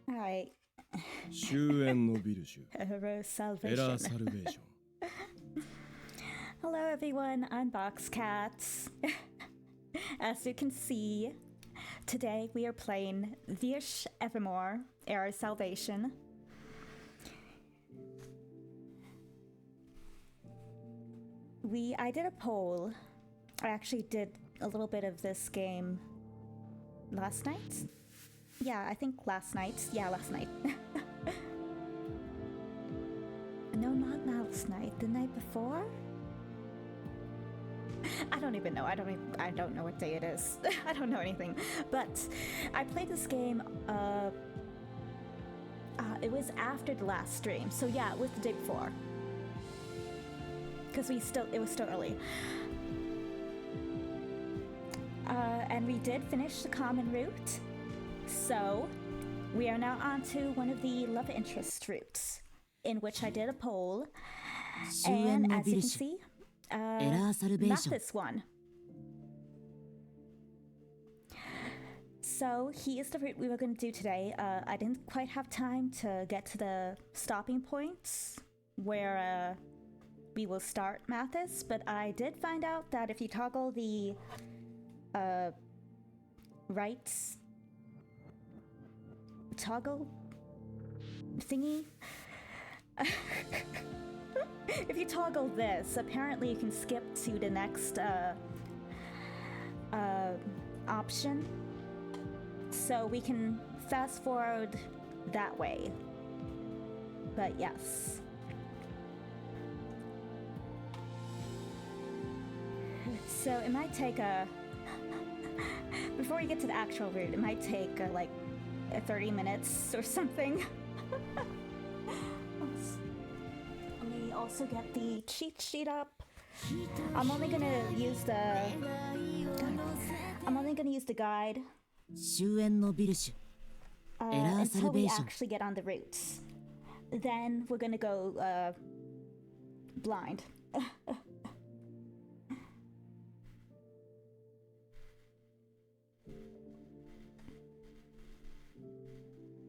All right. 終焉のビル集 Error エ salvation. ラーサルベーション Hello everyone, I'm Boxcats. As you can see, today we are playing Vish Evermore, Error Salvation. I did a poll. I actually did a little bit of this game last night. Yeah, I think last night. Yeah, last night. No, not last night. The night before? I don't even know. I don't know what day it is. I don't know anything. But I played this game. It was after the last stream. So yeah, it was the day before. Because it was still early. And we did finish the common route. So we are now on to one of the love interest routes, in which I did a poll. And as you can see, Mathis won. So he is the route we were going to do today. I didn't quite have time to get to the stopping points where we will start Mathis, but I did find out that if you toggle the right toggle thingy, if you toggle this, apparently you can skip to the next option, so we can fast forward that way. But yes. So it might take before you get to the actual route, it might take like 30 minutes or something. Let me also get the cheat sheet up. I'm only gonna use the guide until we actually get on the routes. Then we're gonna go blind.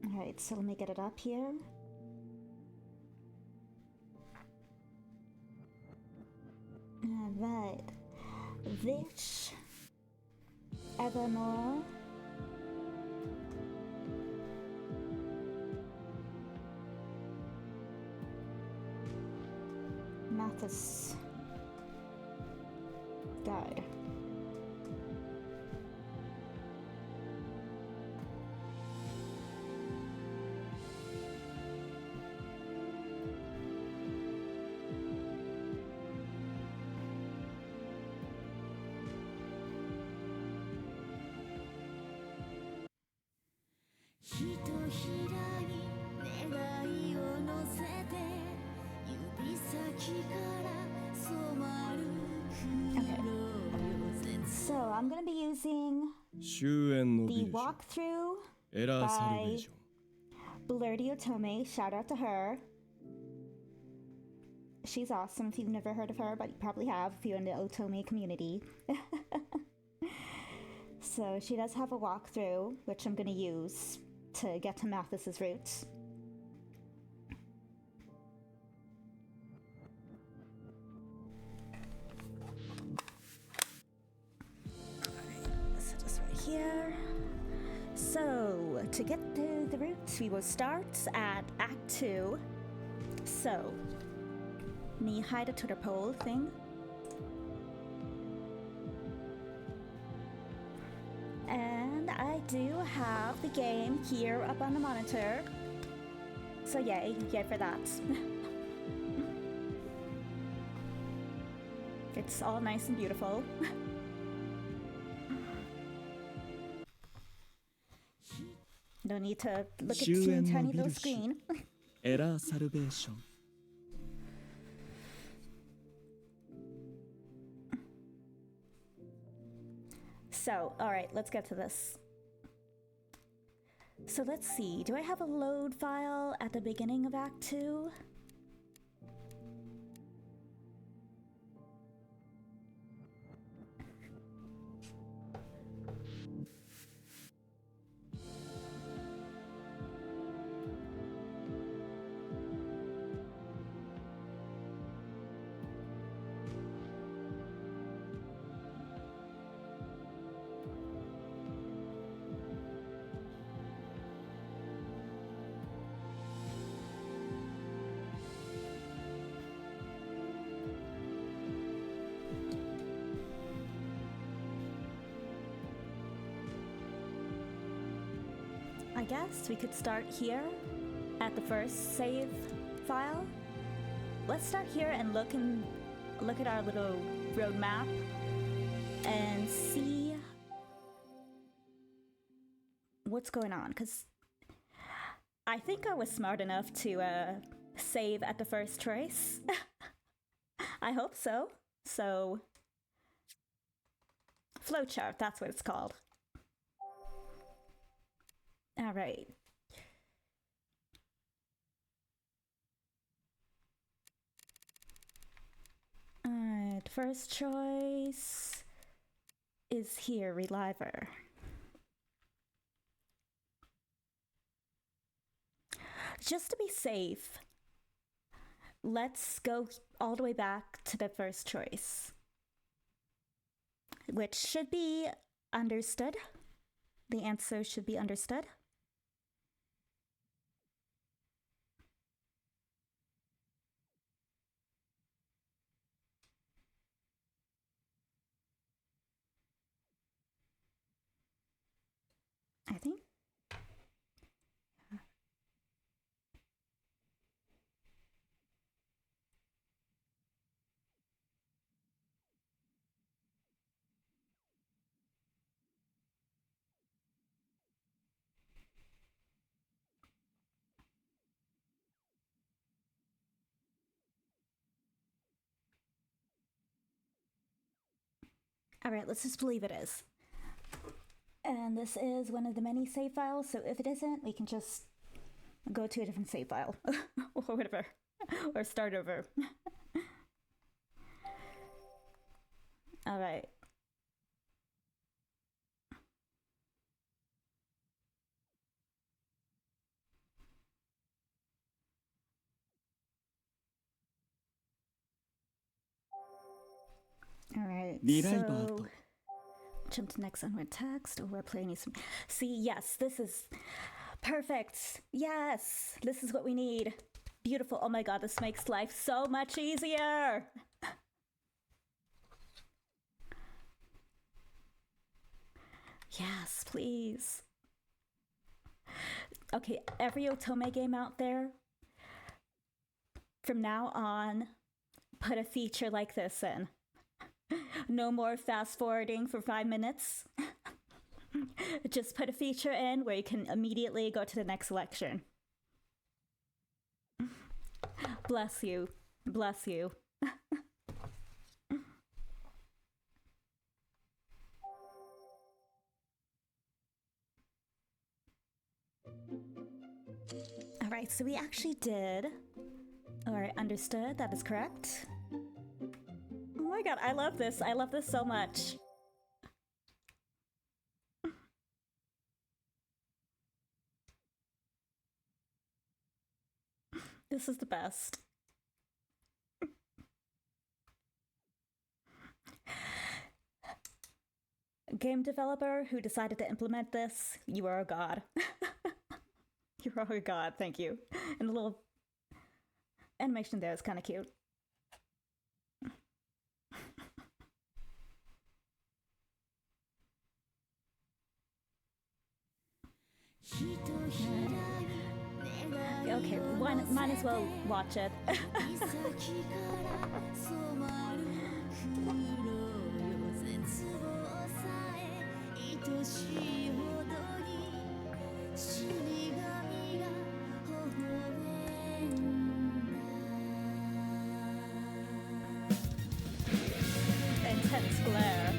Alright, so let me get it up here. Alright. Vish Evermore. Mathis Guide. So I'm going to be using 終焉のビ the ル集 walkthrough エラーサルベーション Blurdy Otome. Shout out to her. She's awesome if you've never heard of her, but you probably have if you're in the Otome community. So she does have a walkthrough, which I'm going to use to get to Mathis's route. So just right here. So to get to the route, we will start at Act 2. So, me hide a Twitter poll thing. And I do have the game here up on the monitor. So yay for that. It's all nice and beautiful. No need to look at teeny tiny little screen. エラーサルベーション So, alright, let's get to this. So let's see, do I have a load file at the beginning of Act 2? I guess we could start here at the first save file. Let's start here and look at our little road map and see what's going on, because I think I was smart enough to save at the first trace. I hope so. So, flowchart, that's what it's called. All right. Alright, first choice is here, Reliver. Just to be safe, let's go all the way back to the first choice, which should be understood. The answer should be understood. I think. All right, let's just believe it is. And this is one of the many save files, so if it isn't, we can just go to a different save file or whatever, or start over. All right. All right, so jump to next unread text, or we're playing some. See, yes, this is perfect. Yes, this is what we need. Beautiful. Oh my god, this makes life so much easier. Yes, please. Okay, every Otome game out there, from now on, put a feature like this in. No more fast forwarding for 5 minutes. Just put a feature in where you can immediately go to the next selection. Bless you. Bless you. All right, so we actually did, or understood, that is correct. Oh my god, I love this. I love this so much. This is the best. Game developer who decided to implement this, you are a god. You are a god, thank you. And the little animation there is kind of cute. Okay, might as well watch it. Intense glare.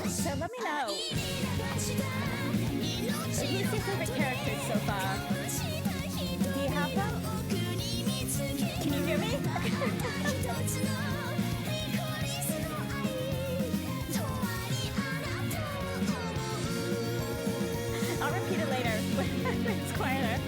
So let me know. Who's your favorite characters so far? Do you have them? Can you hear me? It's quieter.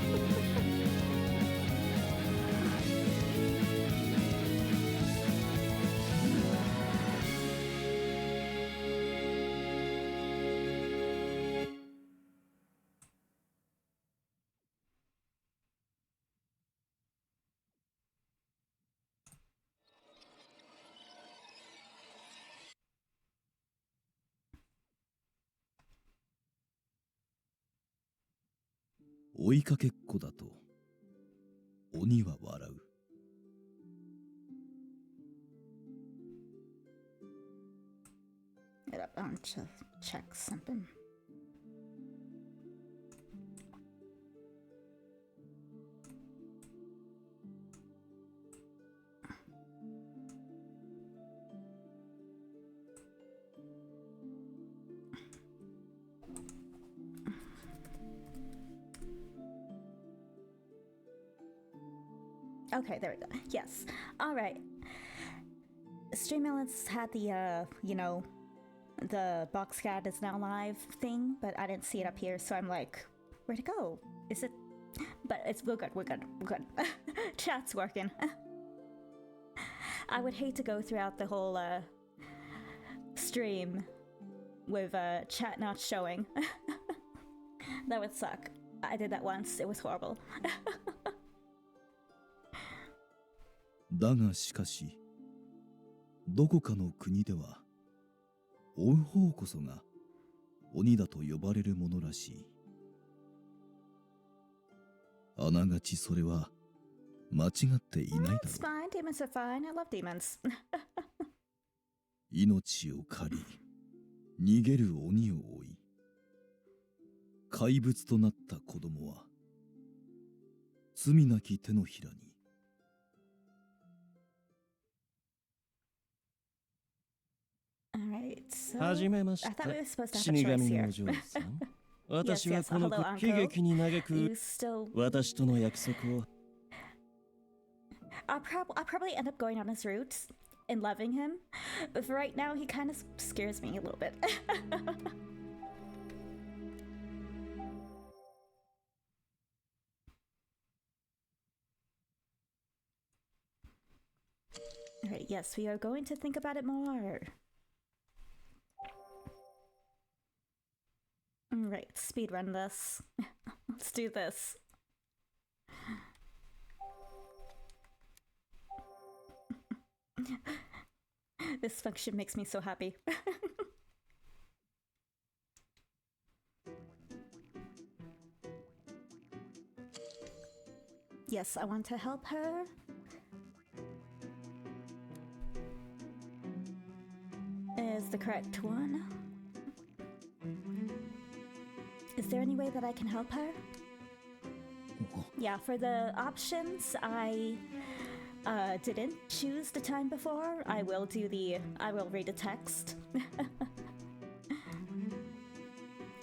「追いかけっこだと鬼は笑う」。Get up to check something. Okay, there we go. Yes. All right. Stream Elements had the, the box cat is now live thing, but I didn't see it up here, so I'm like, where'd it go? Is it? But we're good. Chat's working. I would hate to go throughout the whole stream with chat not showing. That would suck. I did that once. It was horrible. だがしかし、どこかの国では追う方こそが鬼だと呼ばれるものらしい。あながちそれは間違っていないだろう。It's fine. Demons are fine. I love demons. 命を借り、逃げる鬼を追い、怪物となった子供は罪なき手のひらに。はじめまして、死神のお嬢さん。私はこの悲劇に嘆く私との約束を。I'll probably end up going on his route and loving him, but for right now, he kind of scares me a little bit. Alright, yes, we are going to think about it more. Alright, speedrun this. Let's do this. This function makes me so happy. Yes, I want to help her. Is the correct one. Is there any way that I can help her? Yeah, for the options, I didn't choose the time before. I will read the text.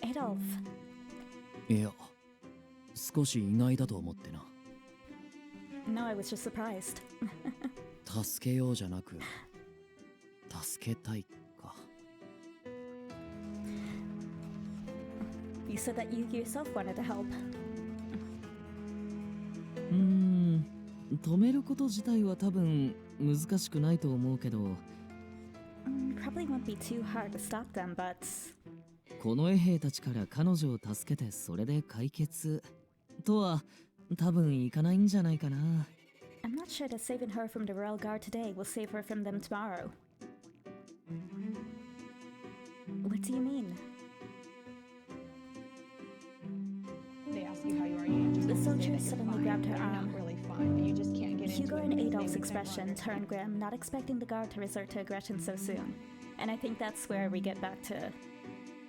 Adolf. いや、少し意外だと思ってな。No, I was just surprised. 助けようじゃなく、助けたいか。You said that you yourself wanted to help. 止めること自体は多分難しくないと思うけど。Probably won't be too hard to stop them, but この衛兵たちから彼女を助けてそれで解決とは多分いかないんじゃないかな。I'm not sure that saving her from the royal guard today will save her from them tomorrow. What do you mean? They ask you how you are, you just The say soldier that you're suddenly fine, grabbed her but you're arm. not really fine, but you just can't get Hugo into it. and They Adolf's make expression that turned grim, not expecting the guard to resort to aggression so soon. And I think that's where we get back to...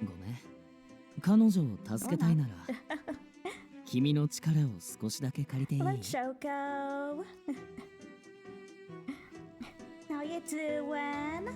ごめん。彼女を助けたいなら君の力を少しだけ借りていい？ Hello, Choco. How you doing?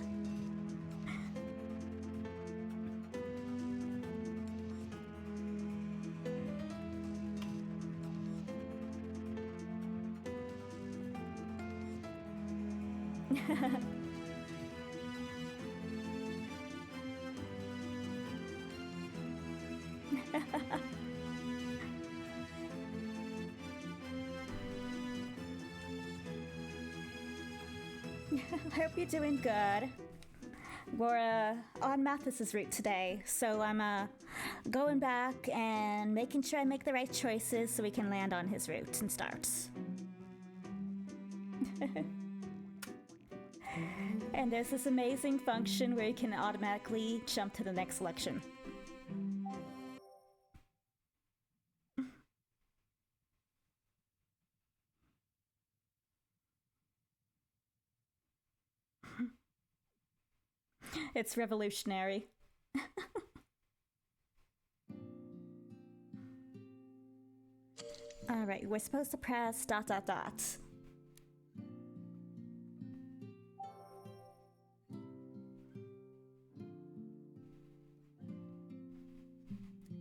Hope you're doing good. We're on Mathis's route today, so I'm going back and making sure I make the right choices so we can land on his route and start. And there's this amazing function where you can automatically jump to the next selection. It's revolutionary. Alright, we're supposed to press ...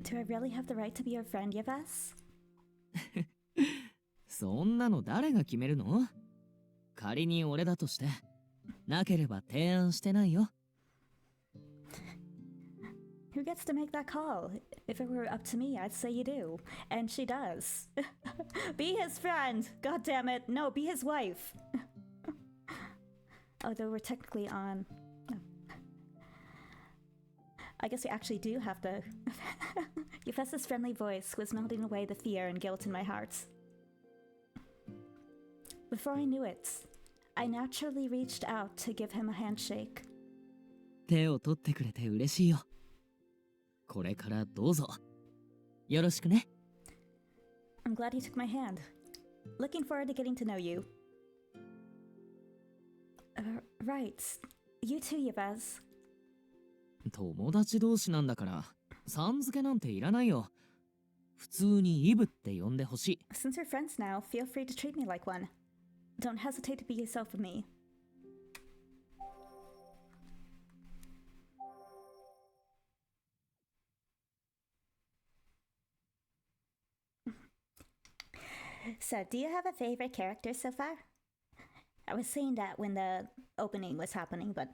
Do I really have the right to be your friend, Yves? そんなの誰が決めるの？仮に俺だとして、なければ提案してないよ。Who gets to make that call? If it were up to me, I'd say you do. And she does. Be his friend! God damn it! No, be his wife! Although we're technically on... No. I guess we actually do have to... Yves' friendly voice was melting away the fear and guilt in my heart. Before I knew it, I naturally reached out to give him a handshake. 手を取ってくれて嬉しいよ。これからどうぞ。よろしくね。I'm glad you took my hand. Looking forward to getting to know you. Right. You too, Yves. 友達同士なんだから、さん付けなんていらないよ。普通にイブって呼んでほしい。Since we're friends now, feel free to treat me like one. Don't hesitate to be yourself with me. So, do you have a favorite character so far? I was saying that when the opening was happening, but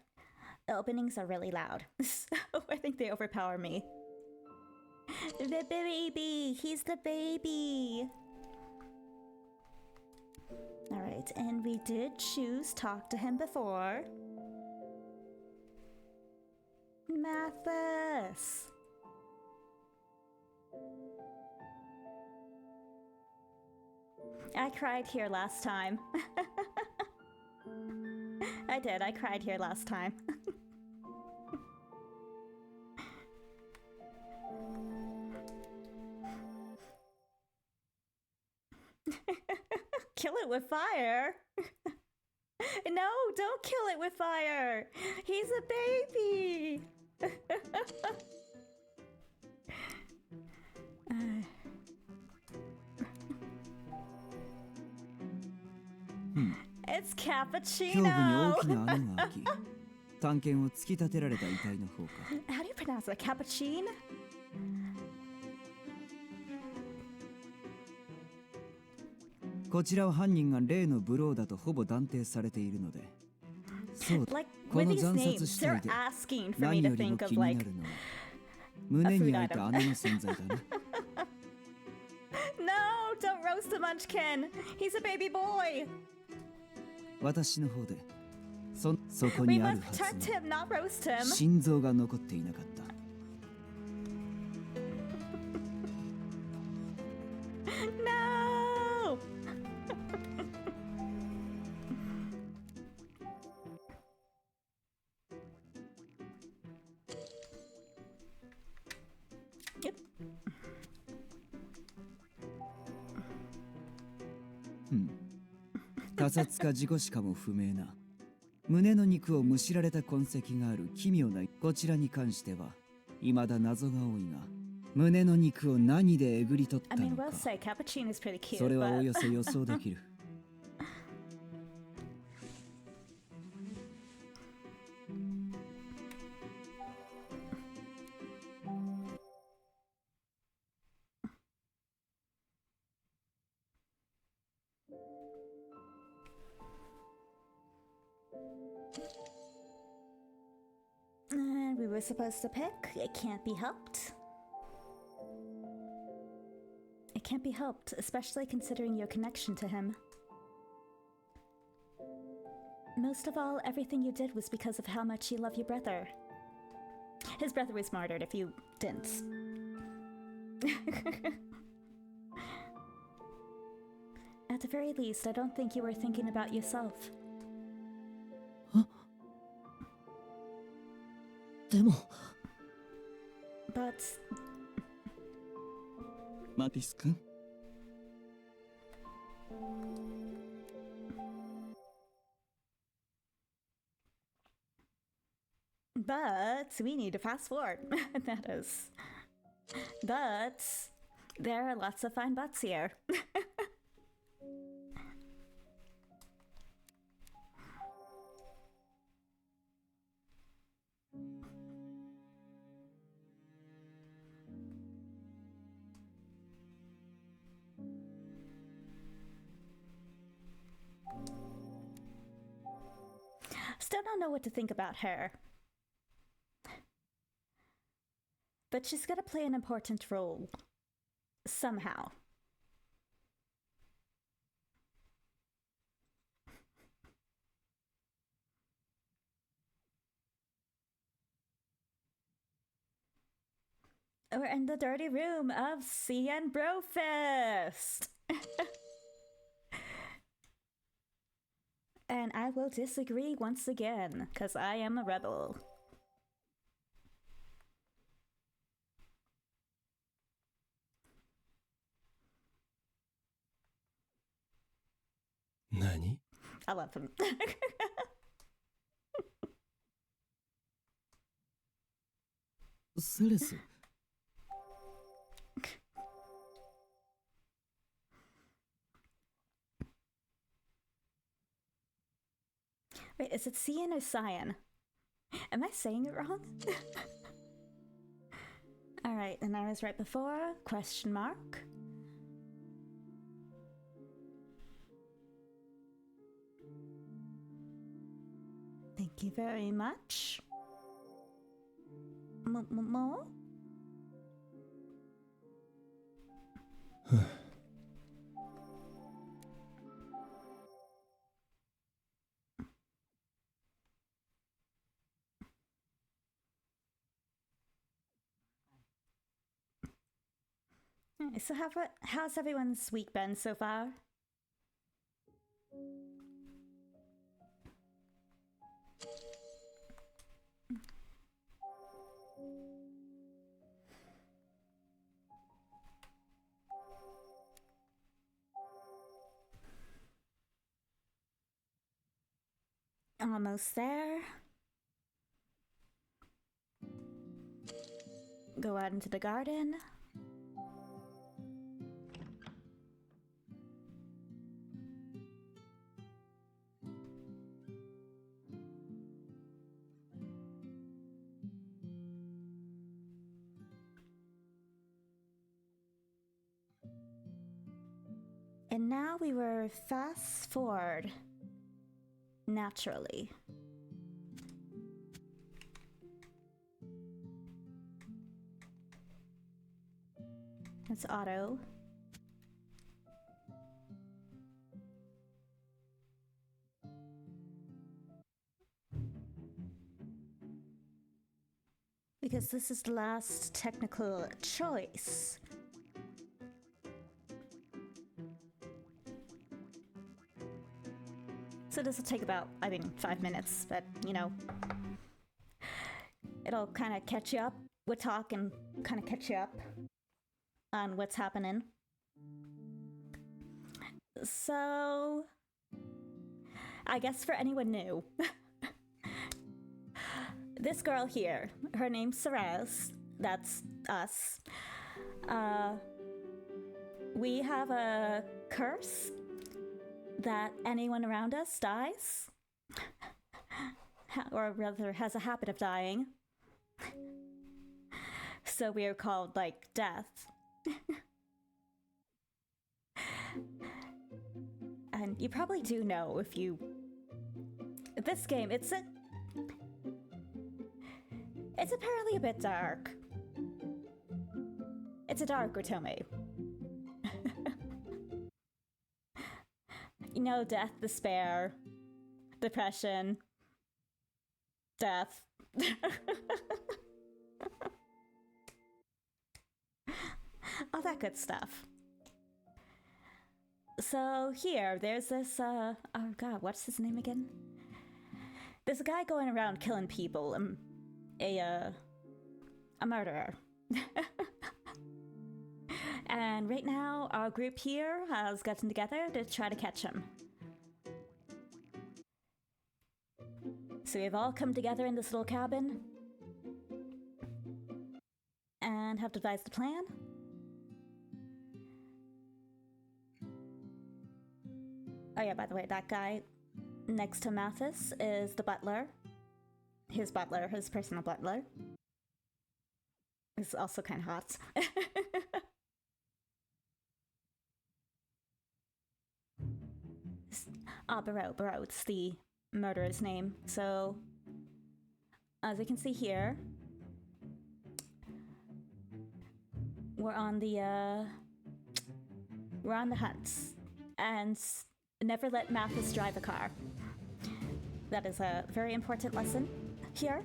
the openings are really loud. So I think they overpower me. The baby! He's the baby! Alright, and we did choose talk to him before. Mathis! I cried here last time. I did, I cried here last time. Kill it with fire? No, don't kill it with fire! He's a baby! It's cappuccino! How do you pronounce that? Cappuccino? こちらは犯人が例のブローだとほぼ断定されているので、そうだ、この惨殺死体で何よりも気になるのは胸に開いた穴の存在だな。No, don't roast the munchkin. He's a baby boy. 私の方でそこにあるはずの心臓が残っていなかった。No! Yep. 他殺か事故死かも不明な胸の肉をむしられた痕跡がある奇妙なこちらに関しては未だ謎が多いが胸の肉を何でえぐり取ったのかそれはおよそ予想できる。And we were supposed to pick. It can't be helped. It can't be helped, especially considering your connection to him. most of all, everything you did was because of how much you love your brother. His brother was martyred if you didn't. At the very least, I don't think you were thinking about yourself. でも But Mathis 君 But we need to fast forward. That is. But there are lots of fine butts here. Still don't know what to think about her. But she's got to play an important role. Somehow. We're in the dirty room of CN Brofist! And I will disagree once again, because I am a rebel. Nani? I love him. Ceres. Wait, is it Cyan or Cyan? Am I saying it wrong? Alright, and I was right before. Question mark. Thank you very much. More? So how's everyone's week been so far? Almost there. Go out into the garden. And now we were fast forward naturally. It's auto. Because this is the last technical choice. So this will take about, 5 minutes, but, you know, it'll kind of catch you up. We'll talk and kind of catch you up on what's happening. So, I guess for anyone new, this girl here, her name's Ceres, that's us. We have a curse that anyone around us dies, or rather has a habit of dying. So we are called, like, death. And you probably do know if you... This game, it's apparently a bit dark. It's a dark Otome. You know, death, despair, depression, death. All that good stuff. So here, there's this, oh god, what's his name again? There's a guy going around killing people, a murderer. And right now, our group here has gotten together to try to catch him. So we've all come together in this little cabin and have devised a plan. Oh yeah, by the way, that guy next to Mathis is the butler. His personal butler. Is also kind of hot. Barreau, it's the murderer's name. So, as you can see here, we're on the hunt. And never let Mathis drive a car. That is a very important lesson here.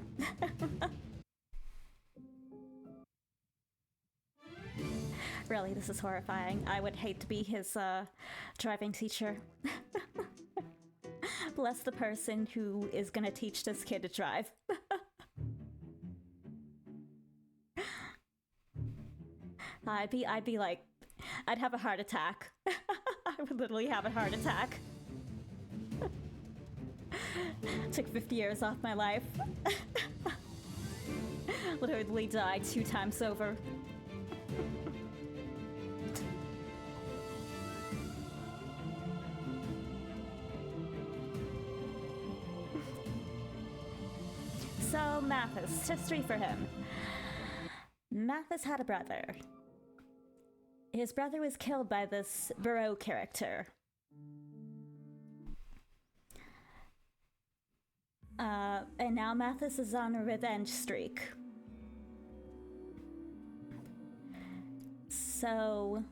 Really, this is horrifying. I would hate to be his driving teacher. Bless the person who is gonna teach this kid to drive. I'd be like, I'd have a heart attack. I would literally have a heart attack. Took 50 years off my life. Literally died 2 times over. So Mathis, history for him. Mathis had a brother. His brother was killed by this Barreau character. And now Mathis is on a revenge streak. So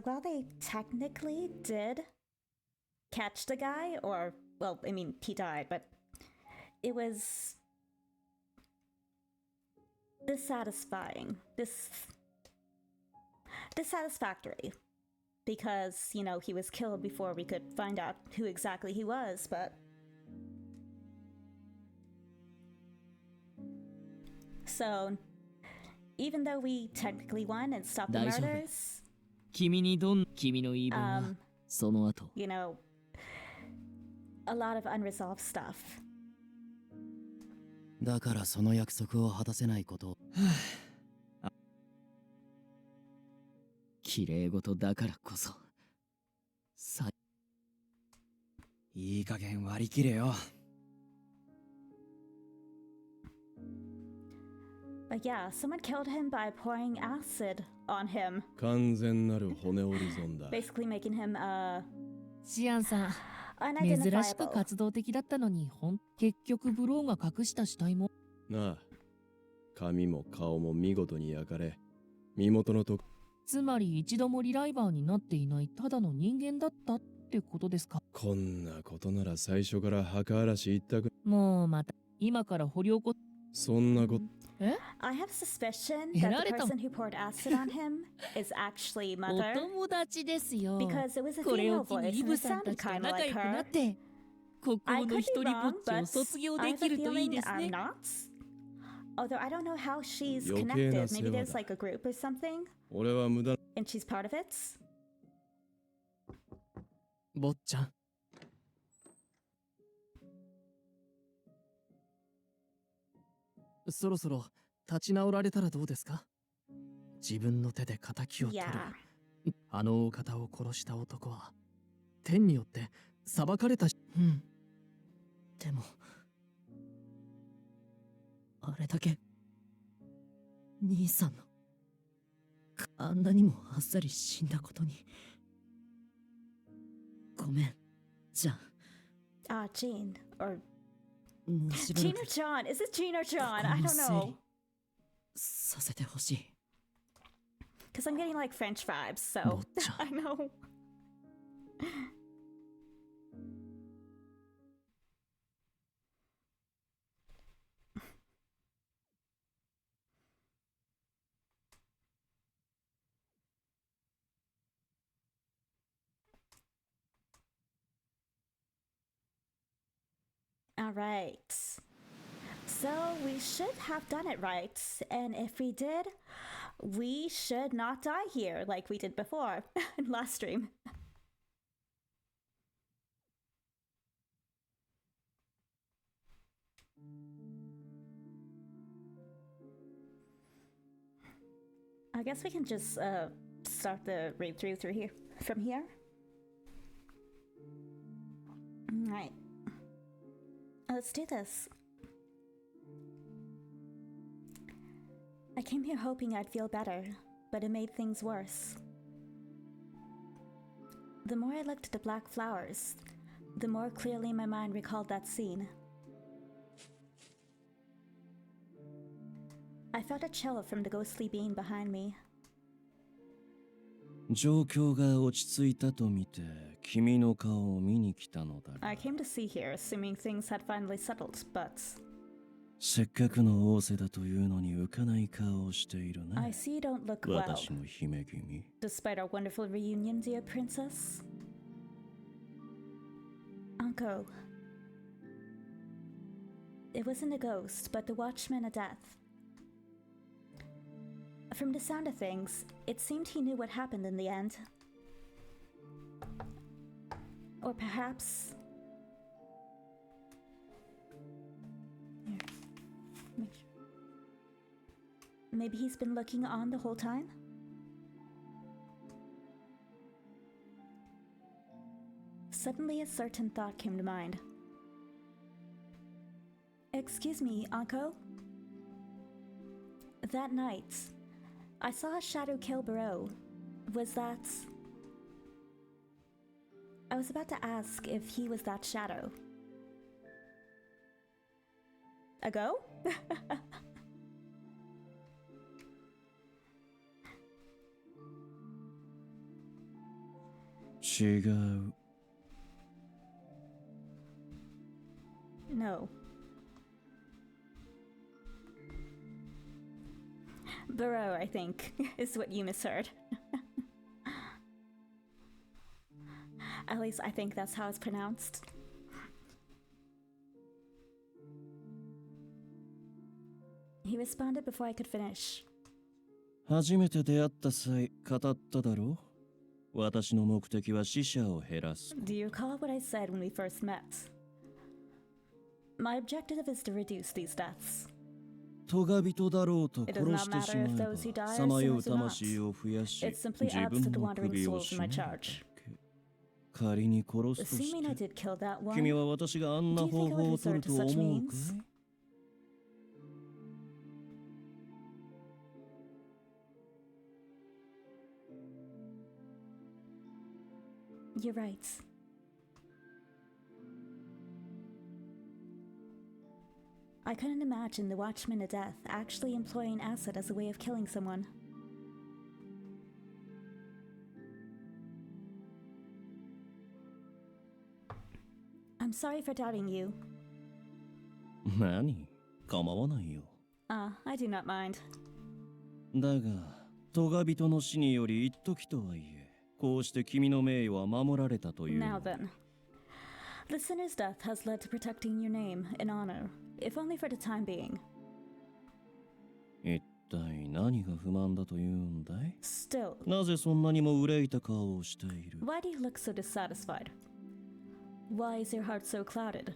while they technically did catch the guy, or, well, I mean, he died, but it was dissatisfactory, because, you know, he was killed before we could find out who exactly he was, but so even though we technically won and stopped the murders, 君の言い分はその後 you know, a lot of unresolved stuff. だからその約束を果たせないこと綺麗事だからこそいい加減割り切れよ。But yeah, someone killed him by pouring acid on him. 完全なる骨折り損だ。 Basically making him, シアンさん、珍しく unidentifiable. 活動的だったのに、結局ブローが隠した死体も。なあ、髪も顔も見事に焼かれ、身元のと。つまり一度もリライバーになっていないただの人間だったってことですか。こんなことなら最初から墓荒らし一択。もうまた、今から掘り起こっ。そんなこと。I have suspicion that the person who poured acid on him is actually お Mother, 友達ですよ。 because it was a これ female を機に voice リ and ブ it さんた sounded ちと kind of 仲 like 良くな her. って国 I 王の could 一 be 人ぼ wrong, っちを but 卒業 I で have き a るといい feeling です I'm ね。 not. Although I don't know how she's 余計な connected. 世 Maybe 話 there's だ。 like a group or something, 俺は無駄。 and she's part of it. 坊ちゃん。そろそろ立ち直られたらどうですか。自分の手で仇を取る。 Yeah. あのお方を殺した男は天によって裁かれたし。うん。でもあれだけ兄さんのあんなにもあっさり死んだことにごめん。じゃあ Jean or もうしば Jean ら or く John? Is it Jean or John? こ I の don't 整 know. 理させてほしい。 Because I'm getting like French vibes, so 坊ちゃん。 I know. Alright. So we should have done it right, and if we did, we should not die here like we did before in last stream. I guess we can just start the read through here from here. Alright. Let's do this. I came here hoping I'd feel better, but it made things worse. The more I looked at the black flowers, the more clearly my mind recalled that scene. I felt a chill from the ghostly being behind me. 状況が落ち着いたと見て君の顔を見に来たのだが I came to see here assuming things had finally settled, but せっかくの仰せだというのに浮かない顔をしているね I see you don't look well. 私の姫君 Despite our wonderful reunion, dear princess. Uncle. It wasn't a ghost, but the watchman of death. From the sound of things, it seemed he knew what happened in the end. Or perhaps... Here. Maybe he's been looking on the whole time? Suddenly a certain thought came to mind. Excuse me, Anko? That night, I saw a shadow kill Barreau. Was that... I was about to ask if he was that shadow. A go? No. Barreau, I think, is what you misheard. At least I think that's how it's pronounced. He responded before I could finish. 初めて出会った際語っただろう私の目的は死者を減らす Do you recall what I said when we first met? My objective is to reduce these deaths. 咎人だろうと殺してしまえばさまよう魂を増やし自分の首を絞めるだけ仮に殺すとして君は私があんな方法を取ると思うかい You're right. I couldn't imagine the Watchman of Death actually employing acid as a way of killing someone. I'm sorry for doubting you. 何構わないよ I do not mind. だが咎人の死により一時とはいえこうして君の名誉は守られたという Now then. The sinner's death has led to protecting your name and honor, if only for the time being. 一体何が不満だというんだい Still, なぜそんなにも憂いた顔をしている why do you look so dissatisfied? Why is your heart so clouded?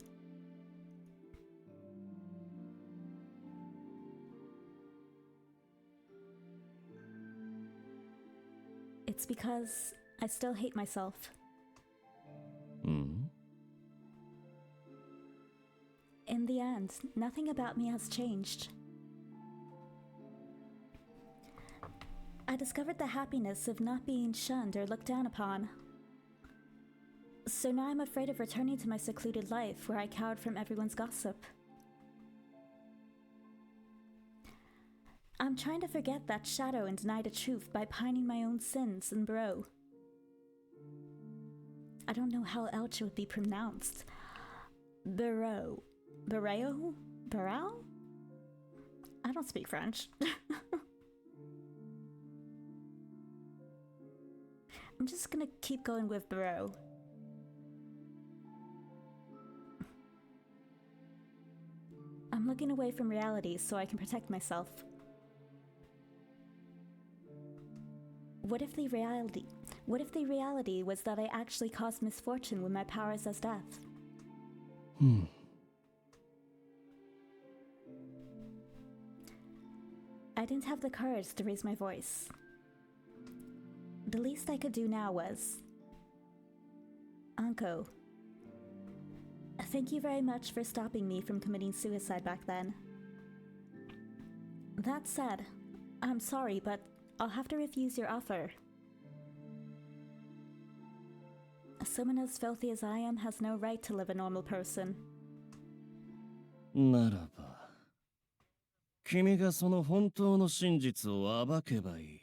It's because I still hate myself. うん？ In the end, nothing about me has changed. I discovered the happiness of not being shunned or looked down upon. So now I'm afraid of returning to my secluded life where I cowered from everyone's gossip. I'm trying to forget that shadow and deny the truth by pining my own sins and Barreau. I don't know how else it would be pronounced. Barreau. Barreau? Barreau? I don't speak French. I'm just gonna keep going with Barreau. looking away from reality so I can protect myself. What if the reality was that I actually caused misfortune with my powers as death? I didn't have the courage to raise my voice. The least I could do now was... Anko, thank you very much for stopping me from committing suicide back then. That said, I'm sorry, but I'll have to refuse your offer. Someone as filthy as I am has no right to live a normal person. ならば、君がその本当の真実を暴けばいい。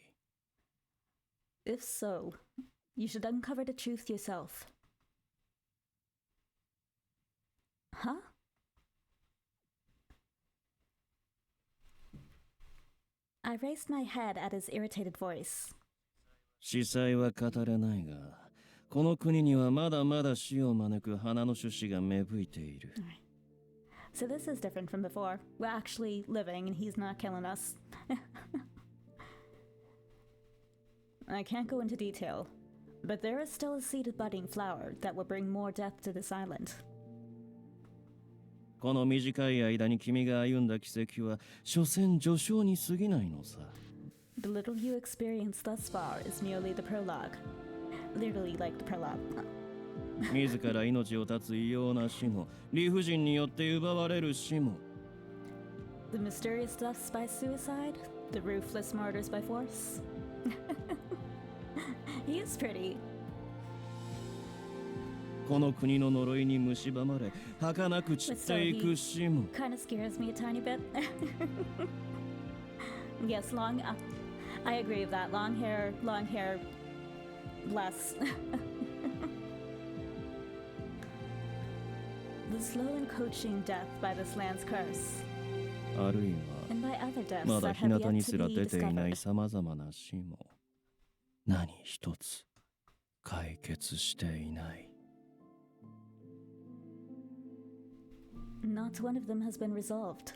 If so, you should uncover the truth yourself. Huh? I raised my head at his irritated voice. 司祭は語れないが、この国にはまだまだ死を招く花の種子が芽吹いている。So this is different from before. We're actually living and he's not killing us. I can't go into detail, but there is still a seeded budding flower that will bring more death to this island. この短い間に君が歩んだ奇跡は、所詮序章に過ぎないのさ。The little you experienced thus far is merely the prologue. Literally like the prologue. 自ら命を絶つ異様な死も、理不尽によって奪われる死も。The mysterious deaths by suicide, the ruthless murders by force. He is pretty. この国の呪いに蝕まれ、儚く散っていく死も。Kind of scares me a tiny bit. Yes, long. I agree with that. Long hair, less. The slow and coaching death by this land's curse. あるい And by other は、 deaths まだ that 日 have 向に yet す to ら be 出ていない discovered. 様々な死も、何一つ解決していない。Not one of them has been resolved.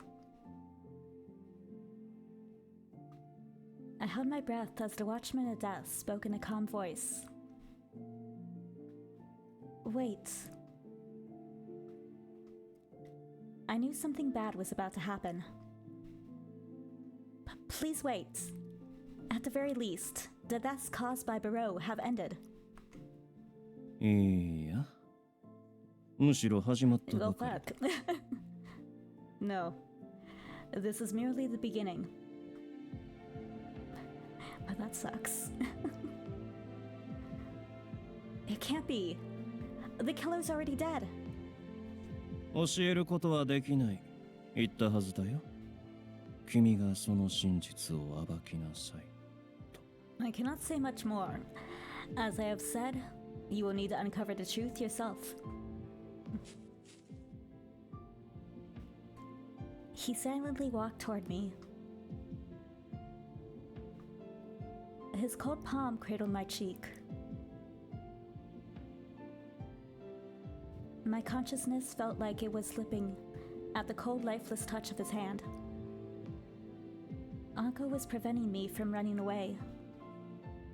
I held my breath as the watchman of death spoke in a calm voice. Wait. I knew something bad was about to happen. Please wait. At the very least, the deaths caused by Barreau have ended. いや、むしろ始まったば Go かり fuck. No. This is merely the beginning. But that sucks. It can't be. The killer's already dead. 教えることはできない。言ったはずだよ。君がその真実を暴きなさい。I cannot say much more. As I have said, you will need to uncover the truth yourself. He silently walked toward me. His cold palm cradled my cheek. My consciousness felt like it was slipping at the cold, lifeless touch of his hand. Anko was preventing me from running away.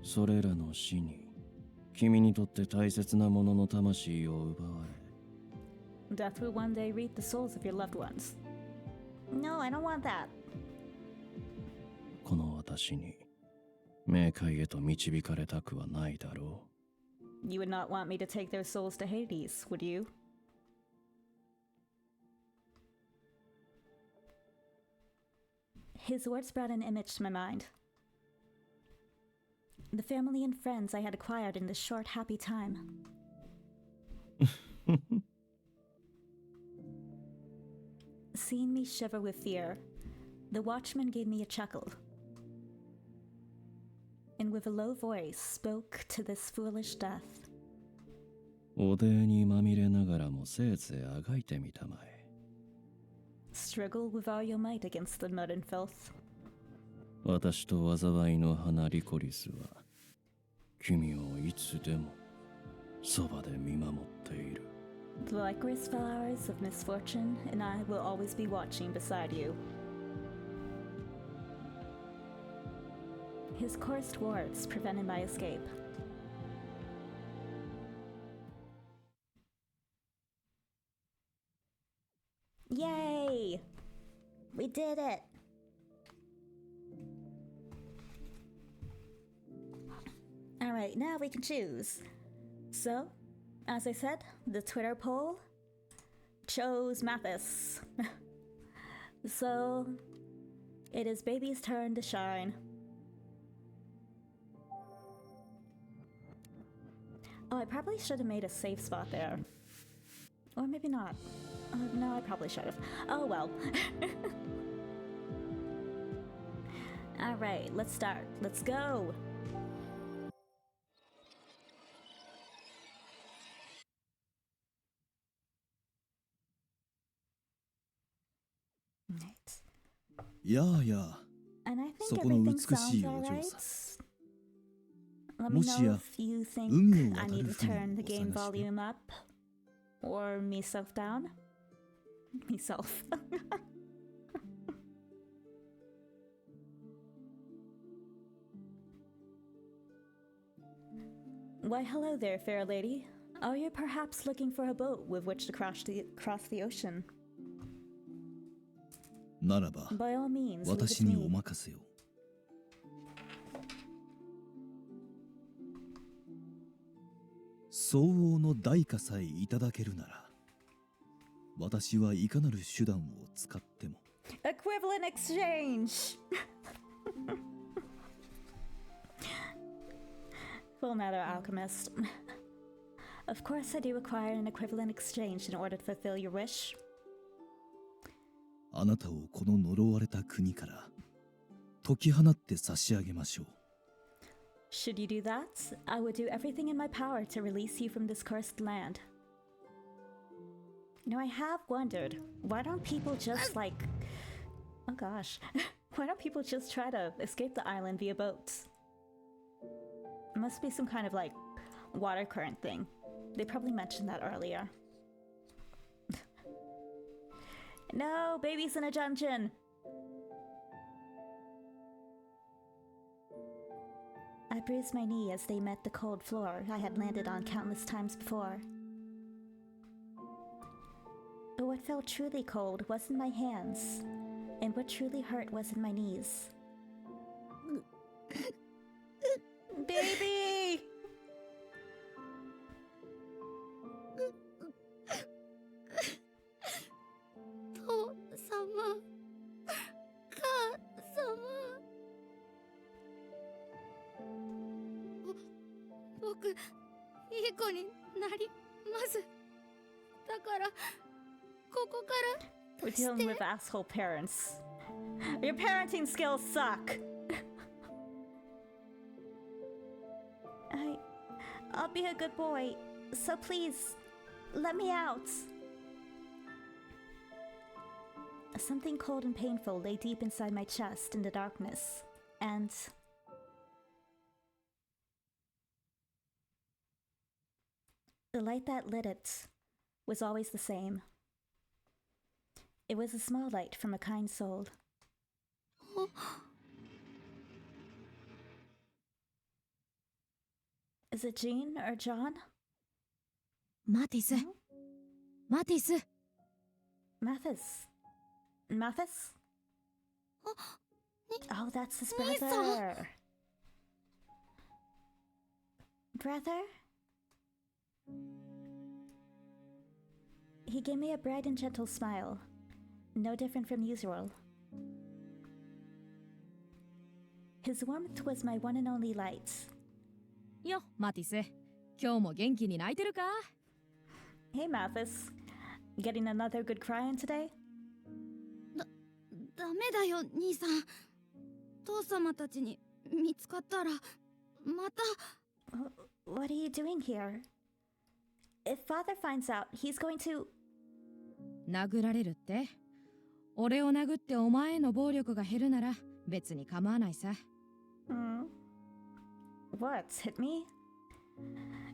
それらの死に、君にとって大切なものの魂を奪われ。Death will one day reap the souls of your loved ones. No, I don't want that. この私に、冥界へと導かれたくはないだろう。You would not want me to take their souls to Hades, would you? His words brought an image to my mind. The family and friends I had acquired in this short, happy time. Seeing me shiver with fear, the watchman gave me a chuckle, and with a low voice spoke to this foolish death. おでにまみれながらもせいぜいあがいてみたまえ。Struggle with all your might against the mud and filth. 私と災いの花リコリスは、君をいつでもそばで見守っている。The licorice flowers of misfortune and I will always be watching beside you. His coursed wards prevented my escape. Yay! We did it! Alright, now we can choose. So, as I said, the Twitter poll chose Mathis. So, it is Baby's turn to shine. Oh, I probably should have made a safe spot there. Or maybe not. No, I probably should have. Oh well. Alright, let's start. Let's go! Right. やあやあ、 And I think そこの everything 美 sounds しいお嬢 alright. さん。 Let も me し know や if you think 海を I 渡 need る to 船 turn the を game 探して volume up. Or myself down. Myself. Why, hello there, fair lady. Are you perhaps looking for a boat with which to cross the ocean? ならば By all means, leave it 私 to にお me. 任せを。相応の代価さえいただけるなら、私はいかなる手段を使っても。 Equivalent exchange! Full Metal Alchemist. Of course, I do require an equivalent exchange in order to fulfill your wish. あなたをこの呪われた国から解き放って差し上げましょう。 Should you do that, I would do everything in my power to release you from this cursed land. You know, I have wondered, why don't people just like... Oh gosh. Why don't people just try to escape the island via boats? It must be some kind of like water current thing. They probably mentioned that earlier. No, baby's in a dungeon! I bruised my knee as they met the cold floor I had landed on countless times before. But what felt truly cold wasn't my hands, and what truly hurt wasn't my knees. Baby! 父様、母様。僕、いい子になります。だから、ここから We're dealing with asshole parents. Your parenting skills suck! I'll be a good boy, so please, let me out. Something cold and painful lay deep inside my chest in the darkness, and... the light that lit it was always the same. It was a small light from a kind soul. Is it Jean or John? マティス、マティス。 Mathis. Mathis? Oh, that's his Nisa. brother. Brother? He gave me a bright and gentle smile, no different from usual. His warmth was my one and only light. よ、マティス。今日も元気に泣いてるか？ Hey, Mathis. Getting another good cry in today? ダメだよ、兄さん。父様たちに見つかったら、また。What are you doing here? If father finds out, he's going to... 殴られるって？俺を殴ってお前への暴力が減るなら別に構わないさ。What? Hit me?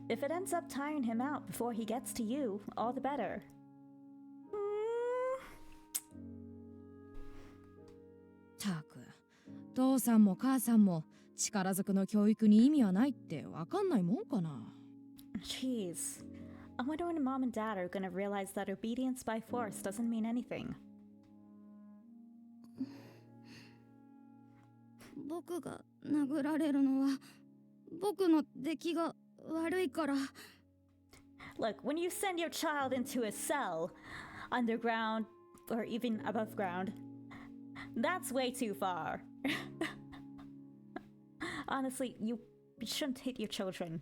If it ends up tiring him out before he gets to you, all the better. Mm. たく、父さんも母さんも力ずくの教育に意味はないってわかんないもんかな。Jeez. I wonder when Mom and Dad are gonna realize that obedience by force doesn't mean anything. 僕が殴られるのは僕の出来が悪いから。 Look, when you send your child into a cell, underground or even above ground, that's way too far. Honestly, you shouldn't hit your children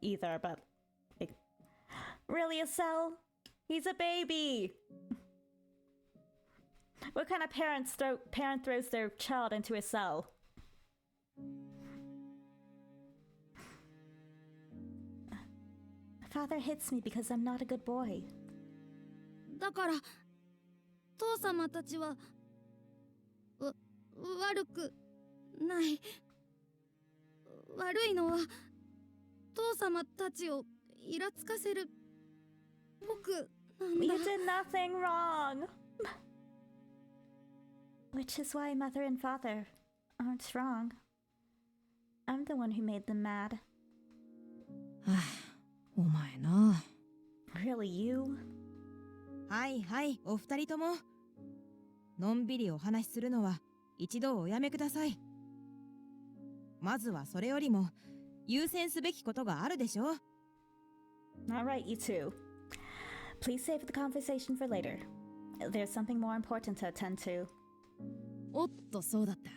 either, but like, really, a cell? He's a baby. What kind of parent throws their child into a cell? Father hits me because I'm not a good boy. だから父様たちは悪くない。悪いのは父様たちをイラつかせる僕なんだ。 You did nothing wrong. Which is why Mother and Father aren't wrong. I'm the one who made them mad. お前な。 Really, you? はいはい、お二人とも。のんびりお話しするのは一度おやめください。まずはそれよりも優先すべきことがあるでしょ。 Alright, you two. Please save the conversation for later. There's something more important to attend to. おっと、そうだった。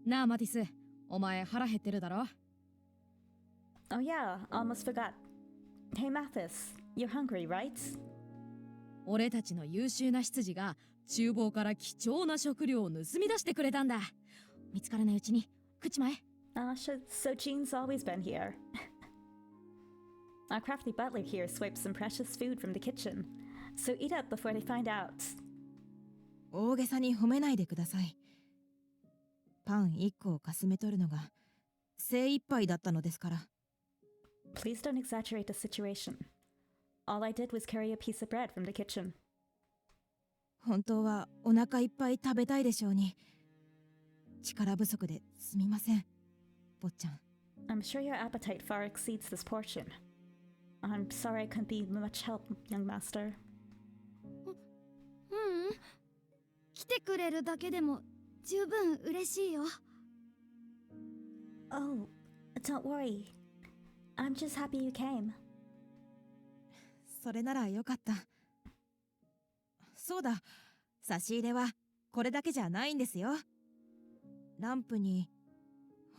なあ、マティス、お前腹減ってるだろ？ Oh yeah, almost forgot. Hey Mathis, you're hungry, right? 俺たちの優秀な執事が厨房から貴重な食料を盗み出してくれたんだ。見つからないうちに食っちまえ。So Jean's always been here. Our crafty butler here swiped some precious food from the kitchen. So eat up before they find out. 大げさに褒めないでください。パン1個をかすめ取るのが精一杯だったのですから。 Please don't exaggerate the situation. All I did was carry a piece of bread from the kitchen. 本当はお腹いっぱい食べたいでしょうに。力不足ですみません、坊ちゃん。 I'm sure your appetite far exceeds this portion. I'm sorry I couldn't be much help, young master. 来てくれるだけでも十分嬉しいよ。 Oh, don't worry. I'm just happy you came. それならよかった。そうだ、差し入れはこれだけじゃないんですよ。ランプに、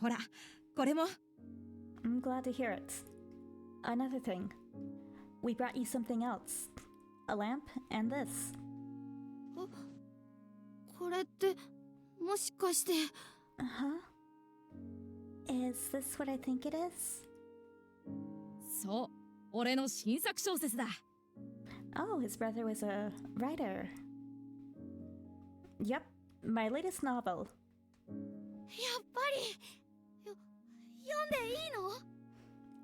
ほら、これも。 I'm glad to hear it. Another thing. We brought you something else. A lamp and this. これってもしかして。 Huh? Is this what I think it is? そう、俺の新作小説だ。 Oh, his brother was a writer. Yep, my latest novel. やっぱり読んでいいの？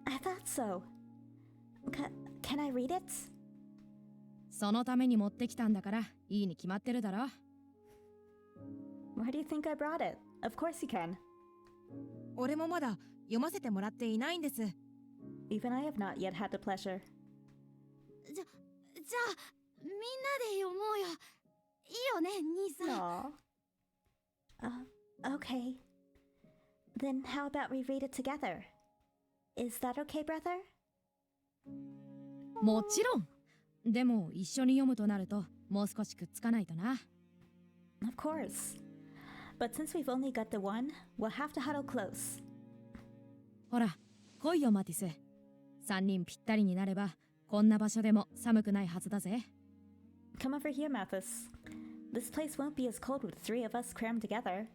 I thought so. Can I read it? そのために持ってきたんだから、いいに決まってるだろ。 Why do you think I brought it? Of course you can. 俺もまだ読ませてもらっていないんです。 Even I have not yet had the pleasure. じゃあみんなで読もうよ。いいよね、兄さん。Okay. Then how about we read it together? Is that okay, brother? もちろん。でも一緒に読むとなるともう少しくっつかないとな。 Of course. But since we've only got the one, we'll have to huddle close. ほら、来いよマティス。3人ぴったりになればこんな場所でも寒くないはずだぜ。 Come over here, Mathis. This place won't be as cold with 3 of us crammed together.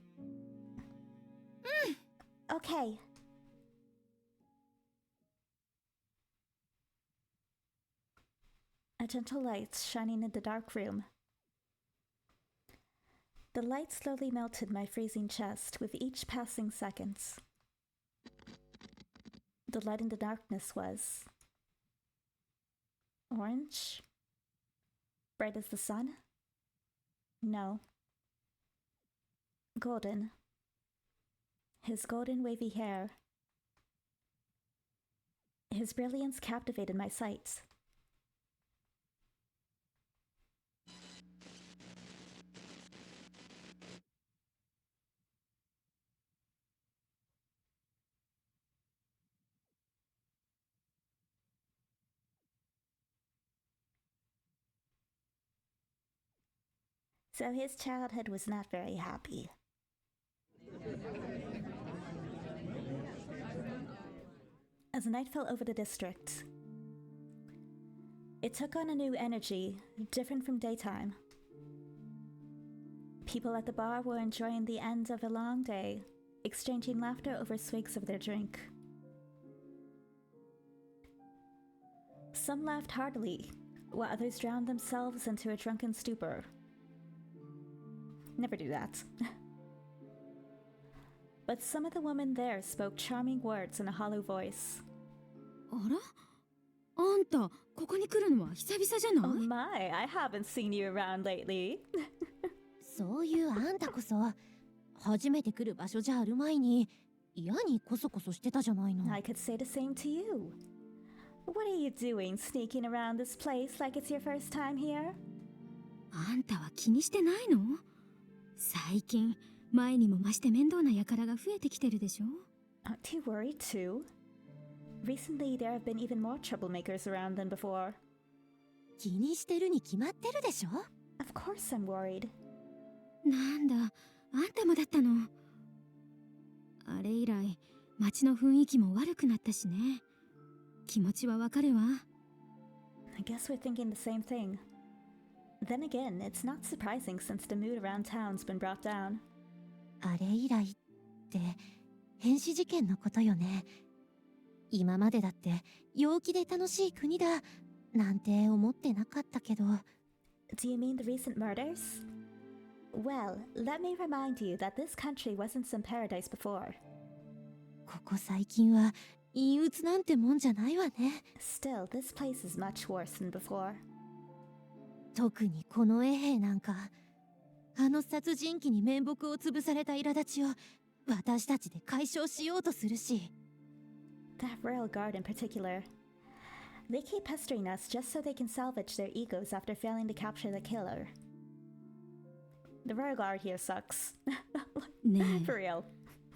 Okay. A gentle light shining in the dark room. The light slowly melted my freezing chest with each passing second. the light in the darkness was orange? Bright as the sun? No. Golden. His golden wavy hair. His brilliance captivated my sight. So his childhood was not very happy. As night fell over the district, it took on a new energy, different from daytime. People at the bar were enjoying the end of a long day, exchanging laughter over swigs of their drink. Some laughed heartily, while others drowned themselves into a drunken stupor. Never do that. But some of the women there spoke charming words in a hollow voice. あらあんた、ここに来るのは久々じゃない Oh my, I haven't seen you around lately. そういうあんたこそ初めて来る場所じゃあるまいに嫌にコソコソしてたじゃないの。 I could say the same to you. What are you doing sneaking around this place like it's your first time here? あんたは気にしてないの最近、前にも増して面倒な輩が増えてきてるでしょ Aren't you worried too? Recently, there have been even more troublemakers around than before. 気にしてるに決まってるでしょ Of course I'm worried. なんだ、あんたもだったの。あれ以来、街の雰囲気も悪くなったしね。気持ちはわかるわ。I guess we're thinking the same thing. Then again, it's not surprising since the mood around town's been brought down. あれ以来って変死事件のことよね。今までだって陽気で楽しい国だなんて思ってなかったけど。Do you mean the recent murders? Well, let me remind you that this country wasn't some paradise before. ここ最近は陰鬱なんてもんじゃないわね。Still, this place is much worse than before. 特にこの衛兵なんか、あの殺人鬼に面目を潰された苛立ちを私たちで解消しようとするし。That royal guard in particular. They keep pestering us just so they can salvage their egos after failing to capture the killer. The royal guard here sucks. ねえ、 For real.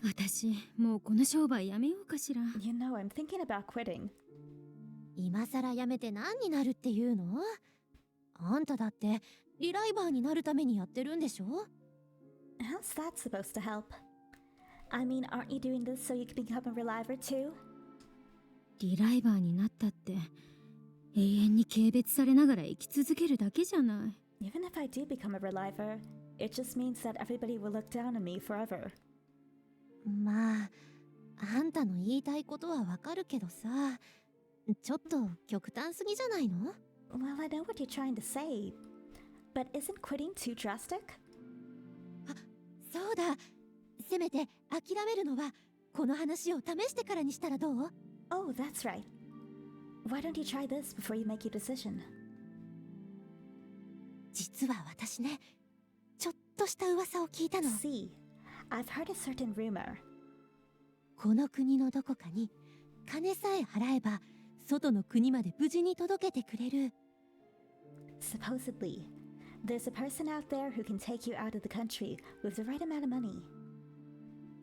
私、もうこの商売やめようかしら。You know, I'm thinking about quitting. 今さらやめて何になるっていうの？あんただってリライバーになるためにやってるんでしょ？ How's that supposed to help? I mean, aren't you doing this so you can become a reliver too? リライバーになったって永遠に軽蔑されながら生き続けるだけじゃない。Even if I do become a reliver, it just means that everybody will look down on me forever. まあ、あんたの言いたいことはわかるけどさ、ちょっと極端すぎじゃないの？ Well, I know what you're trying to say, but isn't quitting too drastic? あ、そうだ。せめて諦めるのはこの話を試してからにしたらどう？ Oh, that's right. Why don't you try this before you make your decision? 実は私ね、ちょっとした噂を聞いたの。 See, I've heard a certain rumor. この国のどこかに金さえ払えば外の国まで無事に届けてくれる。 Supposedly, there's a person out there who can take you out of the country with the right amount of money.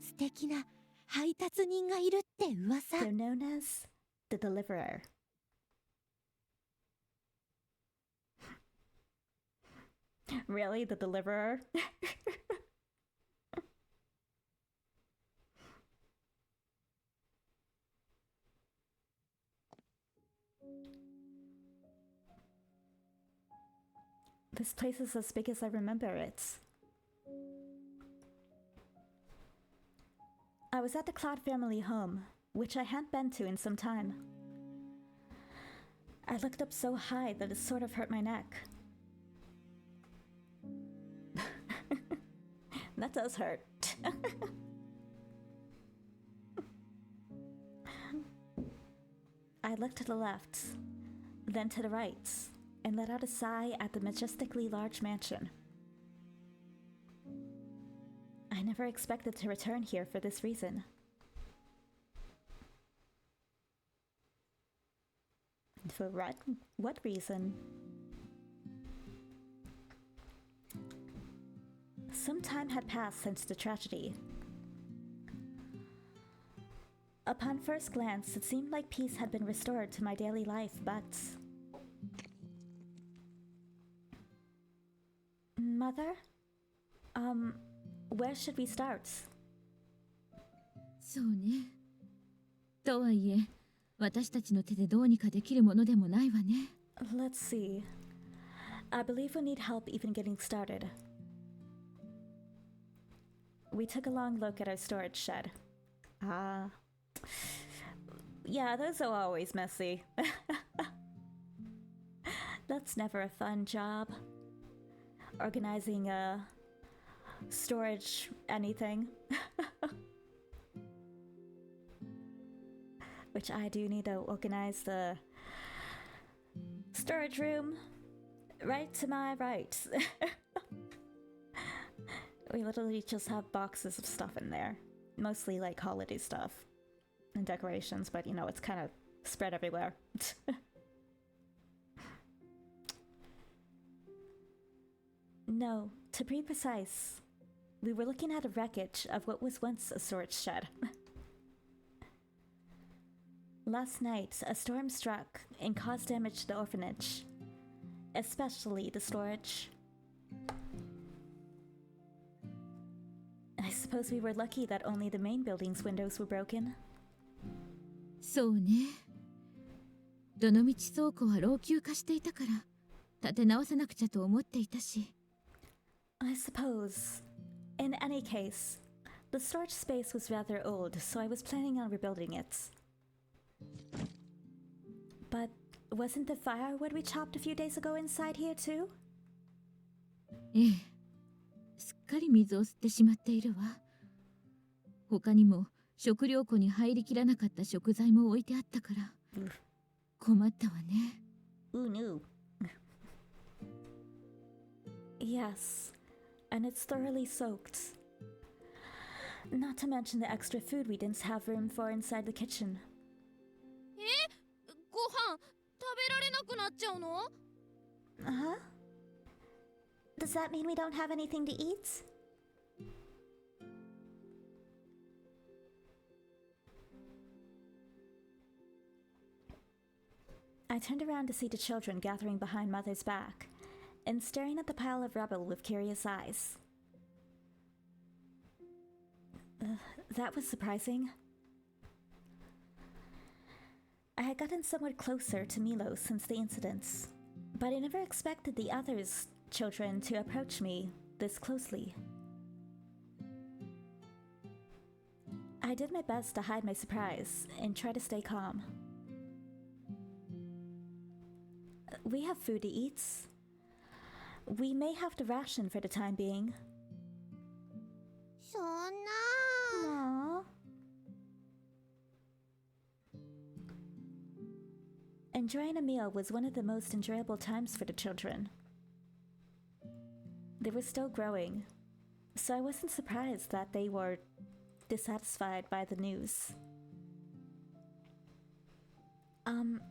素敵な配達人がいるって噂。 They're known as the deliverer. Really, the deliverer? This place is as big as I remember it. I was at the Cloud family home, which I hadn't been to in some time. I looked up so high that it sort of hurt my neck. That does hurt. I looked to the left, then to the right, and let out a sigh at the majestically large mansion. I never expected to return here for this reason. For what reason? Some time had passed since the tragedy. Upon first glance, it seemed like peace had been restored to my daily life, but... Mother? Where should we start? そうね。とはいえ、私たちの手でどうにかできるものでもないわね。Let's see. I believe we'll need help even getting started. We took a long look at our storage shed. Yeah, those are always messy. That's never a fun job. Organizing storage anything. Which I do need to organize the storage room right to my right. We literally just have boxes of stuff in there. Mostly like holiday stuff and decorations, but you know, it's kind of spread everywhere. No, to be precise, we were looking at a wreckage of what was once a storage shed. Last night, a storm struck and caused damage to the orphanage, especially the storage. I suppose we were lucky that only the main building's windows were broken. そうね。どのみち倉庫は老朽化していたから、立て直さなくちゃと思っていたし。I suppose. In any case, the storage space was rather old, so I was planning on rebuilding it. But wasn't the firewood we chopped a few days ago inside here too? ええ。すっかり水を吸ってしまっているわ。他にも食料庫に入りきらなかった食材も置いてあったから、困ったわね。Ooh, no. Yes, and it's thoroughly soaked. Not to mention the extra food we didn't have room for inside the kitchen. ご飯食べられなくなっちゃうの？ Huh? Does that mean we don't have anything to eat? I turned around to see the children gathering behind Mother's back and staring at the pile of rubble with curious eyes. That was surprising. I had gotten somewhat closer to Milo since the incidents, but I never expected the others' children to approach me this closely. I did my best to hide my surprise and try to stay calm. We have food to eat. We may have to ration for the time being. そんな。Aww. Enjoying a meal was one of the most enjoyable times for the children. They were still growing, so I wasn't surprised that they were dissatisfied by the news.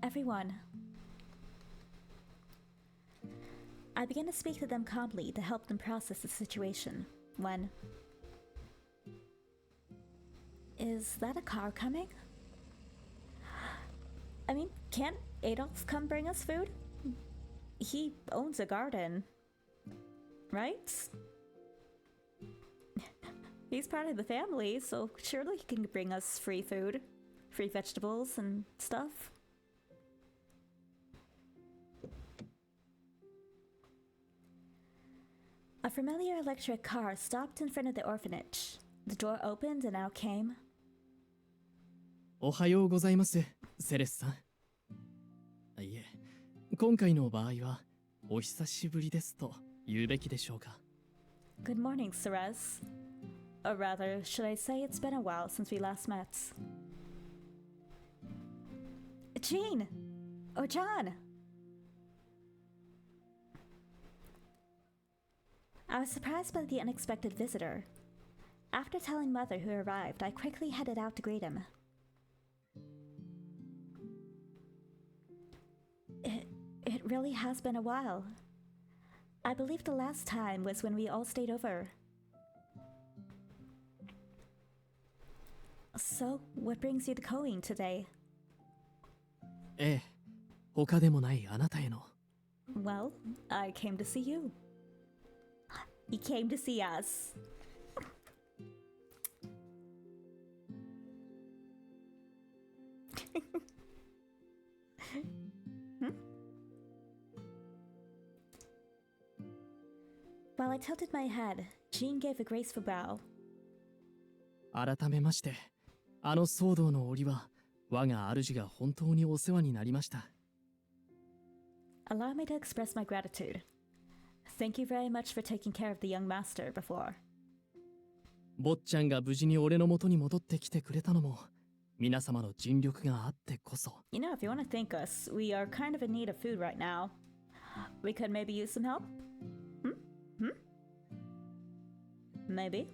Everyone. I began to speak to them calmly to help them process the situation when... Is that a car coming? I mean, can't Adolf come bring us food? He owns a garden, right? He's part of the family, so surely he can bring us free food, free vegetables and stuff. A familiar electric car stopped in front of the orphanage. The door opened and out came... おはようございます、セレスさん。いえ、今回の場合はお久しぶりですと言うべきでしょうか。Good morning, Ceres. Or rather, should I say it's been a while since we last met? Jean! Or John! I was surprised by the unexpected visitor. After telling Mother who arrived, I quickly headed out to greet him. It really has been a while. I believe the last time was when we all stayed over. So, what brings you to Koin today? ええ、他でもないあなたへの。Well, I came to see you. He came to see us. While I tilted my head, Jean gave a graceful bow. 改めまして、あの騒動の折は、我が主が本当にお世話になりました。Allow me to express my gratitude. Thank you very much for taking care of the young master before. 坊ちゃんが無事に俺の元に戻ってきてくれたのも、皆様の尽力があってこそ。You know, if you want to thank us, we are kind of in need of food right now. We could maybe use some help? Maybe.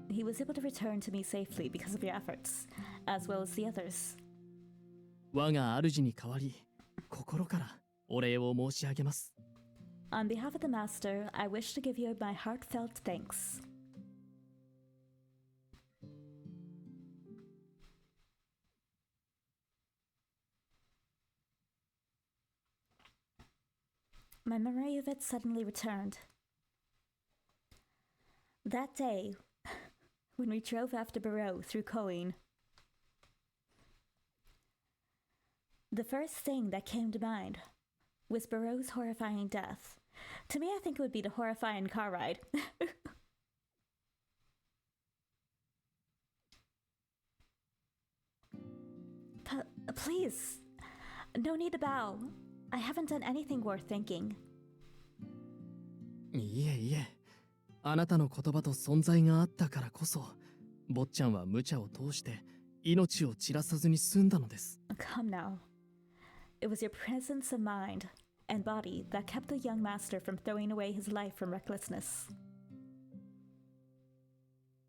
He was able to return to me safely because of your efforts, as well as the others. 我が主に代わり、心からお礼を申し上げます。On behalf of the master, I wish to give you my heartfelt thanks. My memory of it suddenly returned. That day, when we drove after Barreau through Koin, the first thing that came to mind was Barreau's horrifying death. To me, I think it would be the horrifying car ride. Please, no need to bow. I haven't done anything worth thanking. いえいえ、あなたの言葉と存在があったからこそ、坊ちゃんは無茶を通して命を散らさずに済んだのです。Come now. It was your presence of mind and body that kept the young master from throwing away his life from recklessness.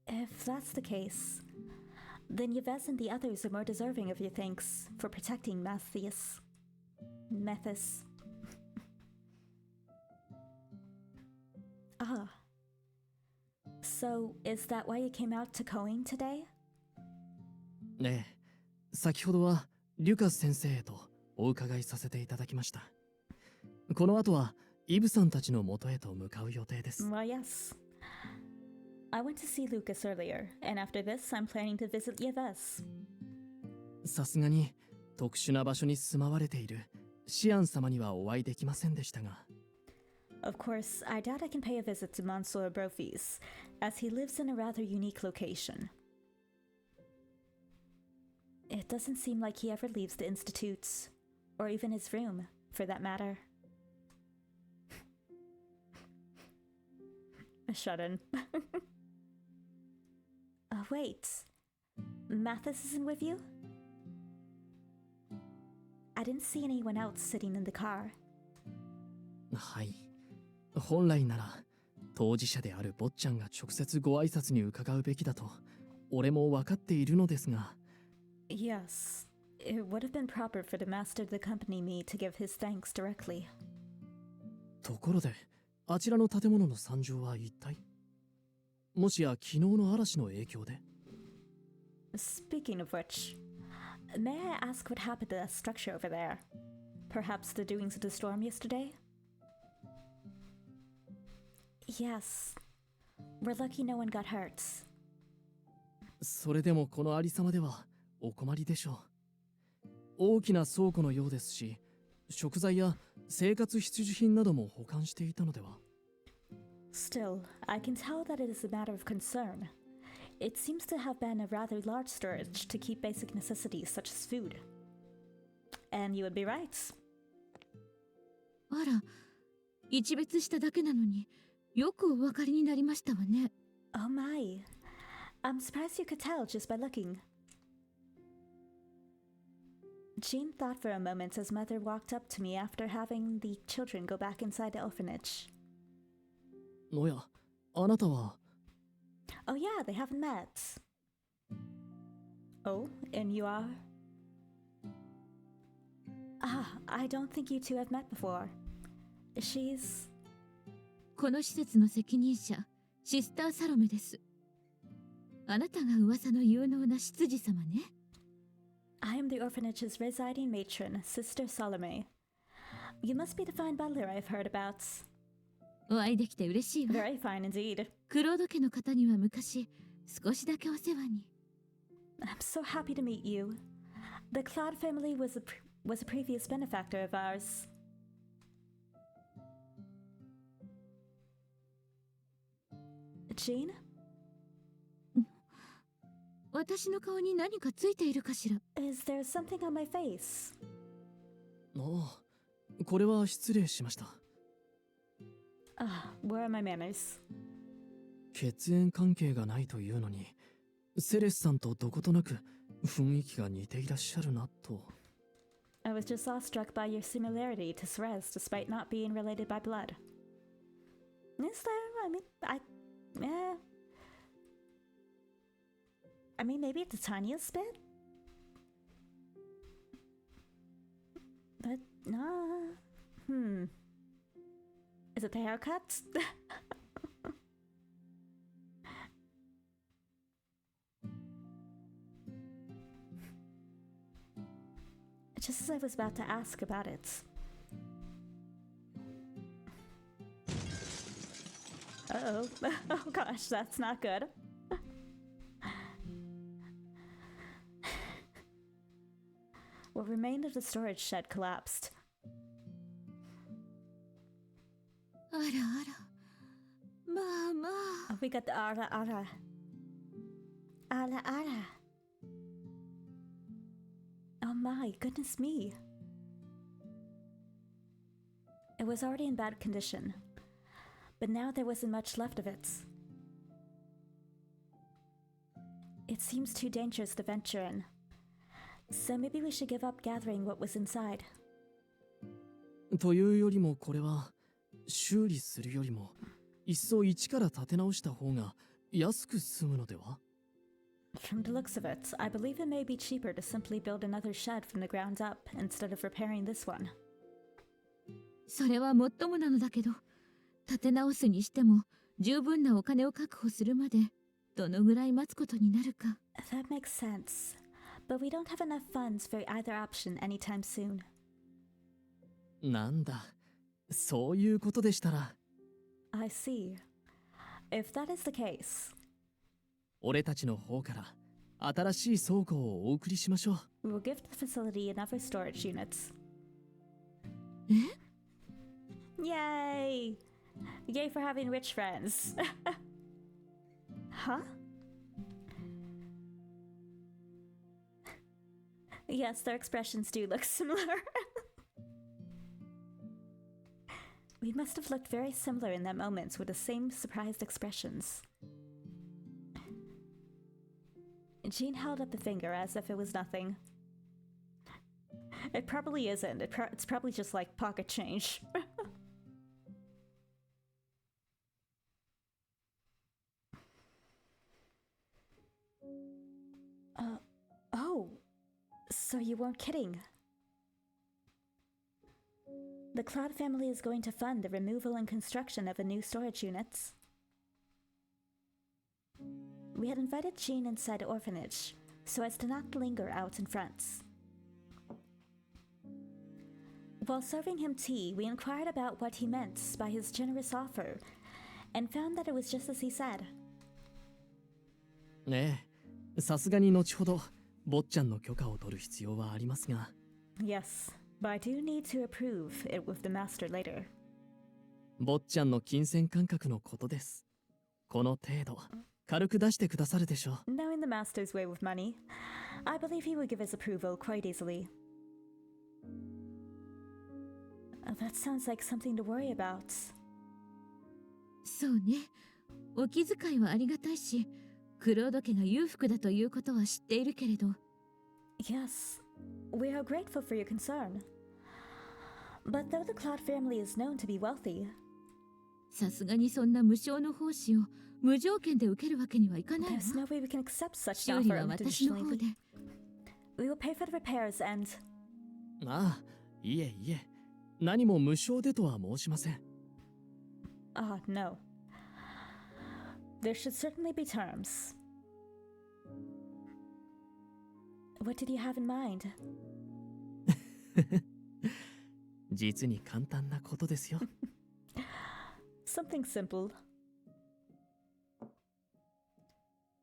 If that's the case, then Yves and the others are more deserving of your thanks for protecting Mathis. Ah. So, is that why you came out to Koin today? ええ、先ほどはリュカス先生へとお伺いさせていただきました。この後はイブさんたちの元へと向かう予定です。Well, yes. I went to see Lucas earlier, and after this, I'm planning to visit Yves. さすがに特殊な場所に住まわれているシアン様にはお会いできませんでしたが。Of course, I doubt I can pay a visit to Monsieur Brophy's, as he lives in a rather unique location. It doesn't seem like he ever leaves the institutes, or even his room, for that matter. Shut in. Wait. Mathis isn't with you? I didn't see anyone else sitting in the car. はい。本来なら当事者である坊ちゃんが直接ご挨拶に伺うべきだと俺も分かっているのですが。Yes, it would have been proper for the master to accompany me to give his thanks directly. ところで、あちらの建物の惨状は一体？もしや昨日の嵐の影響で？ Speaking of which, may I ask what happened to that structure over there? Perhaps the doings of the storm yesterday? Yes. We're lucky no one got hurt. それでもこのありさまではお困りでしょう。大きな倉庫のようですし、食材や生活必需品なども保管していたのでは？ Still, I can tell that it is a matter of concern. It seems to have been a rather large storage to keep basic necessities such as food. And you would be right. あら、一別しただけなのによくお分かりになりましたわね。Oh my. I'm surprised you could tell just by looking. Jean thought for a moment as Mother walked up to me after having the children go back inside the orphanage. おや、あなたは。Oh yeah, they haven't met. Oh, and you are? Ah, I don't think you two have met before. She's... この施設の責任者、シスター・サロメです。あなたが噂の有能な執事様ね。I am the orphanage's residing matron, Sister Salome. You must be the fine butler I've heard about. お会いできて嬉しいわ。Very fine indeed. クロード家の方には昔、少しだけお世話に。I'm so happy to meet you. The Cloud family was a previous benefactor of ours. Jean? 私の顔に何かついているかしら。 Is there something on my face? ああ、これは失礼しました。Where are my manners? 血縁関係がないというのに、セレスさんとどことなく雰囲気が似ていらっしゃるなと。I was just awestruck by your similarity to Ceres despite not being related by blood. Is there? I mean, maybe the tiniest bit? But, no. Is it the haircut? Just as I was about to ask about it. Uh-oh. Oh gosh, that's not good. What remained of the storage shed collapsed. あらあら。まあまあ。Oh, we got the ara ara. Ara ara. Oh my, goodness me. It was already in bad condition, but now there wasn't much left of it. It seems too dangerous to venture in, so maybe we should give up gathering what was inside. というよりもこれは修理するよりも一層一から立て直した方が安く済むのでは？ From the looks of it, I believe it may be cheaper to simply build another shed from the ground up instead of repairing this one. それはもっともなのだけど、立て直すにしても十分なお金を確保するまでどのぐらい待つことになるか。That makes sense, but we don't have enough funds for either option anytime soon. なんだ、そういうことでしたら。I see. If that is the case, 俺たちの方から新しい倉庫をお送りしましょう。we will gift the facility another storage units. え？ Yay! Yay for having rich friends. Huh? Yes, their expressions do look similar. We must have looked very similar in that moment with the same surprised expressions. Jean held up a finger as if it was nothing. It probably isn't. It's probably just like pocket change. Oh, so you weren't kidding. The Cloud family is going to fund the removal and construction of a new storage unit. We had invited Jean inside the orphanage, so as to not linger out in front. While serving him tea, we inquired about what he meant by his generous offer, and found that it was just as he said. ねえ、さすがに後ほど坊ちゃんの許可を取る必要はありますが。Yes, but I do need to approve it with the master later. 坊ちゃんの金銭感覚のことです。この程度、軽く出してくださるでしょう。Knowing the master's way with money, I believe he would give his approval quite easily. That sounds like something to worry about. そうね。お気遣いはありがたいし、クロード家が裕福だということは知っているけれど。Yes, We are grateful for your concern. But though the Claude family is known to be wealthy, さすがにそんな無償の奉仕を無条件で受けるわけにはいかないわ。 there's no way we can accept such 修 an 理 offer は私の方で。 unconditionally. We will pay for the repairs and ああ、いえいえ。何も無償でとは申しません。no. There should certainly be terms. What did you have in mind? 実に簡単なことですよ。Something simple.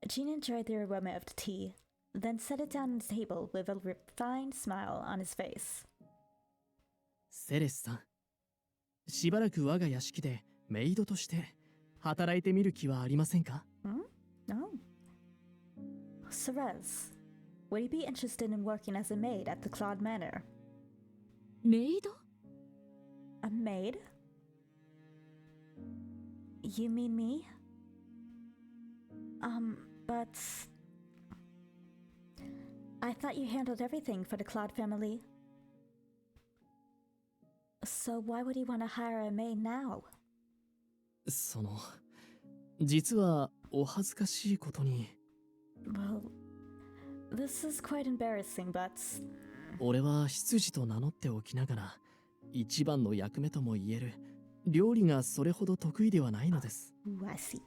Jean enjoyed the aroma of the tea, then set it down on the table with a refined smile on his face. セレスさん、しばらく我が屋敷でメイドとして働いてみる気はありませんか？ No. Cerez, would you be interested in working as a maid at the Claude Manor? メイド？ A maid? You mean me? But I thought you handled everything for the Claude family. So why would you want to hire a maid now? 実はお恥ずかしいことに。Well, this is quite embarrassing, but 俺は執事と名乗っておきながら、一番の役目とも言える料理がそれほど得意ではないのです。I see.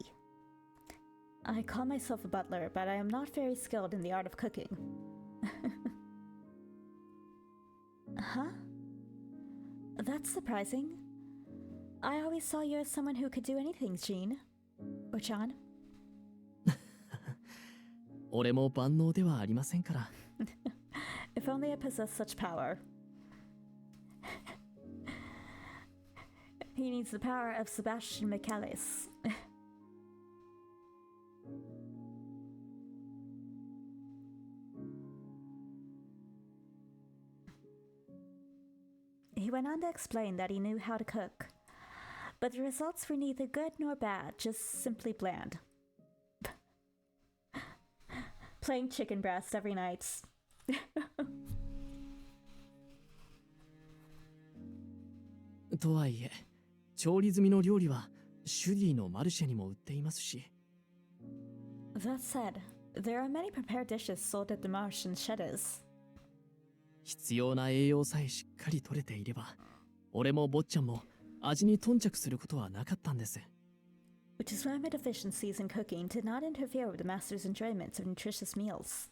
I call myself a butler, but I am not very skilled in the art of cooking. Huh? That's surprising. I always saw you as someone who could do anything, Jean. Or John. 俺も万能ではありませんから。If only I possessed such power. He needs the power of Sebastian Michaelis. He went on to explain that he knew how to cook, but the results were neither good nor bad, just simply bland. Plain chicken breast every night. とはいえ、調理済みの料理はシュディのマルシェにも売っていますし。That said, there are many prepared dishes sold at the Marsh and Cheddar's. 必要な栄養さえしっかり取れていれば、俺も坊ちゃんも味に頓着することはなかったんです。Which is why my deficiencies in cooking did not interfere with the master's enjoyment of nutritious meals.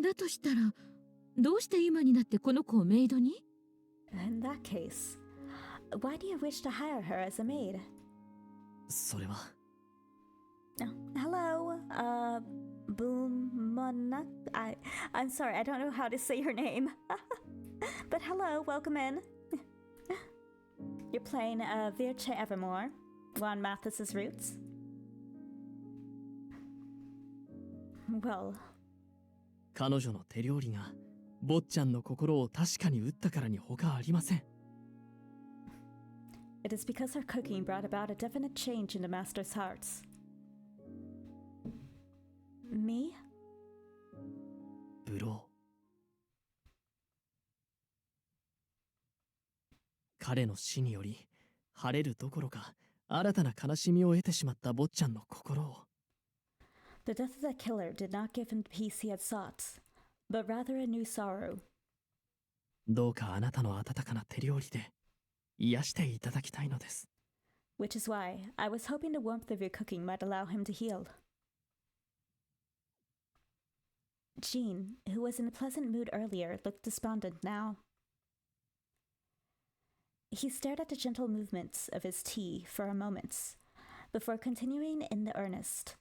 だとしたら、どうして今になってこの子をメイドに？ In that case, why do you wish to hire her as a maid? それは。Hello, Boomana. I'm sorry, I don't know how to say your name. But hello, welcome in. You're playing Virche Evermore, on Mathis's Roots. Well. 彼女の手料理が坊ちゃんの心を確かに打ったからに他ありません。It is because her cooking brought about a definite change in the master's hearts. Me? ブロー。彼の死により晴れるどころか新たな悲しみを得てしまった坊ちゃんの心を。The death of that killer did not give him the peace he had sought, but rather a new sorrow. どうかあなたの温かな手料理で癒していただきたいのです。Which is why I was hoping the warmth of your cooking might allow him to heal. Jean, who was in a pleasant mood earlier, looked despondent now. He stared at the gentle movements of his tea for a moment, before continuing in the earnest.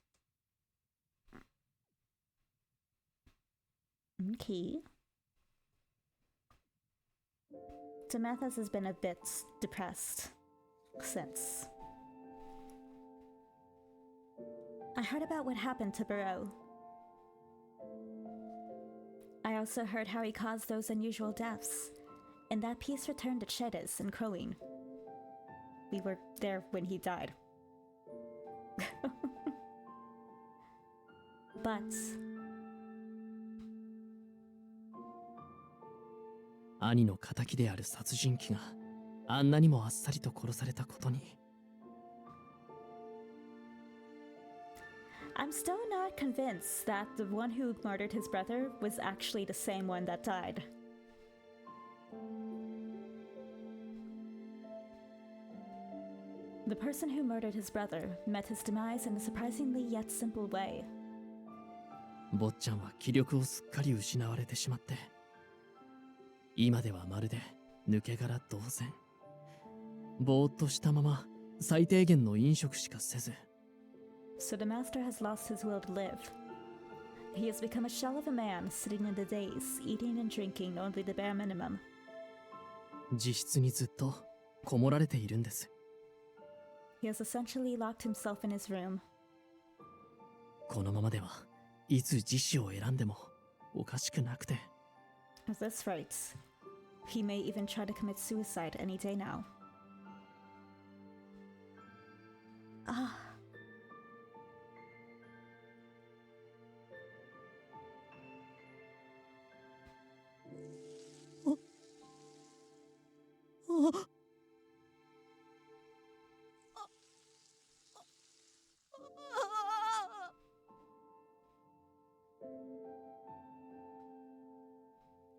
Okay. Mathis has been a bit depressed since. I heard about what happened to Barreau. I also heard how he caused those unusual deaths, and that piece returned to Cheddis and crowing. We were there when he died. But 兄の仇である殺人鬼があんなにもあっさりと殺されたことに。I'm still not convinced that the one who murdered his brother was actually the same one that died. The person who murdered his brother met his demise in a surprisingly yet simple way. 坊ちゃんは気力をすっかり失われてしまって、今ではまるで抜け殻同然。ぼーっとしたまま最低限の飲食しかせず。So the master has lost his will to live. He has become a shell of a man sitting in the days, eating and drinking only the bare minimum. 自室にずっとこもられているんです。He has essentially locked himself in his room. このままではいつ自死を選んでもおかしくなくて。At this rate, he may even try to commit suicide any day now. Ah.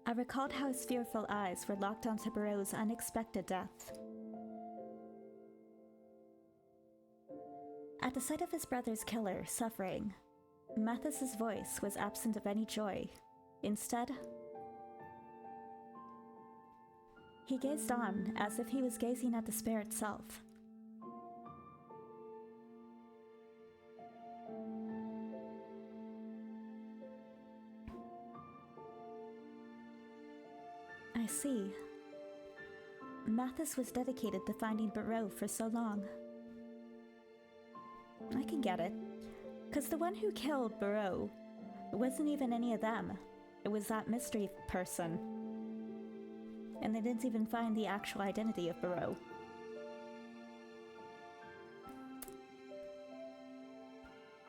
I recalled how his fearful eyes were locked onto Barreau's unexpected death. At the sight of his brother's killer suffering, Mathis's voice was absent of any joy. Instead, he gazed on as if he was gazing at despair itself. I see. Mathis was dedicated to finding Barreau for so long. I can get it. Because the one who killed Barreau wasn't even any of them. It was that mystery person. And they didn't even find the actual identity of Barreau.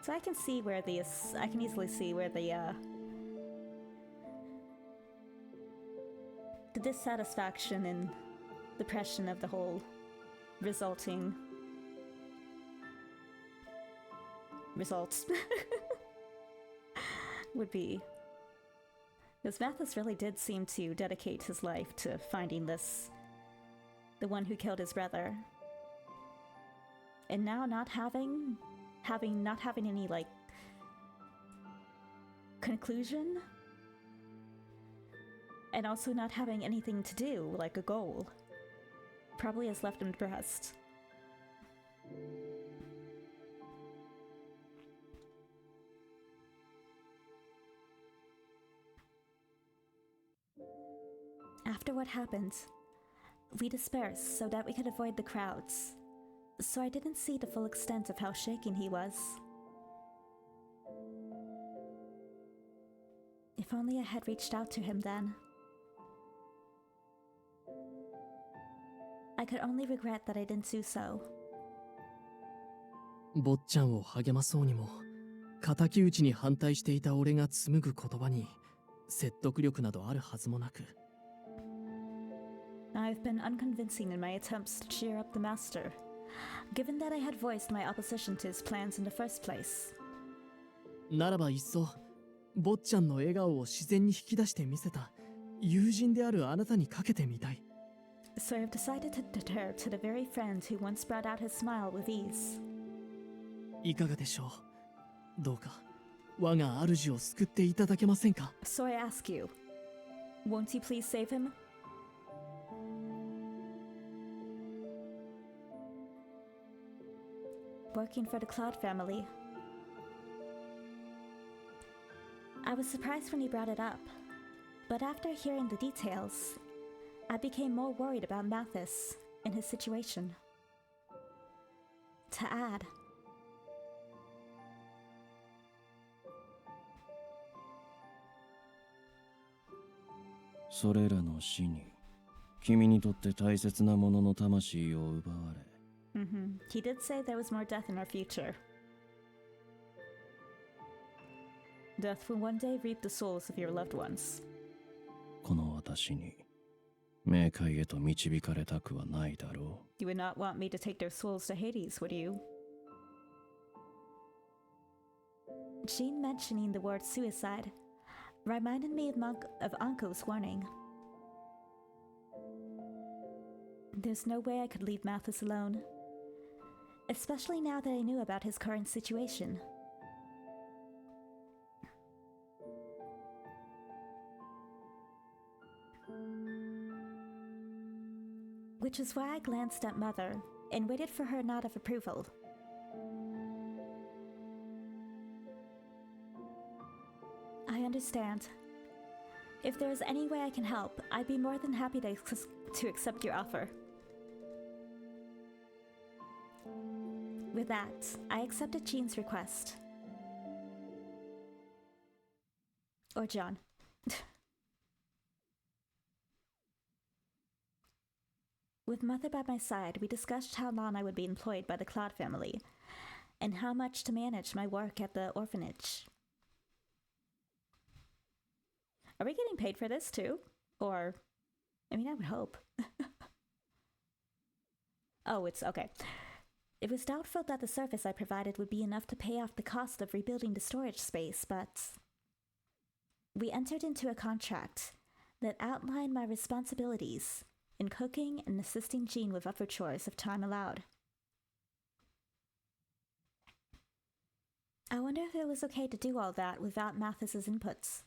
So I can see where I can easily see where the dissatisfaction and depression of the whole resulting results would be. Because Mathis really did seem to dedicate his life to finding the one who killed his brother. And now not having any like conclusion, and also not having anything to do, like a goal, probably has left him depressed. After what happened, we dispersed so that we could avoid the crowds, so I didn't see the full extent of how shaken he was. If only I had reached out to him then. I could only regret that I didn't do so. 坊ちゃんを励まそうにも、敵討ちに反対していた俺が紡ぐ言葉に説得力などあるはずもなく。I've been unconvincing in my attempts to cheer up the master, given that I had voiced my opposition to his plans in the first place. ならばいっそ、坊ちゃんの笑顔を自然に引き出してみせた友人であるあなたにかけてみたい。So I've decided to deter to the very friend who once brought out his smile with ease. いかがでしょう。どうか我が主を救っていただけませんか。So I ask you, won't you please save him? Working for the Cloud family. I was surprised when he brought it up, but after hearing the details, I became more worried about Mathis and his situation. To add, それらの死に、君にとって大切なものの魂を奪われ。He did say there was more death in our future. Death will one day reap the souls of your loved ones. この私に冥界へと導かれたくはないだろう。 You would not want me to take their souls to Hades, would you? Jean mentioning the word suicide reminded me of Anko's warning. There's no way I could leave Mathis alone, especially now that I knew about his current situation. Which is why I glanced at Mother and waited for her nod of approval. I understand. If there is any way I can help, I'd be more than happy to accept your offer. With that, I accepted Jean's request. Or John. With Mother by my side, we discussed how long I would be employed by the Cloud family, and how much to manage my work at the orphanage. Are we getting paid for this too? Or, I mean, I would hope. Oh, it's okay. It was doubtful that the service I provided would be enough to pay off the cost of rebuilding the storage space, but we entered into a contract that outlined my responsibilities in cooking and assisting Jean with other chores if time allowed. I wonder if it was okay to do all that without Mathis's inputs.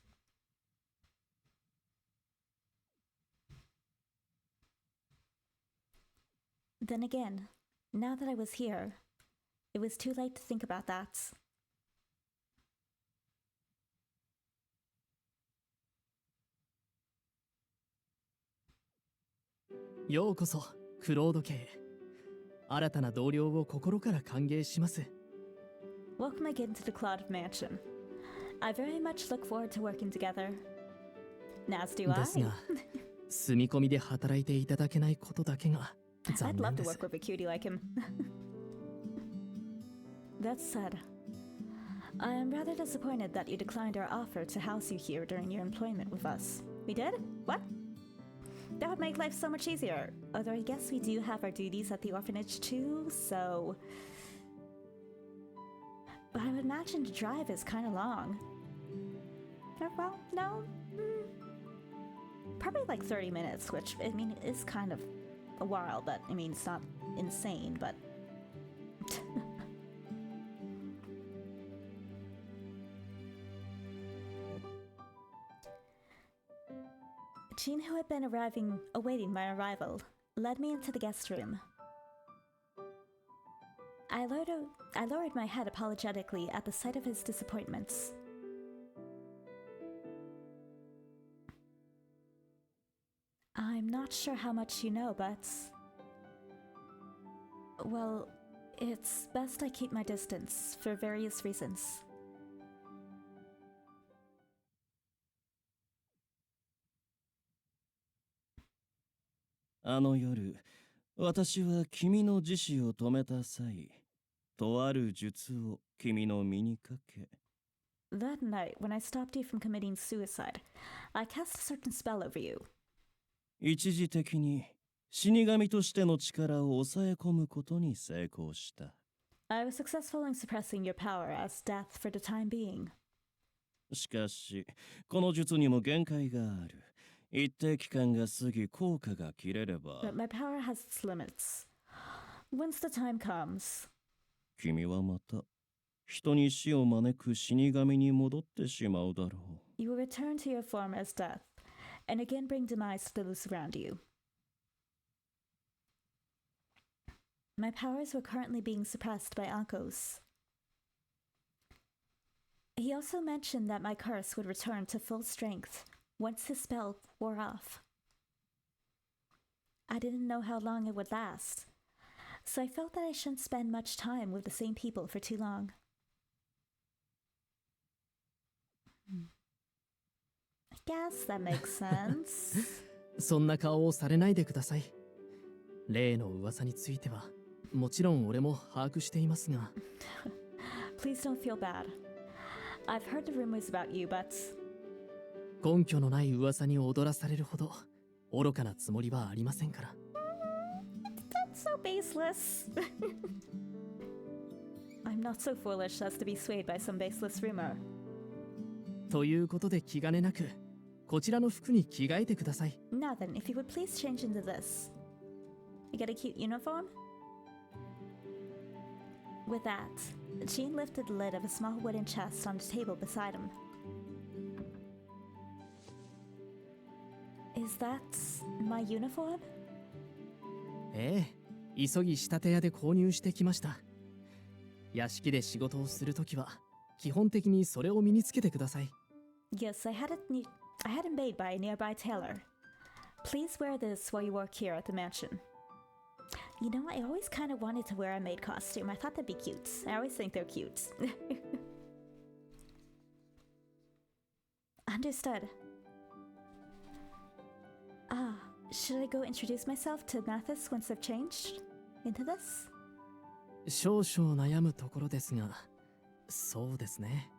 Then again, now that I was here, it was too late to think about that.ようこそクロード家へ。新たな同僚を心から歓迎します。 Welcome again to the Cloud Mansion. I very much look forward to working together. As do I. ですが、住み込みで働いていただけないことだけが残 I'd 念 love で to す。 work with a cutie like him. That said, I am rather disappointed that you declined our offer to house you here during your employment with us. We did? What? That would make life so much easier. Although I guess we do have our duties at the orphanage too, so... But I would imagine the drive is kind of long. Well, no. Probably like 30 minutes, which, I mean, is kind of a while, but, I mean, it's not insane, but... Jean, who had been awaiting my arrival, led me into the guest room. I lowered my head apologetically at the sight of his disappointments. I'm not sure how much you know, but... Well, it's best I keep my distance for various reasons.あの夜、私は君の自死を止めた際、とある術を君の身にかけ。That night, when I stopped you from committing suicide, I cast a certain spell over you. 一時的に死神としての力を抑え込むことに成功した。I was successful in suppressing your power as death for the time being. しかし、この術にも限界がある。一定期間が過ぎ効果が切れれば。But my power has its limits. Once the time comes, 君はまた人に死を招く死神に戻ってしまうだろう。you will return to your form as death, and again bring demise to those around you. My powers were currently being suppressed by Ankos. He also mentioned that my curse would return to full strength once his spell wore off. I didn't know how long it would last, so I felt that I shouldn't spend much time with the same people for too long. I guess that makes sense. そんな顔をされないでください。例の噂については、もちろん俺も把握していますが。Please don't feel bad. I've heard the rumors about you, but 根拠のない噂に踊らされるほど愚かなつもりはありませんから。that's so baseless. I'm not so foolish as to be swayed by some baseless rumor. ということで気兼ねなく、こちらの服に着替えてください。Now then, if you would please change into this. You get a cute uniform? With that, Jean lifted the lid of a small wooden chest on the table beside him. Is that my uniform? ええ、急ぎ仕立て屋で購入してきました。屋敷で仕事をするときは、基本的にそれを身につけてください。Yes, I had it made by a nearby tailor. Please wear this while you work here at the mansion. You know, I always kind of wanted to wear a maid costume. I thought that'd be cute. I always think they're cute. Understood. Should I go introduce myself to Mathis once I've changed into this? 少々悩むところですが、そうですね。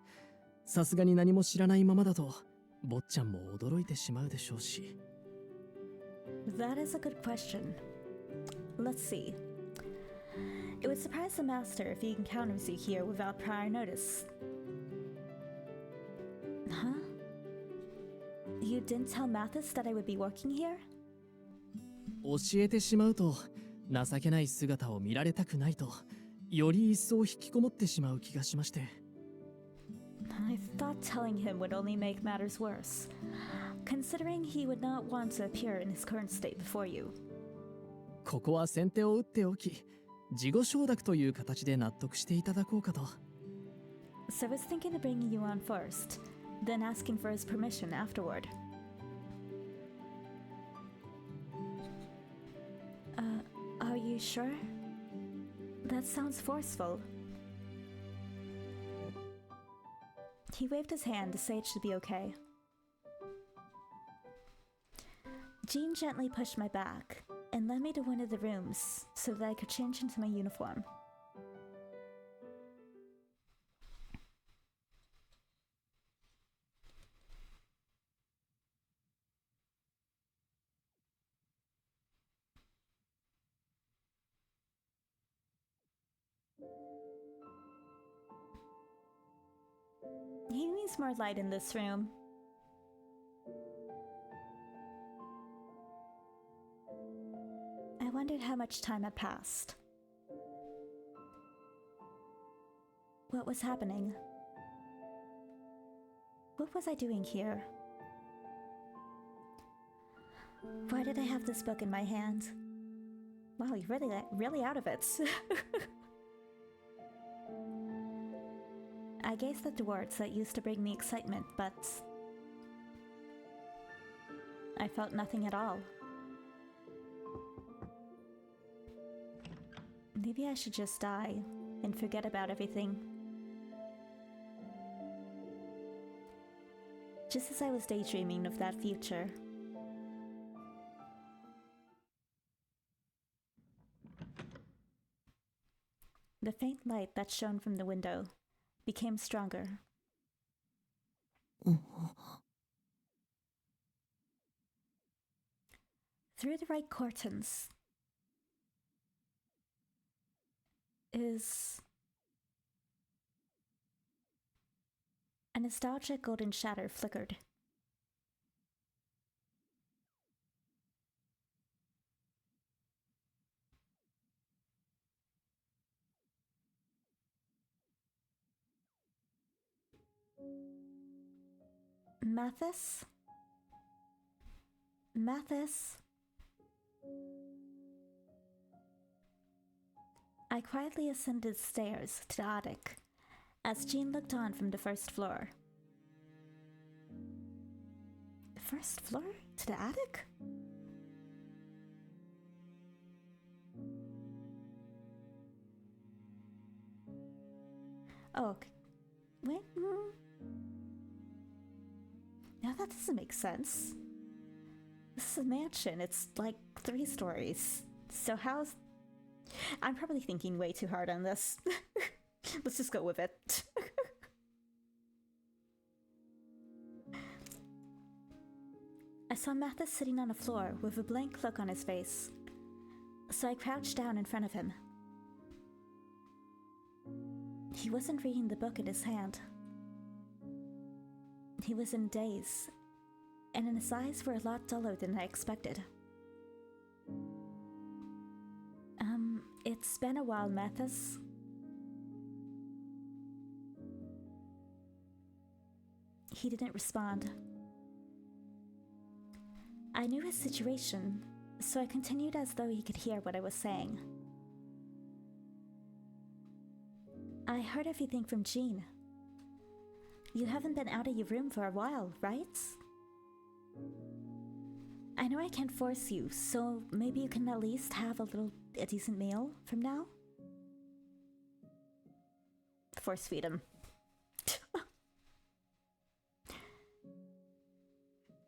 さすがに何も知らないままだと、坊ちゃんも驚いてしまうでしょうし。That is a good question. Let's see. It would surprise the master if he encounters you here without prior notice. Huh? You didn't tell Mathis that I would be working here? 教えてしまうと、情けない姿を見られたくないと、より一層引きこもってしまう気がしまして。I thought telling him would only make matters worse, considering he would not want to appear in his current state before you. ここは先手を打っておき、事後承諾という形で納得していただこうかと。So I was thinking of bringing you on first, then asking for his permission afterward. Are you sure? That sounds forceful. He waved his hand to say it should be okay. Jean gently pushed my back and led me to one of the rooms so that I could change into my uniform. He needs more light in this room. I wondered how much time had passed. What was happening? What was I doing here? Why did I have this book in my hand? Wow, you're really out of it. I gazed at the words that used to bring me excitement, but I felt nothing at all. Maybe I should just die and forget about everything. Just as I was daydreaming of that future. The faint light that shone from the window became stronger. Through the right curtains is a nostalgic golden shadow flickered. Mathis? Mathis? I quietly ascended the stairs to the attic as Jean looked on from the first floor. The first floor? To the attic? Oh, okay. Wait. Now that doesn't make sense. This is a mansion. It's like 3 stories. So how's... I'm probably thinking way too hard on this. Let's just go with it. I saw Mathis sitting on the floor with a blank look on his face, so I crouched down in front of him. He wasn't reading the book in his hand. He was in a daze, and his eyes were a lot duller than I expected. It's been a while, Mathis. He didn't respond. I knew his situation, so I continued as though he could hear what I was saying. I heard everything from Jean. You haven't been out of your room for a while, right? I know I can't force you, so maybe you can at least have a decent meal from now? Force feed him.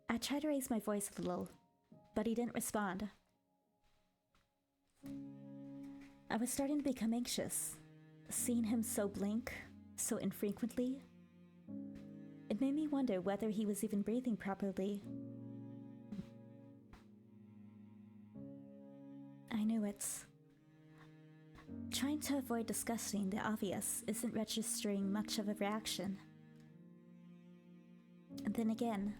I tried to raise my voice a little, but he didn't respond. I was starting to become anxious, seeing him so blink, so infrequently. It made me wonder whether he was even breathing properly. I knew it. Trying to avoid discussing the obvious isn't registering much of a reaction. And then again,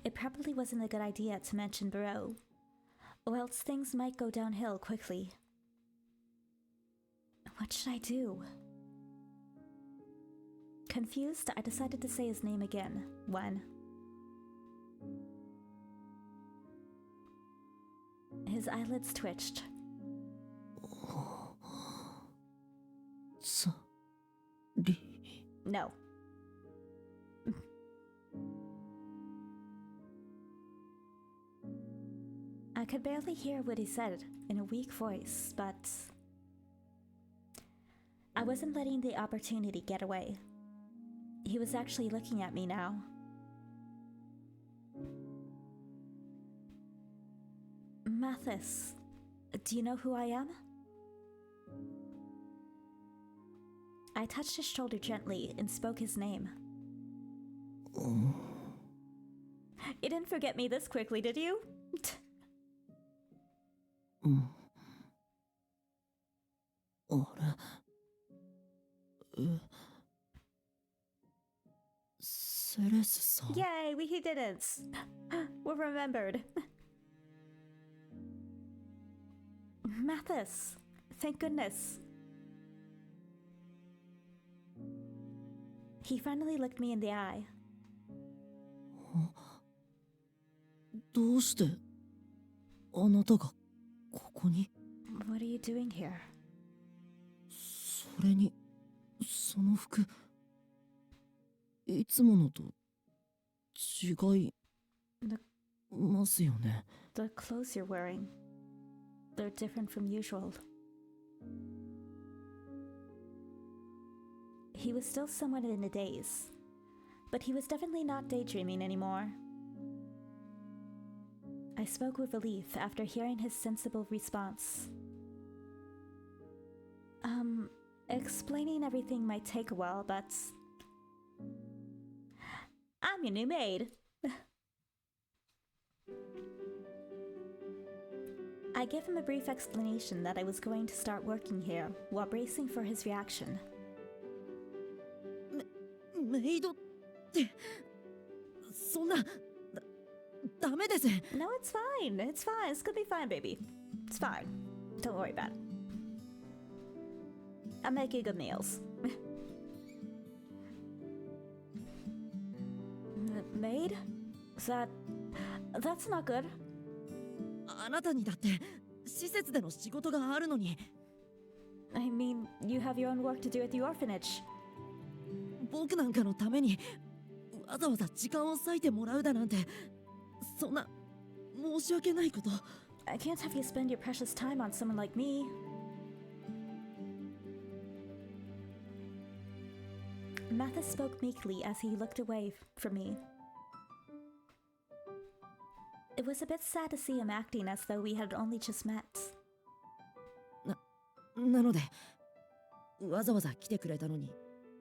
it probably wasn't a good idea to mention Barreau, or else things might go downhill quickly. What should I do? Confused, I decided to say his name again, when his eyelids twitched. No. I could barely hear what he said in a weak voice, but I wasn't letting the opportunity get away. He was actually looking at me now. Mathis, do you know who I am? I touched his shoulder gently and spoke his name. You didn't forget me this quickly, did you? Yay, he didn't. We're remembered. Mathis, thank goodness. He finally looked me in the eye. What are you doing here? それに、その服、いつものと違いますよね。The clothes you're wearing, they're different from usual. He was still somewhat in a daze, but he was definitely not daydreaming anymore. I spoke with relief after hearing his sensible response. Explaining everything might take a while, but I'm your new maid. I gave him a brief explanation that I was going to start working here while bracing for his reaction. メイドって、そんな、ダメです。No, it's fine. It's fine. It's gonna be fine, baby. It's fine. Don't worry about it. I'll make you good meals. Maid? That's not good. あなたにだって施設での仕事があるのに。I mean, you have your own work to do at the orphanage. 僕なんかのためにわざわざ時間を割いてもらうだなんて、そんな申し訳ないこと。I can't have you spend your precious time on someone like me. Mathis spoke meekly as he looked away from me. It was a bit sad to see him acting as though we had only just met. なので、わざわざ来てくれたのに、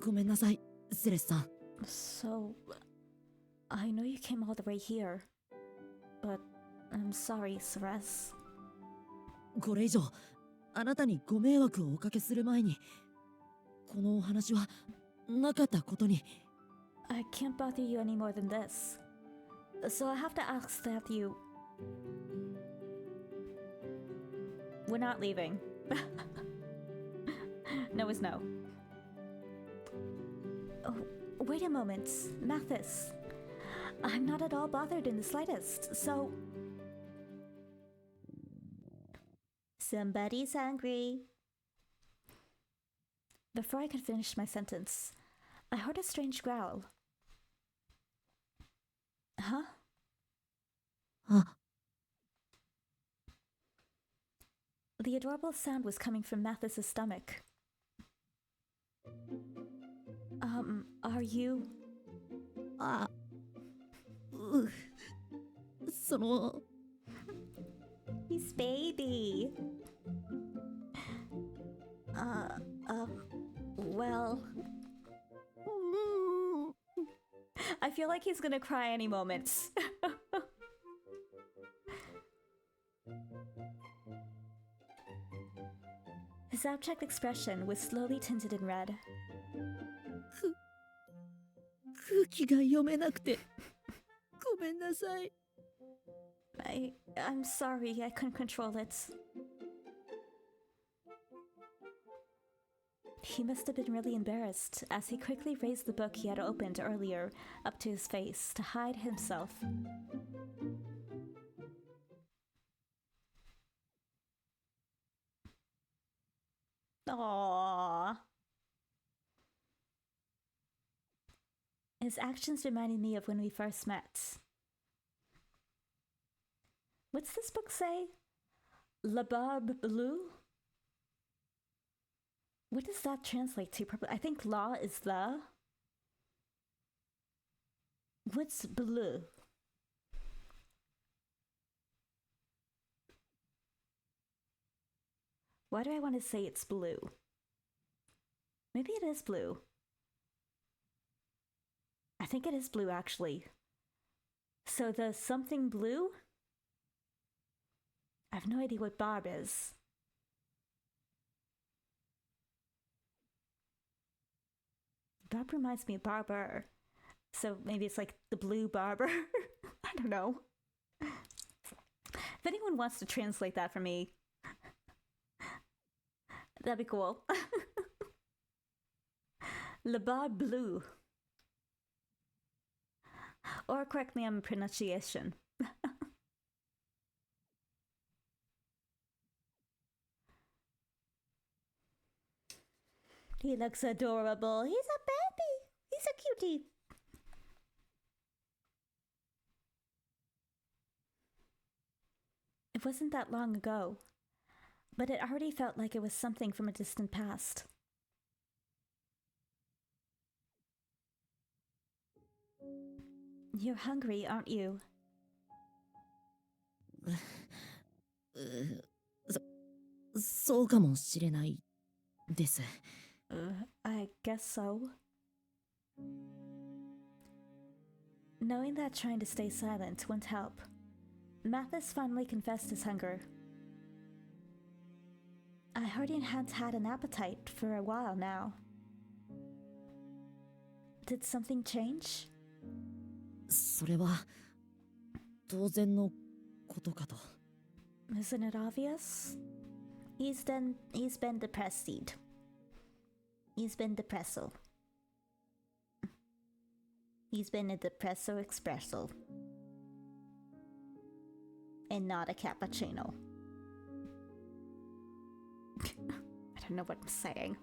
ごめんなさい、セレスさん。So, I know you came all the way here. But I'm sorry, Ceres. これ以上あなたにご迷惑をおかけする前にこのお話はなかったことに。 I can't bother you any more than this. So I have to ask that you... We're not leaving. No is no. Oh, wait a moment, Mathis. I'm not at all bothered in the slightest, so... Somebody's hungry. Before I could finish my sentence, I heard a strange growl. Huh? The adorable sound was coming from Mathis's stomach. Are you... その He's baby. Well... I feel like he's gonna cry any moment. His abject expression was slowly tinted in red. 空気が読めなくてごめんなさい。 I'm sorry, I couldn't control it. He must have been really embarrassed, as he quickly raised the book he had opened earlier up to his face to hide himself. Aww. His actions reminded me of when we first met. What's this book say? La Barbe Bleue? What does that translate to? I think law is the. What's blue? Why do I want to say it's blue? Maybe it is blue. I think it is blue, actually. So the something blue? I have no idea what barb is. Barb reminds me of barber. So maybe it's like the blue barber? I don't know. If anyone wants to translate that for me, that'd be cool. Le Barbe Bleu. Or correct me on pronunciation. He looks adorable. He's a baby. He's a cutie. It wasn't that long ago, but it already felt like it was something from a distant past. You're hungry, aren't you? そうかもしれないです。I guess so. Knowing that trying to stay silent wouldn't help, Mathis finally confessed his hunger. I heard he hadn't had an appetite for a while now. Did something change? それは当然のことかと。 Isn't it obvious? He's been depressed. He's been depresso. He's been a depresso espresso. And not a cappuccino. I don't know what I'm saying.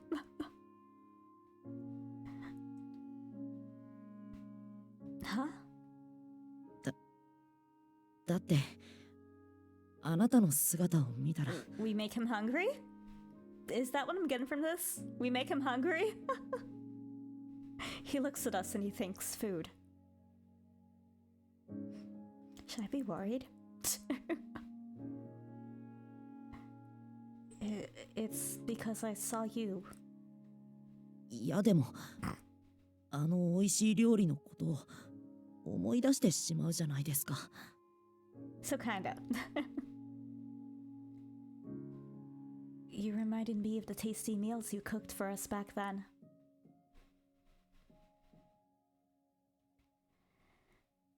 Huh? だってあなたの姿を見たら We make him hungry? Is that what I'm getting from this? We make him hungry? He looks at us and he thinks food. Should I be worried? It's because I saw you. いやでもあの美味しい料理のことを思い出してしまうじゃないですか。So kinda. You reminded me of the tasty meals you cooked for us back then.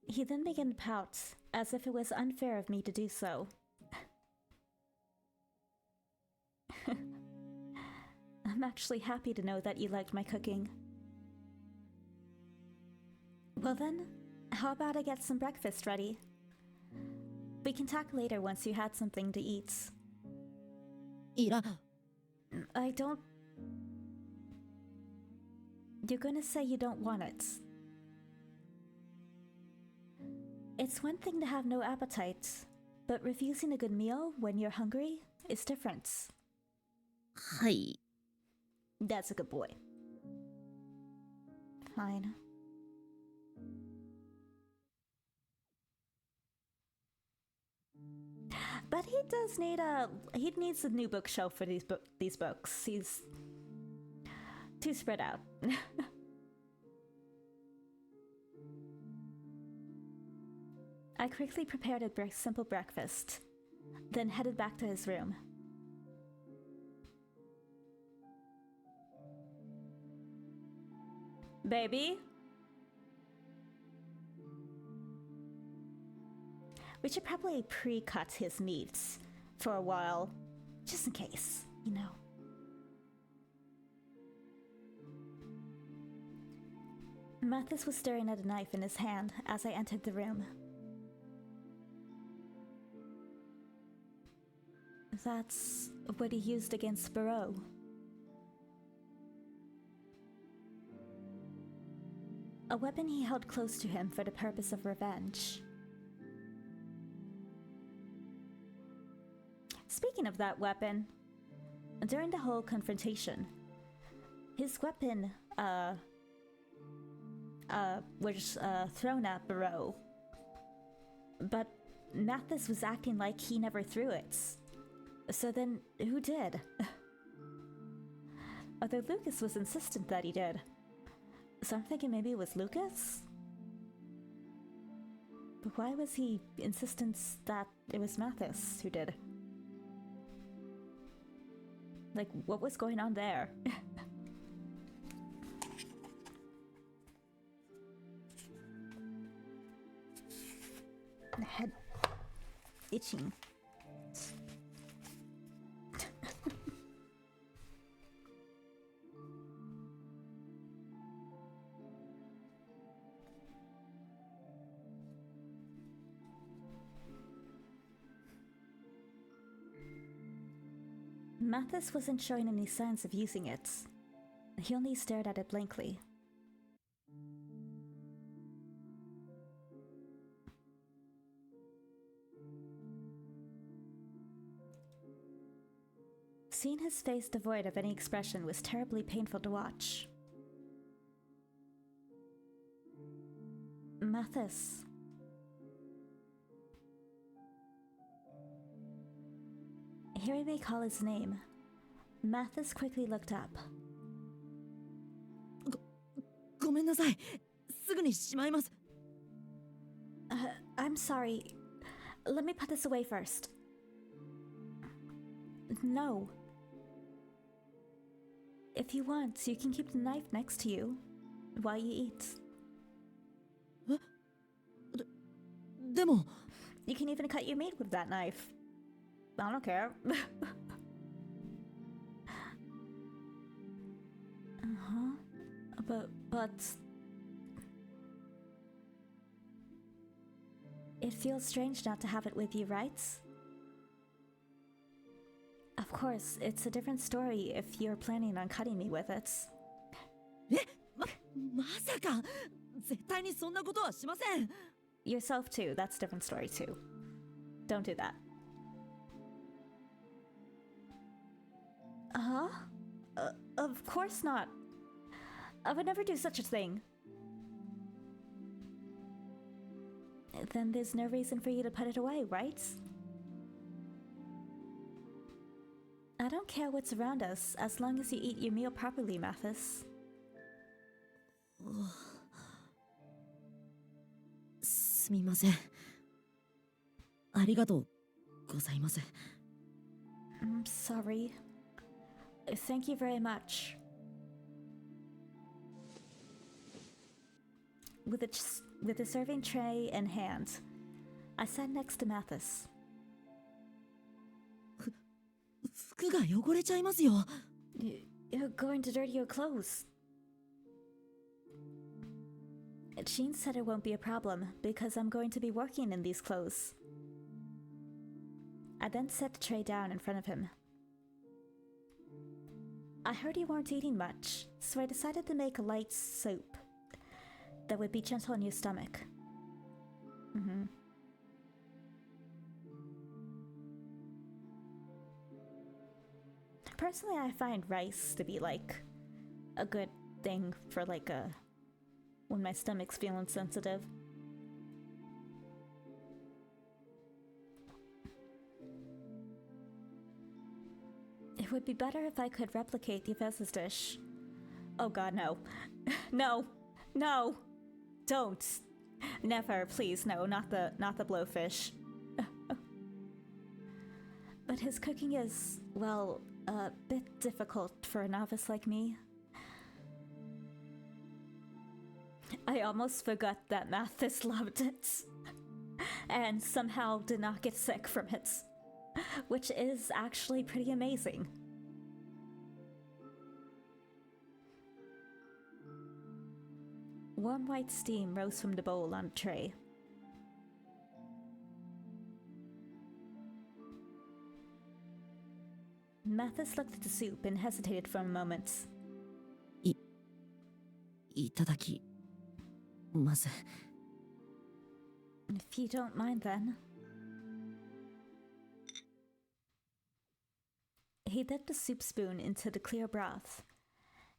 He then began to pout, as if it was unfair of me to do so. I'm actually happy to know that you liked my cooking. Well then, how about I get some breakfast ready? We can talk later once you had something to eat. I don't... You're gonna say you don't want it. It's one thing to have no appetite, but refusing a good meal when you're hungry is different. Hi. That's a good boy. Fine. But he does need he needs a new bookshelf for these books. He's too spread out. I quickly prepared a simple breakfast, then headed back to his room. Baby? We should probably pre-cut his meats for a while, just in case, you know. Mathis was staring at a knife in his hand as I entered the room. That's what he used against Barreau. A weapon he held close to him for the purpose of revenge. Speaking of that weapon, during the whole confrontation, his weapon, was thrown at Barreau. But Mathis was acting like he never threw it. So then, who did? Although Lucas was insistent that he did. So I'm thinking maybe it was Lucas? But why was he insistent that it was Mathis who did? Like, what was going on there? The head itching. Mathis wasn't showing any signs of using it. He only stared at it blankly. Seeing his face devoid of any expression was terribly painful to watch. Mathis. Hearing me call his name, Mathis quickly looked up. ごめんなさい。すぐにしまいます。I'm sorry. Let me put this away first. No. If you want, you can keep the knife next to you while you eat. でも You can even cut your meat with that knife. I don't care. But it feels strange not to have it with you, right? Of course, it's a different story if you're planning on cutting me with it. まさか絶対にそんなことはしません。 Yourself too, that's a different story too. Don't do that. Of course not. I would never do such a thing. Then there's no reason for you to put it away, right? I don't care what's around us, as long as you eat your meal properly, Mathis. すみません。ありがとうございます。 I'm sorry. Thank you very much. With the serving tray in hand, I sat next to Mathis. 服が汚れちゃいますよ。 You're going to dirty your clothes. Jean said it won't be a problem because I'm going to be working in these clothes. I then set the tray down in front of him. I heard you weren't eating much, so I decided to make a light soup that would be gentle on your stomach. Personally, I find rice to be like a good thing for like when my stomach's feeling sensitive. It would be better if I could replicate the Yves's dish. Oh god, no. No! No! Don't! Never, please, no, not the blowfish. But his cooking is, well, a bit difficult for a novice like me. I almost forgot that Mathis loved it, and somehow did not get sick from it, which is actually pretty amazing. Warm white steam rose from the bowl on a tray. Mathis looked at the soup and hesitated for a moment. いただきます。 If you don't mind, then. He dipped a soup spoon into the clear broth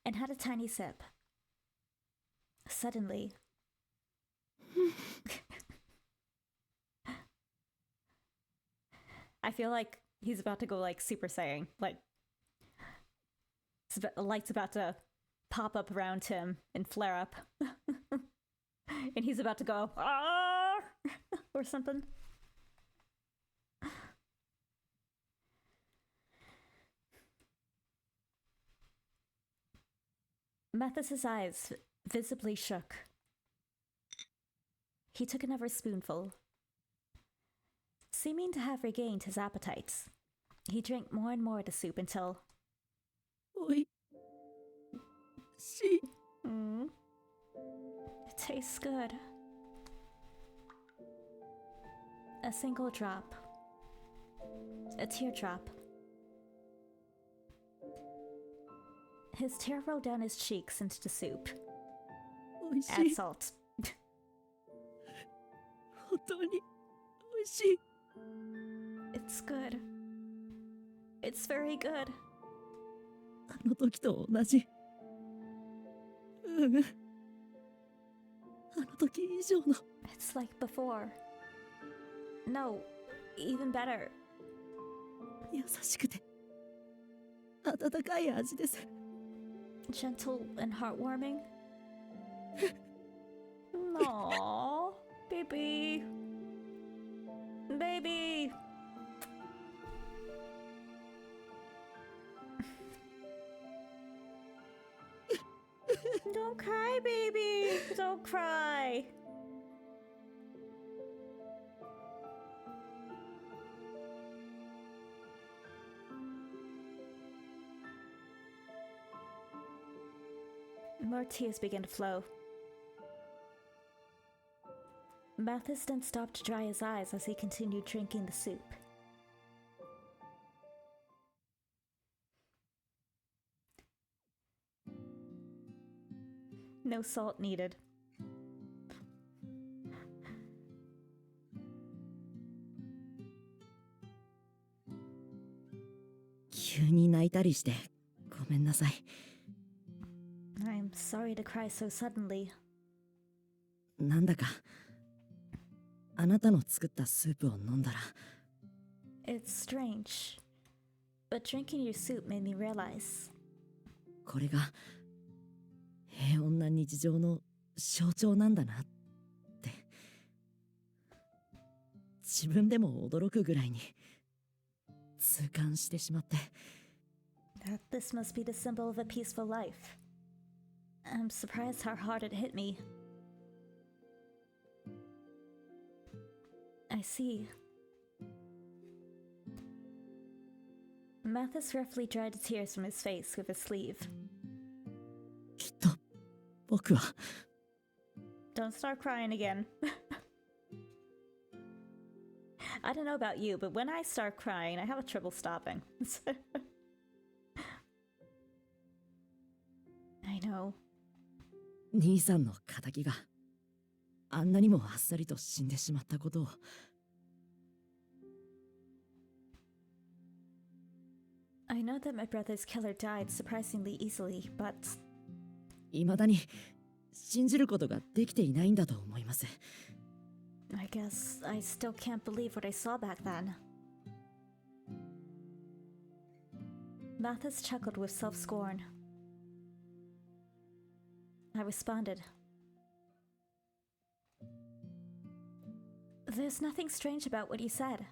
and had a tiny sip. Suddenly, I feel like he's about to go like Super Saiyan. Like, the light's about to pop up around him and flare up. And he's about to go, "Ah!" or something. Mathis's eyes visibly shook. He took another spoonful. Seeming to have regained his appetite, he drank more and more of the soup until... It tastes good. A single drop. A teardrop. His tear rolled down his cheeks into the soup. Add salt. 本当に美味しい。 It's good. It's very good. あの時と同じ。あの時以上の。 It's like before. No, even better. 優しくて温かい味です。 Gentle and heartwarming. Aww, baby. Baby. Don't cry, baby. Don't cry. More tears began to flow. Mathis then stopped to dry his eyes as he continued drinking the soup. No salt needed. 急に泣いたりしてごめんなさい。 I'm sorry to cry so suddenly. なんだかあなたの作ったスープを飲んだら。 It's strange, but drinking your soup made me realize. これが平穏な日常の象徴なんだなって。自分でも驚くぐらいに痛感してしまって。That this must be the symbol of a peaceful life. I'm surprised how hard it hit me. I see. Mathis roughly dried the tears from his face with his sleeve. きっと僕は Don't start crying again. I don't know about you, but when I start crying, I have trouble stopping. I know. 兄さんの仇があんなにもあっさりと死んでしまったことを。I know that my brother's killer died surprisingly easily, but 未だに信じることができていないんだと思います。I guess I still can't believe what I saw back then. Mathis chuckled with self-scorn. I responded. There's nothing strange about what you said.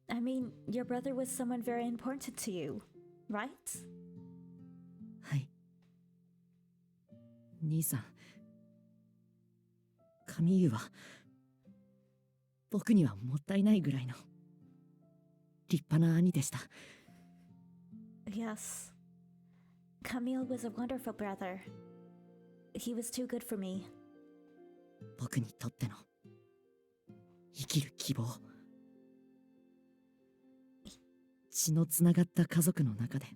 I mean, your brother was someone very important to you, right? はい。兄さん、カミーユは僕にはもったいないぐらいの立派な兄でした。Yes. Camille was a wonderful brother. He was too good for me. 僕にとっての生きる希望。血のつながった家族の中で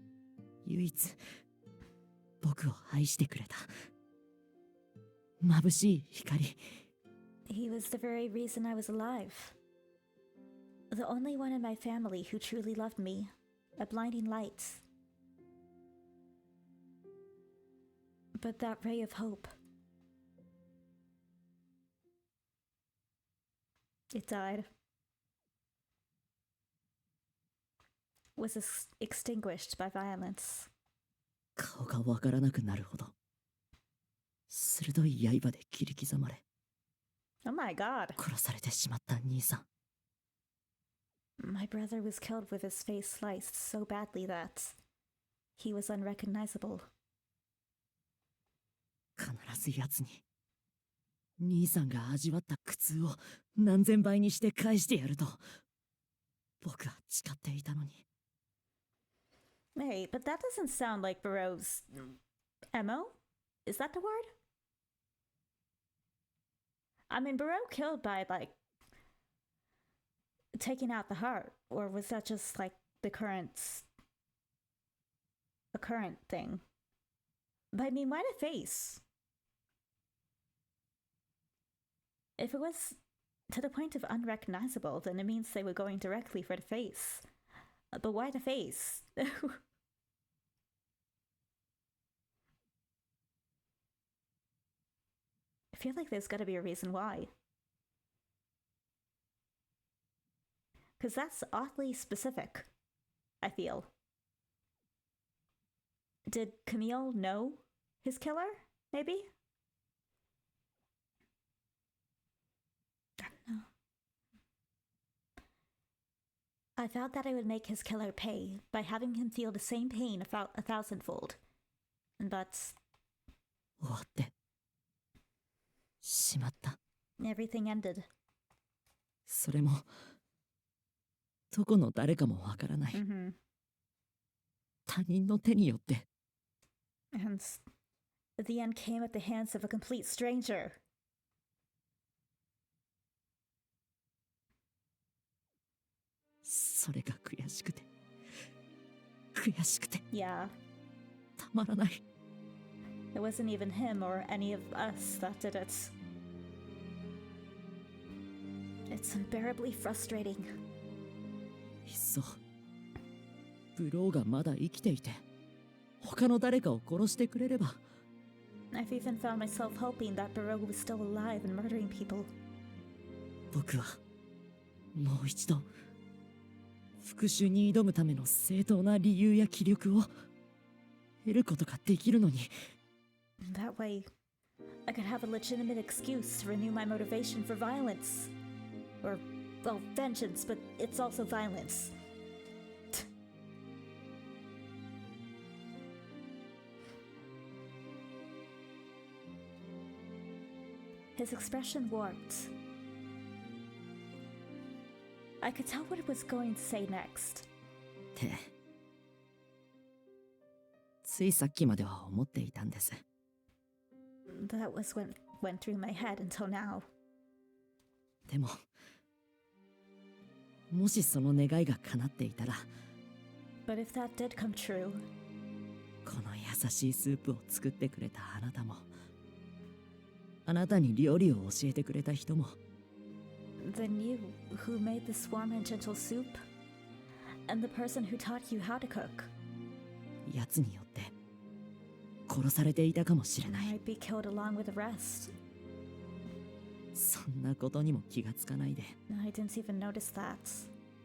唯一僕を愛してくれた眩しい光。He was the very reason I was alive. The only one in my family who truly loved me. A blinding light. But that ray of hope. It died. Was extinguished by violence. 顔がわからなくなるほど鋭い刃で切り刻まれ。Oh my god. 殺されてしまった兄さん。My brother was killed with his face sliced so badly that he was unrecognizable. 必ず奴に兄さんが味わった苦痛を何千倍にして返してやると僕は誓っていたのに。Hey, but that doesn't sound like Barreau's MO? Is that the word? I mean, Barreau killed by, like, taking out the heart, or was that just, like, a current thing? But I mean, why the face? If it was to the point of unrecognizable, then it means they were going directly for the face. But why the face? I feel like there's gotta be a reason why. Because that's oddly specific, I feel. Did Camille know his killer, maybe? I don't know. I vowed that I would make his killer pay by having him feel the same pain a thousandfold. But 終わってしまった。everything ended. それもどこの誰かもわからない。Mm-hmm. 他人の手によって。And the end came at the hands of a complete stranger. それが悔しくて悔しくて。Yeah. たまらない。It wasn't even him or any of us that did it. It's unbearably frustrating. いっそブローがまだ生きていて他の誰かを殺してくれれば。I've even found myself hoping that Barreau was still alive and murdering people. 僕はもう一度復讐に挑むための正当な理由や気力を得ることができるのに。That way, I could have a legitimate excuse to renew my motivation for violence. Or, well, vengeance, but it's also violence. His expression warped. I could tell what it was going to say next. ってついさっきまでは思っていたんです。That was what went through my head until now. でももしその願いが叶っていたら But if that did come true, この優しいスープを作ってくれたあなたもあなたに料理を教えてくれた人も then you, who made this warm and gentle soup, and the person who taught you how to cook, やつによって殺されていたかもしれない。 might be killed along with the rest. そんなことにも気がつかないで I didn't even notice that.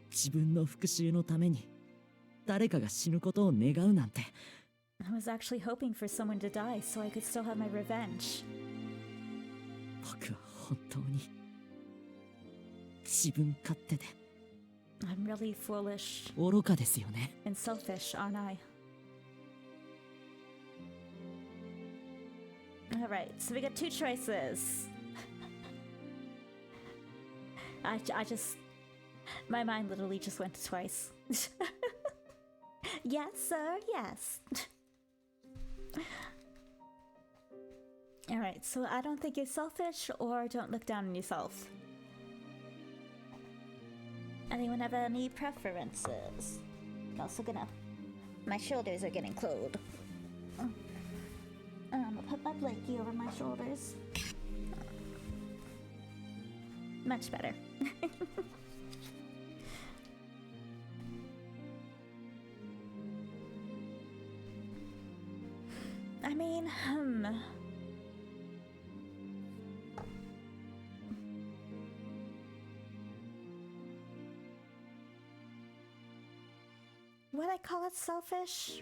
自分の復讐のために誰かが死ぬことを願うなんて I was actually hoping for someone to die so I could still have my revenge. 僕は本当に自分勝手で I'm really foolish 愚かですよね。 and selfish, aren't I? Alright, so we got two choices. I just... My mind literally just went to twice. Yes, sir, yes. Alright, so I don't think you're selfish or don't look down on yourself. Anyone have any preferences? Also gonna... My shoulders are getting cold. I'm gonna put my blankie over my shoulders. Much better. I mean, would I call it selfish?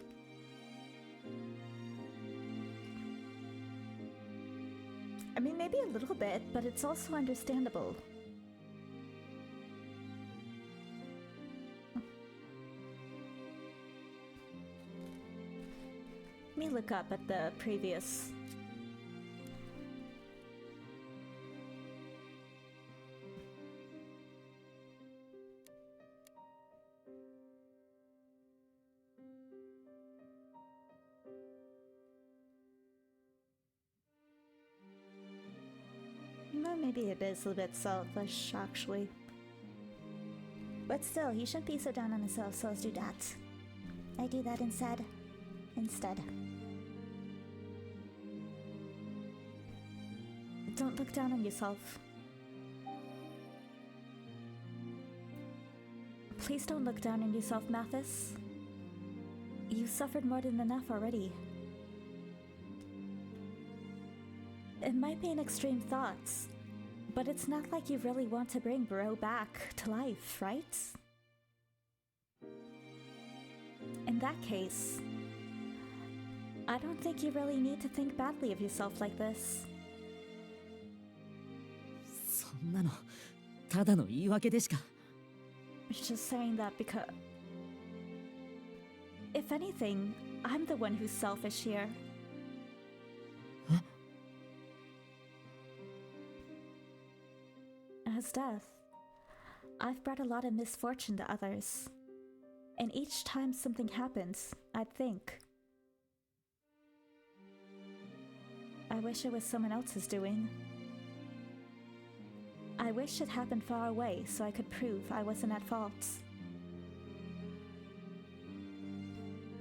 I mean, maybe a little bit, but it's also understandable. Let me look up at the previous... Well, maybe it is a bit selfish, actually. But still, you shouldn't be so down on yourself, so let's do that. I do that instead. Don't look down on yourself. Please don't look down on yourself, Mathis. You suffered more than enough already. It might be an extreme thought, but it's not like you really want to bring Bro back to life, right? In that case, I don't think you really need to think badly of yourself like this. そんなのただの言い訳でしか。 Just saying that because... If anything, I'm the one who's selfish here. As death, I've brought a lot of misfortune to others. And each time something happens, I'd think, I wish it was someone else's doing. I wish it happened far away so I could prove I wasn't at fault.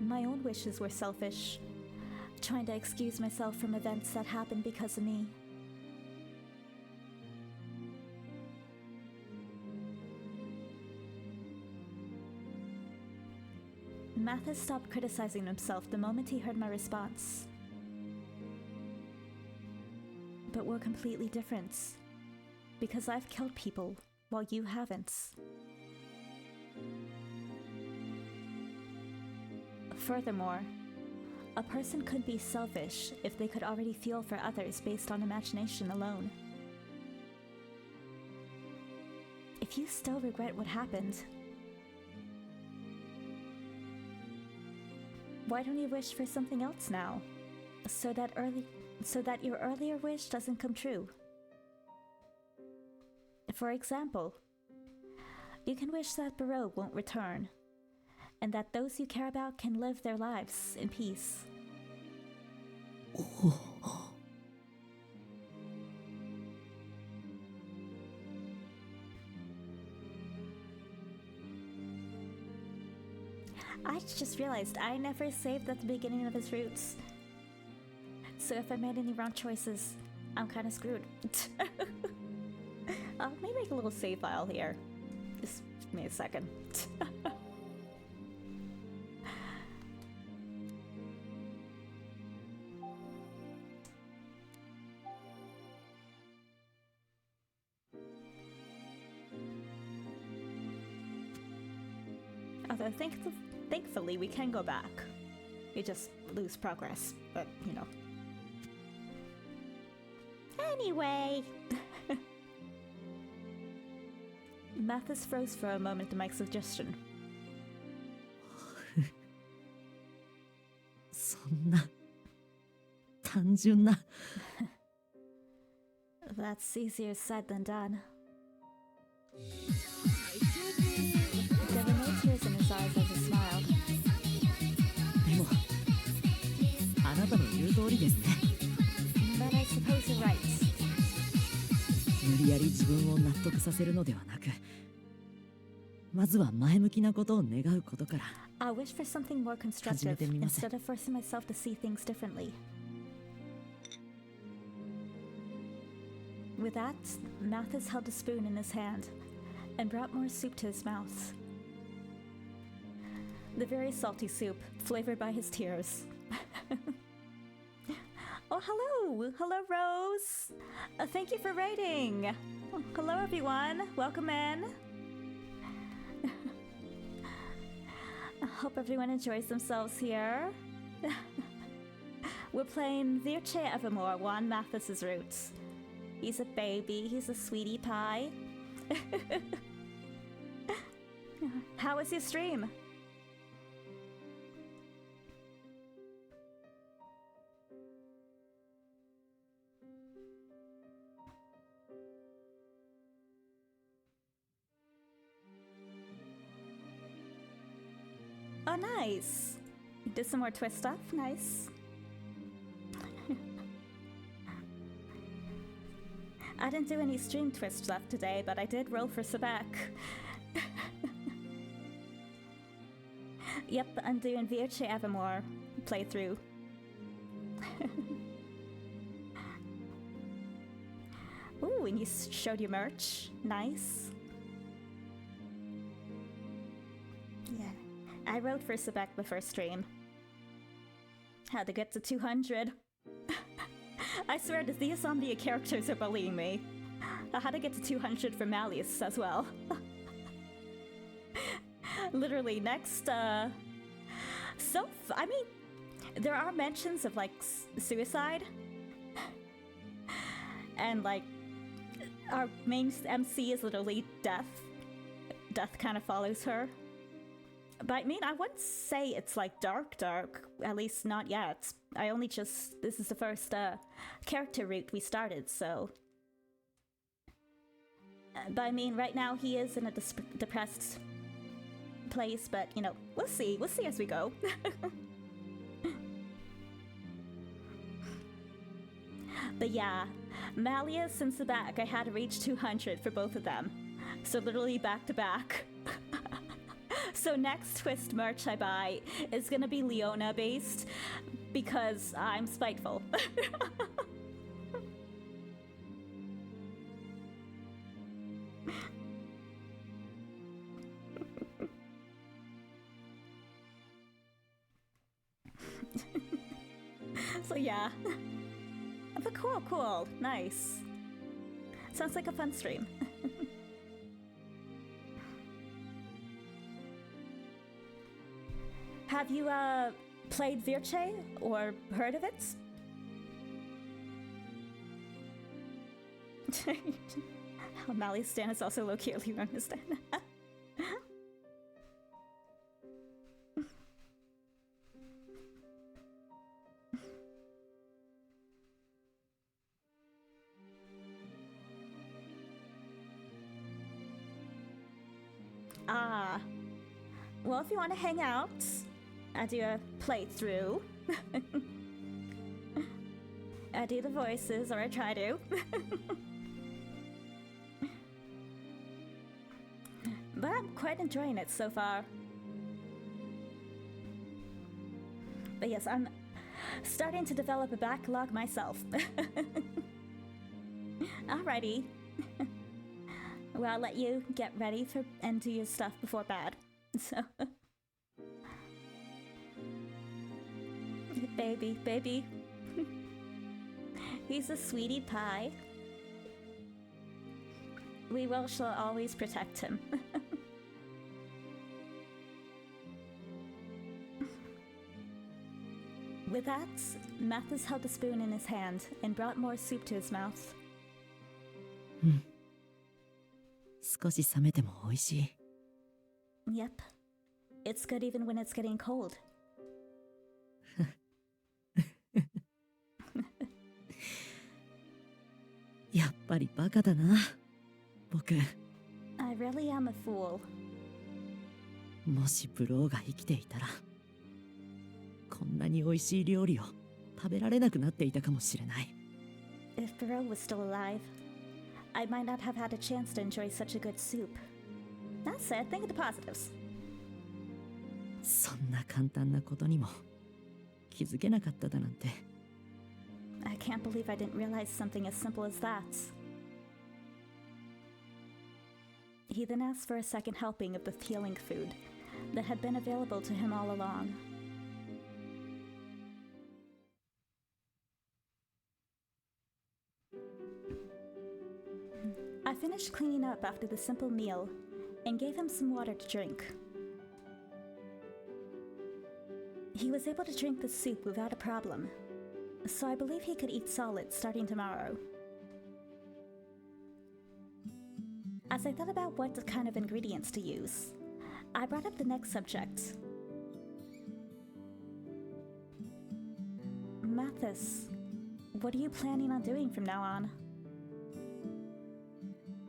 My own wishes were selfish, trying to excuse myself from events that happened because of me. Mathis stopped criticizing himself the moment he heard my response. But we're completely different, because I've killed people while you haven't. Furthermore, A person could be selfish if they could already feel for others based on imagination alone. If you still regret what happened, why don't you wish for something else now? So that your earlier wish doesn't come true. For example, you can wish that Baroque won't return, and that those you care about can live their lives in peace. I just realized I never saved at the beginning of his roots. So if I made any wrong choices, I'm kind of screwed. Let me make a little save file here. Just give me a second. Although thankfully we can go back. We just lose progress, but you know. Anyway. Mathis froze for a moment to my suggestion. そんな単純な That's easier said than done. There were no tears in his eyes as he smiled. でもあなたの言う通りですね But I suppose you're right. 無理やり自分を納得させるのではなくまずは前向きなことを願うことから I wish for something more constructive instead of forcing myself to see things differently. With that, Mathis held a spoon in his hand and brought more soup to his mouth. The very salty soup, flavored by his tears. Oh, hello! Hello, Rose! Thank you for raiding! Hello, everyone! Welcome in! I hope everyone enjoys themselves here. We're playing Virche Evermore, Juan Mathis' Roots. He's a baby, he's a sweetie pie. How was your stream? Oh, nice! Did some more twist stuff, nice. I didn't do any stream twist stuff today, but I did roll for Sebek. Yep, I'm doing Virche Evermore playthrough. Ooh, and you showed your merch. Nice. Yeah. I wrote for Sebek before stream. How to get to 200. I swear the Insomnia characters are bullying me. How to get to 200 for Malleus as well. Literally, next, I mean, there are mentions of, like, suicide. And, like, our main MC is literally death. Death kind of follows her. But I mean, I wouldn't say it's like dark, at least not yet. This is the first character route we started, so. But I mean, right now he is in a depressed place, but you know, we'll see as we go. But yeah, Malleus and Sebek, I had to reach 200 for both of them. So literally back to back. So next Twist merch I buy is gonna be Leona based because I'm spiteful. So yeah. But cool, nice. Sounds like a fun stream. played Virche or heard of it? O'Malley's Stan is also low-key Leona's Stan. Ah. Well, if you want to hang out, I do a playthrough. I do the voices, or I try to. But I'm quite enjoying it so far. But yes, I'm starting to develop a backlog myself. Alrighty. Well, I'll let you get ready for and do your stuff before bed. So, baby. He's a sweetie pie. Shall always protect him. With that, Mathis held a spoon in his hand and brought more soup to his mouth. 少し冷めても美味しい。Yep. It's good even when it's getting cold. やっぱりバカだな、僕。I really am a fool. もしブローが生きていたら、こんなに美味しい料理を食べられなくなっていたかもしれない。If Barreau was still alive, I might not have had a chance to enjoy such a good soup. That said, think of the positives. そんな簡単なことにも気づけなかっただなんて。I can't believe I didn't realize something as simple as that. He then asked for a second helping of the healing food that had been available to him all along. I finished cleaning up after the simple meal and gave him some water to drink. He was able to drink the soup without a problem, so I believe he could eat solid starting tomorrow. As I thought about what kind of ingredients to use, I brought up the next subject. Mathis, what are you planning on doing from now on?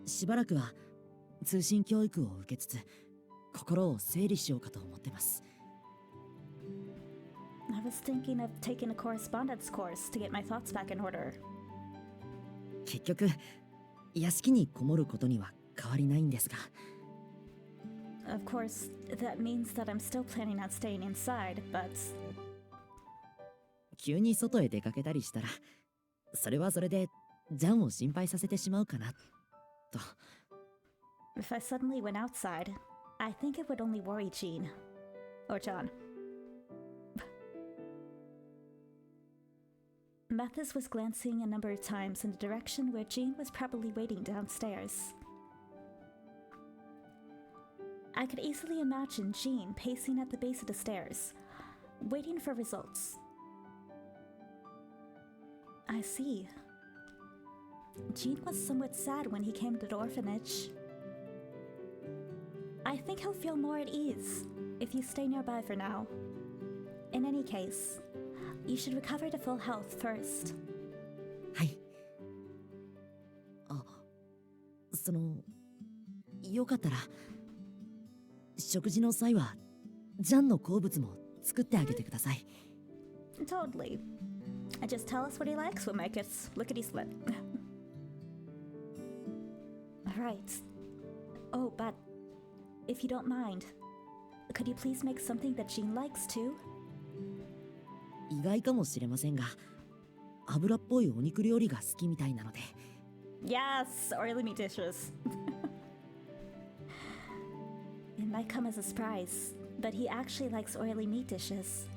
しばらくは通信教育を受けつつ心を整理しようかと思ってます。I was thinking of taking a correspondence course to get my thoughts back in order. 結局、屋敷にこもることには変わりないんですが。Of course, that means that I'm still planning on staying inside, but... 急に外へ出かけたりしたら、それはそれでジャンを心配させてしまうかな、と。If I suddenly went outside, I think it would only worry Jean. Or John. Mathis was glancing a number of times in the direction where Jean was probably waiting downstairs. I could easily imagine Jean pacing at the base of the stairs, waiting for results. I see. Jean was somewhat sad when he came to the orphanage. I think he'll feel more at ease if you stay nearby for now. In any case, you should recover to full health first. はい。あ、よかったら、食事の際は、ジャンの好物も作ってあげてください。Totally. Just tell us what he likes, we'll make it lickety-split. Right. Oh, but if you don't mind, could you please make something that Jean likes too? 意外かもしれませんが、油っぽいお肉料理が好きみたいなので。Yes, oily meat dishes. It might come as a surprise, but he actually likes oily meat dishes.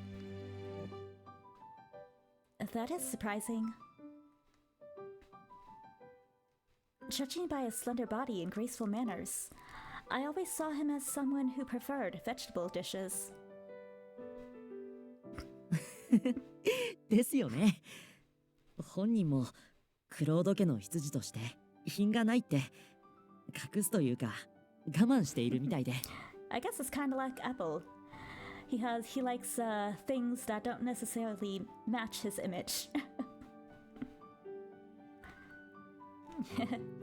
That is surprising. Judging by his slender body and graceful manners, I always saw him as someone who preferred vegetable dishes. ですよね。本人もクロード家の執事として品がないって隠すというか我慢しているみたいで。I guess it's kind of like Apple. He likes things that don't necessarily match his image.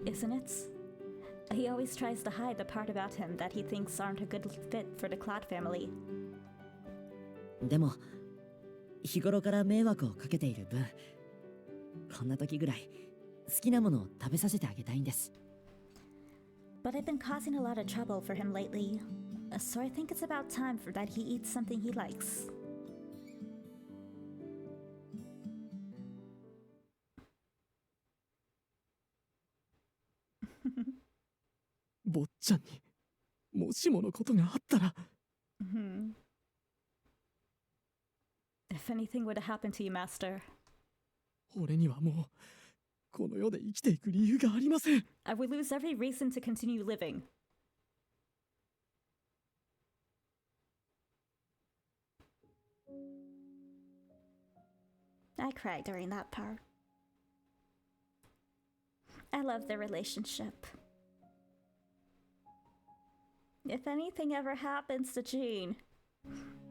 Isn't it? He always tries to hide the part about him that he thinks aren't a good fit for the Cloud family. でも日頃から迷惑をかけている分、こんな時ぐらい好きなものを食べさせてあげたいんです。But I've been causing a lot of trouble for him lately, so I think it's about time for that he eats something he likes. 坊ちゃんにもしものことがあったら。If anything were to happen to you, Master, 俺にはもうこの世で生きていく理由がありません。I would lose every reason to continue living. I cried during that part. I love their relationship. If anything ever happens to Jean,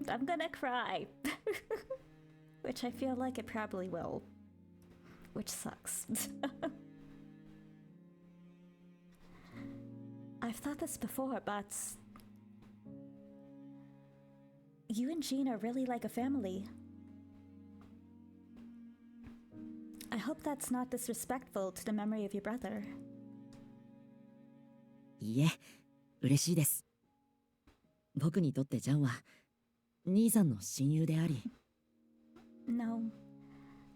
I'm gonna cry. Which I feel like it probably will. Which sucks. I've thought this before, but you and Jean are really like a family. I hope that's not disrespectful to the memory of your brother. いいえ、嬉しいです。僕にとってジャンは兄さんの親友であり。No,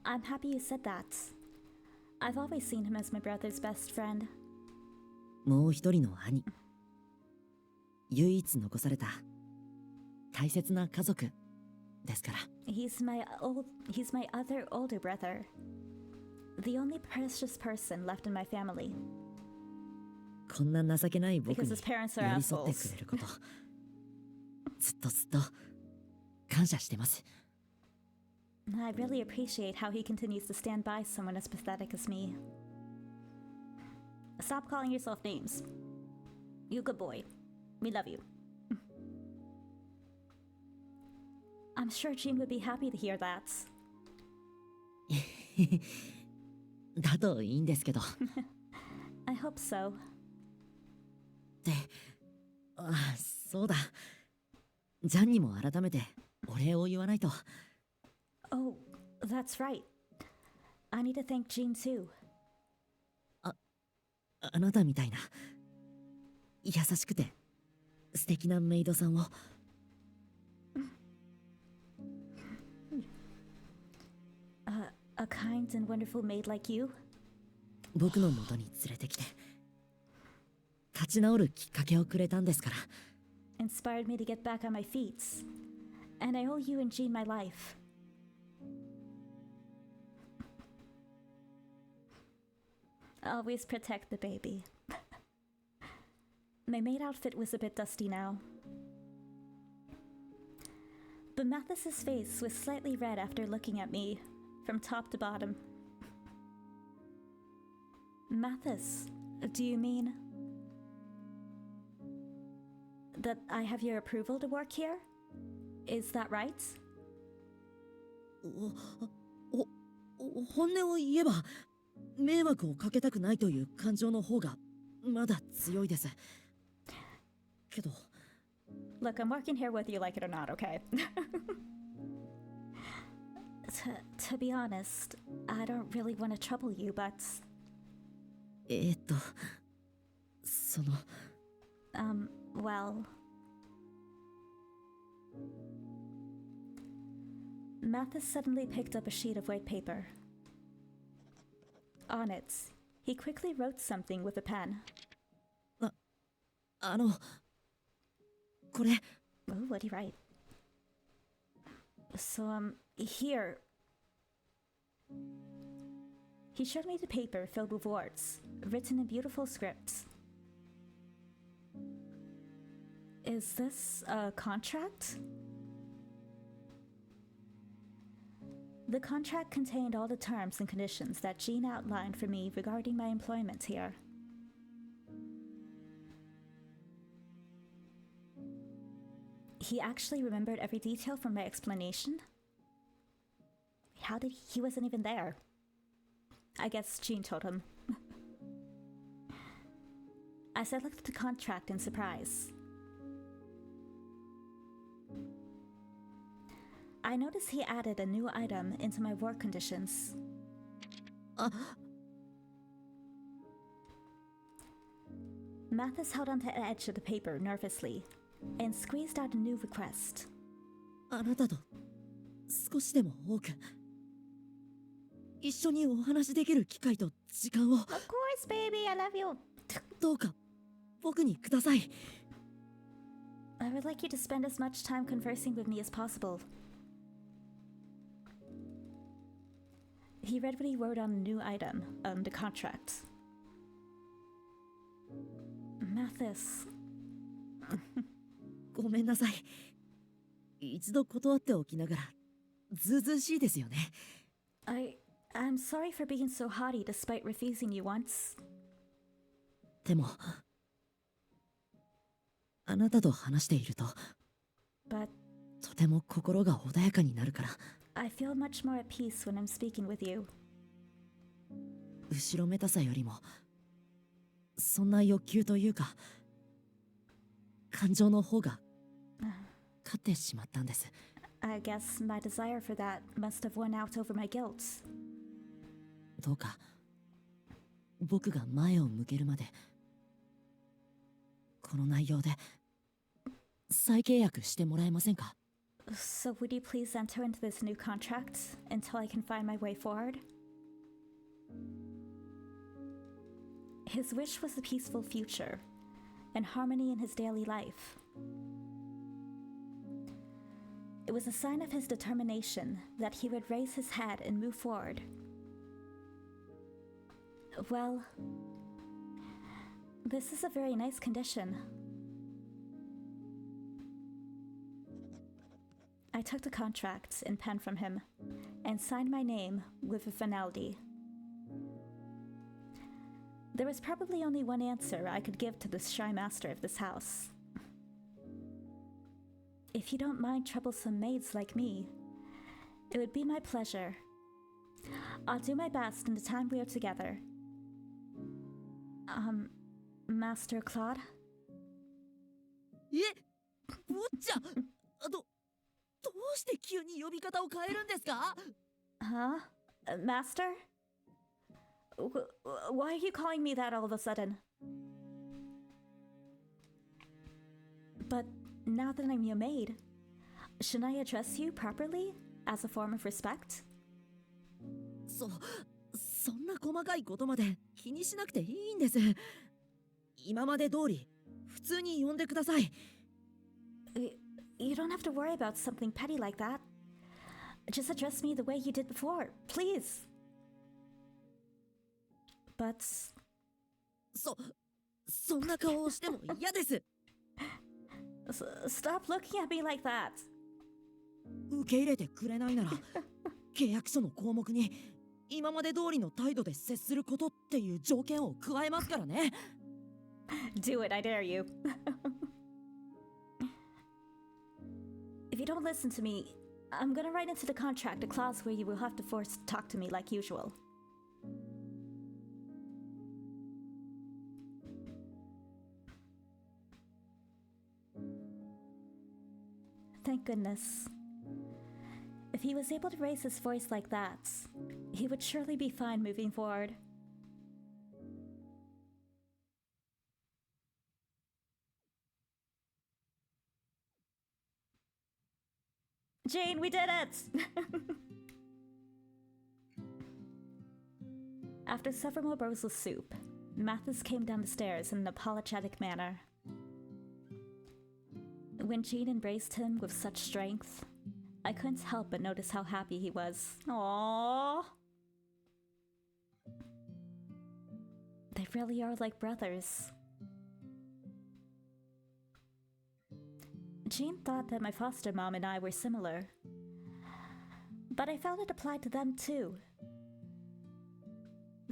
I'm happy you said that. I've always seen him as my brother's best friend. もう一人の兄。唯一残された大切な家族ですから。He's my other older brother. The only precious person left in my family. こんな情けない僕に Because his parents 寄 are り添って assholes. くれること、ずっと感謝してます。I really appreciate how he continues to stand by someone as pathetic as me. Stop calling yourself names. You good boy. We love you. I'm sure Jean would be happy to hear that. だといいんですけど。I hope so. で、そうだ。ジャンにも改めてお礼を言わないと。Oh, that's right. I need to thank Jean too. あなたみたいな優しくて素敵なメイドさんを。A kind and wonderful maid like you? 僕の元に連れてきて立ち直るきっかけをくれたんですから。Inspired me to get back on my feet. And I owe you and Jean my life. Always protect the baby. My maid outfit was a bit dusty now. But Mathis's face was slightly red after looking at me from top to bottom. Mathis, do you mean that I have your approval to work here? Is that right? 本音を言えば迷惑をかけたくないという感情の方がまだ強いです。けど Look, I'm working here whether you like it or not, okay? To be honest, I don't really want to trouble you, but... その... well... Mathis suddenly picked up a sheet of white paper. On it, he quickly wrote something with a pen. これ... Oh, what'd he write? So, here... He showed me the paper filled with words, written in beautiful script. Is this a contract? The contract contained all the terms and conditions that Jean outlined for me regarding my employment here. He actually remembered every detail from my explanation? How did he wasn't even there? I guess Jean told him. As I looked at the contract in surprise, I noticed he added a new item into my work conditions. Mathis held onto the edge of the paper nervously and squeezed out a new request. あなたと少しでも多く一緒にお話しできる機会と時間を Of course, baby, I love you. どうか僕にください I would like you to spend as much time conversing with me as possible. He read what he wrote on a new item, the contract. Mathis. ごめんなさい一度断っておきながらずうずうしいですよね I'm sorry for being so haughty despite refusing you once. でもあなたと話していると But とても心が穏やかになるから I feel much more at peace when I'm speaking with you. 後ろめたさよりもそんな欲求というか感情の方が勝ってしまったんです I guess my desire for that must have won out over my guilt. どうか僕が前を向けるまでこの内容で再契約してもらえませんか So would you please enter into this new contract until I can find my way forward? His wish was a peaceful future and harmony in his daily life. It was a sign of his determination that he would raise his head and move forward. Well, this is a very nice condition. I took the contract and pen from him and signed my name with a finality. There was probably only one answer I could give to the shy master of this house. If you don't mind troublesome maids like me, it would be my pleasure. I'll do my best in the time we are together. Master Claude? おっちゃんどうして急に呼び方を変えるんですか Huh? Master? Why are you calling me that all of a sudden? But now that I'm your maid, shouldn't I address you properly as a form of respect? そんな細かいことまで気にしなくていいんです今まで通り普通に呼んでください You don't have to worry about something petty like that. Just address me the way you did before, please. But そんな顔をしても嫌です Stop looking at me like that. 受け入れてくれないなら契約書の項目に今まで通りの態度で接することっていう条件を加えますからね Do it, I dare you. If you don't listen to me, I'm gonna write into the contract a clause where you will have to force to talk to me like usual. Thank goodness. If he was able to raise his voice like that, he would surely be fine moving forward. Jane, we did it! After several more bowls of soup, Mathis came down the stairs in an apologetic manner. When Jean embraced him with such strength, I couldn't help but notice how happy he was. Aww! They really are like brothers. Jean thought that my foster mom and I were similar. But I felt it applied to them too.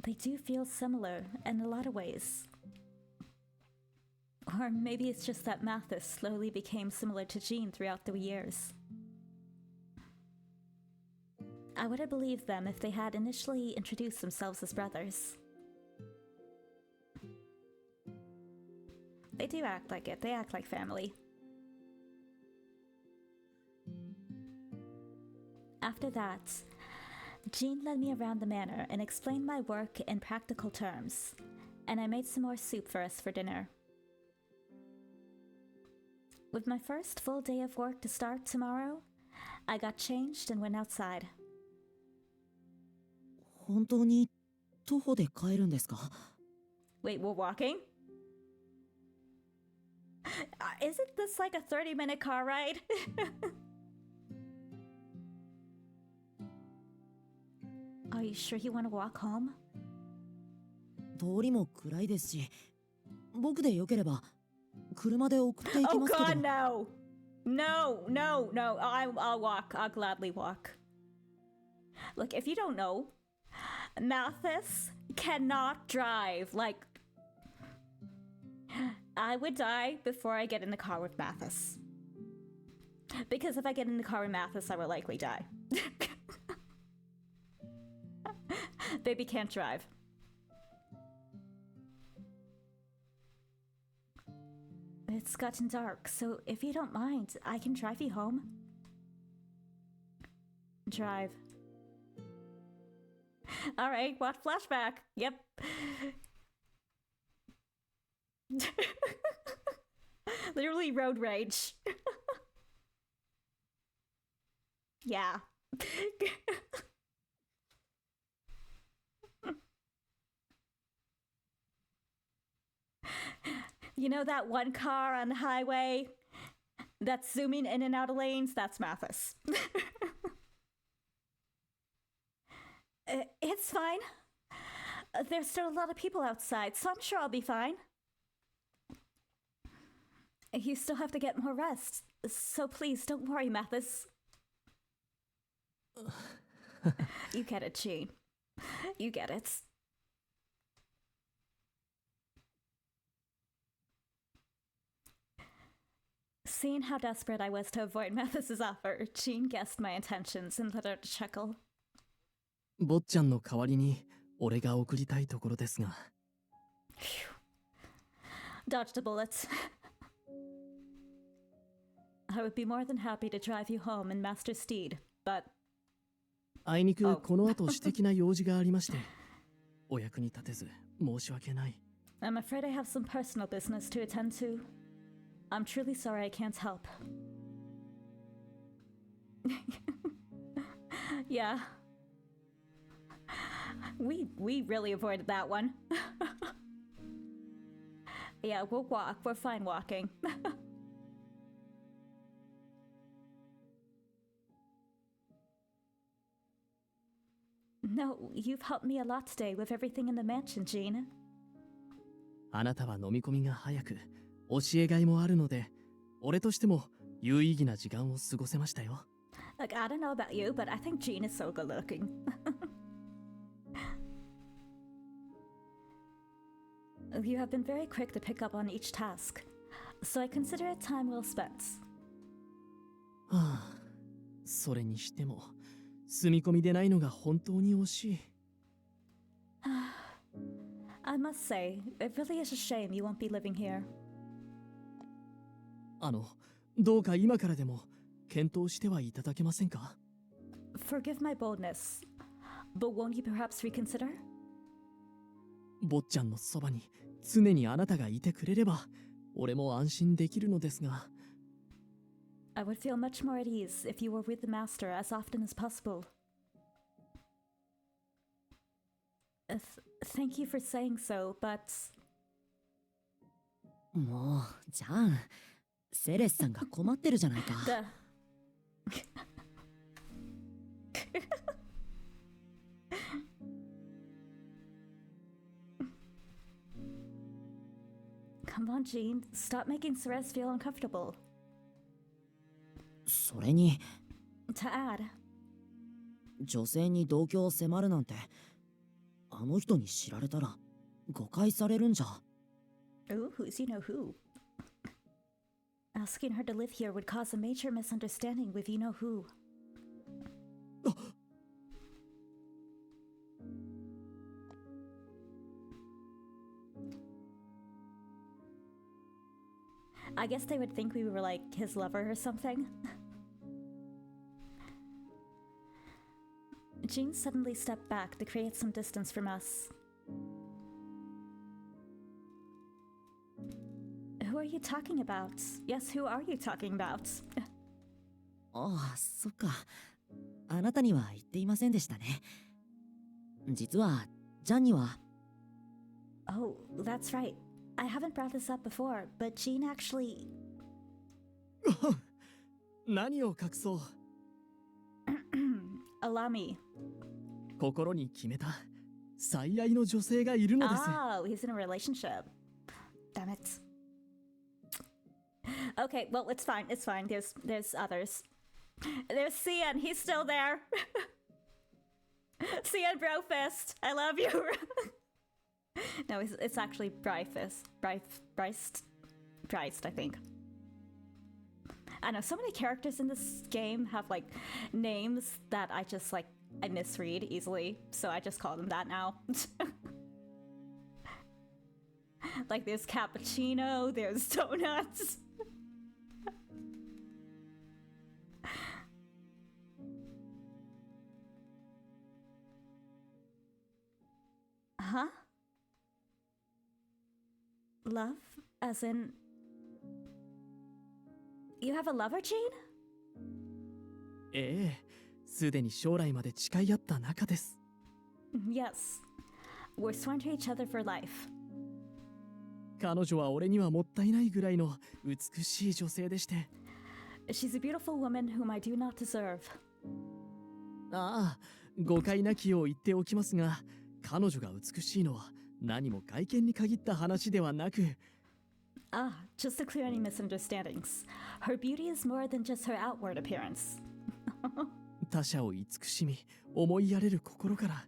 They do feel similar in a lot of ways. Or maybe it's just that Mathis slowly became similar to Jean throughout the years. I would have believed them if they had initially introduced themselves as brothers. They do act like it. They act like family. After that, Jean led me around the manor and explained my work in practical terms, and I made some more soup for us for dinner. With my first full day of work to start tomorrow, I got changed and went outside. 本当に徒歩で帰るんですか? Wait, we're walking? Isn't this like a 30-minute car ride? Are you sure you want to walk home? 通りも暗いですし、僕でよければ車で送っていき Oh ますけど。 God, no! No, no, no. I'll walk. I'll gladly walk. Look, if you don't know, Mathis cannot drive. Like, I would die before I get in the car with Mathis. Because if I get in the car with Mathis, I will likely die. Baby can't drive. It's gotten dark, so if you don't mind, I can drive you home. Drive. Alright, what flashback? Yep. Literally road rage. Yeah. You know that one car on the highway that's zooming in and out of lanes? That's Mathis. It's fine. There's still a lot of people outside, so I'm sure I'll be fine. You still have to get more rest, so please don't worry, Mathis. You get it, Jean. You get it. Seeing how desperate I was to avoid Mathis's offer, Jean guessed my intentions and let out a chuckle. 坊ちゃんの代わりに俺が送りたいところですが。Dodged a bullet. I would be more than happy to drive you home in Master Steed, but... あいにくこの後私的な用事がありまして、お役に立てず申し訳ない。I'm afraid I have some personal business to attend to. I'm truly sorry I can't help. Yeah. We really avoided that one. Yeah, we'll walk. We're fine walking. No, you've helped me a lot today with everything in the mansion, Jean. あなたは飲み込みが早く、教えがいもあるので、俺としても有意義な時間を過ごせましたよ。Like, I don't know about you, but I think Jean is so good looking. You have been very quick to pick up on each task, so I consider it time well spent. はあ、それにしても、住み込みでないのが本当に惜しい。I must say, it really is a shame you won't be living here. どうか今からでも検討してはいただけませんか? Forgive my boldness, but won't you perhaps reconsider? 坊ちゃんのそばに常にあなたがいてくれれば、俺も安心できるのですが。I would feel much more at ease if you were with the master as often as possible. Thank you for saying so, but... もう、ジャン、セレスさんが困ってるじゃないか。Come on, Jean. Stop making Ceres feel uncomfortable. それに To add, 女性に同居を迫るなんて、あの人に知られたら誤解されるんじゃ。Ooh, who's you know who? Asking her to live here would cause a major misunderstanding with you know who. I guess they would think we were like his lover or something. Jean suddenly stepped back to create some distance from us. Who are you talking about? Yes, who are you talking about? ああ、そっか。あなたには言っていませんでしたね。実は、ジャンには。Oh, that's right. I haven't brought this up before, but Jean actually... 何を隠そう。Allow me. 心に決めた最愛の女性がいるのです。Oh, he's in a relationship. Damn it. Okay, well, it's fine. It's fine. There's others. There's Cian. He's still there. Cian Brofist. I love you. No, it's actually Bryfist. Bryst, I think. I know so many characters in this game have like names that I just like I misread easily, so I just call them that now. Like there's cappuccino, there's donuts. Huh? Love? As in... You have a lover, Jean? ええ、すでに将来まで誓い合った仲です。Yes. We're sworn to each other for life. 彼女は俺にはもったいないぐらいの美しい女性でして。She's a beautiful woman whom I do not deserve. ああ、誤解なきよう言っておきますが、彼女が美しいのは何も外見に限った話ではなく。Ah, just to clear any misunderstandings. Her beauty is more than just her outward appearance. 他者を慈しみ、思いやれる心から、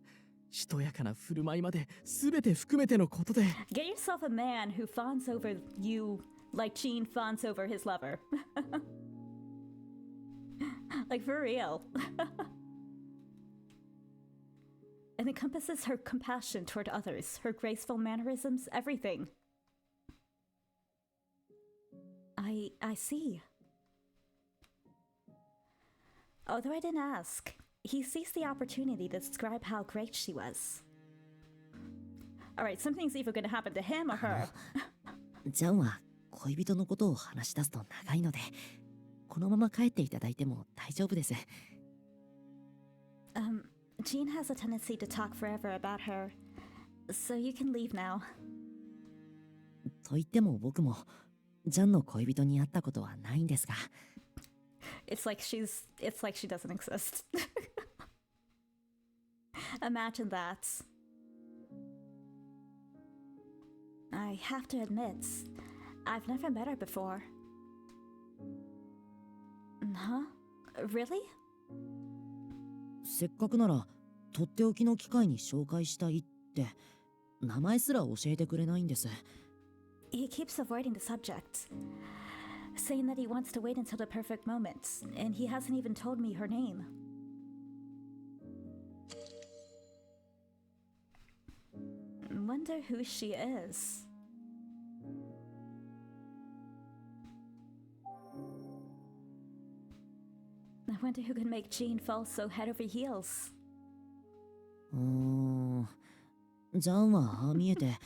しとやかな振る舞いまで全て含めてのことで。Get yourself a man who fawns over you like Jean fawns over his lover. Like for real. It encompasses her compassion toward others, her graceful mannerisms, everything. I see. Although I didn't ask, he seized the opportunity to describe how great she was. Alright, something's either gonna happen to him or her. ジャンは恋人のことを話し出すと長いので、このまま帰っていただいても大丈夫です。Jean has a tendency to talk forever about her, so you can leave now. と言っても僕もジャンの恋人に会ったことはないんですが。It's like she doesn't exist. Imagine that. I have to admit, I've never met her before. Huh? Really? せっかくならとっておきの機会に紹介したいって名前すら教えてくれないんです。He keeps avoiding the subject, saying that he wants to wait until the perfect moment, and he hasn't even told me her name. Wonder who she is. I wonder who can make Jean fall so head over heels. ジャンはああ見えて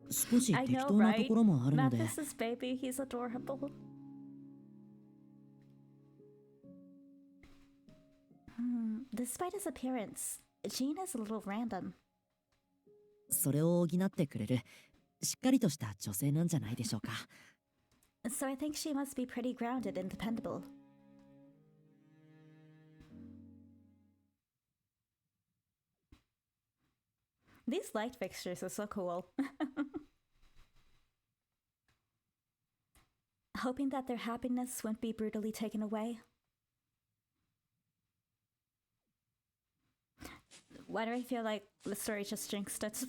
少し適当なところもあるので。Mathis baby, he's adorable. Despite his appearance, Jean is a little random. それを補ってくれるしっかりとした女性なんじゃないでしょうか。So I think she must be pretty grounded and dependable. These light fixtures are so cool. Hoping that their happiness won't be brutally taken away. Why do I feel like the story just jinxed it?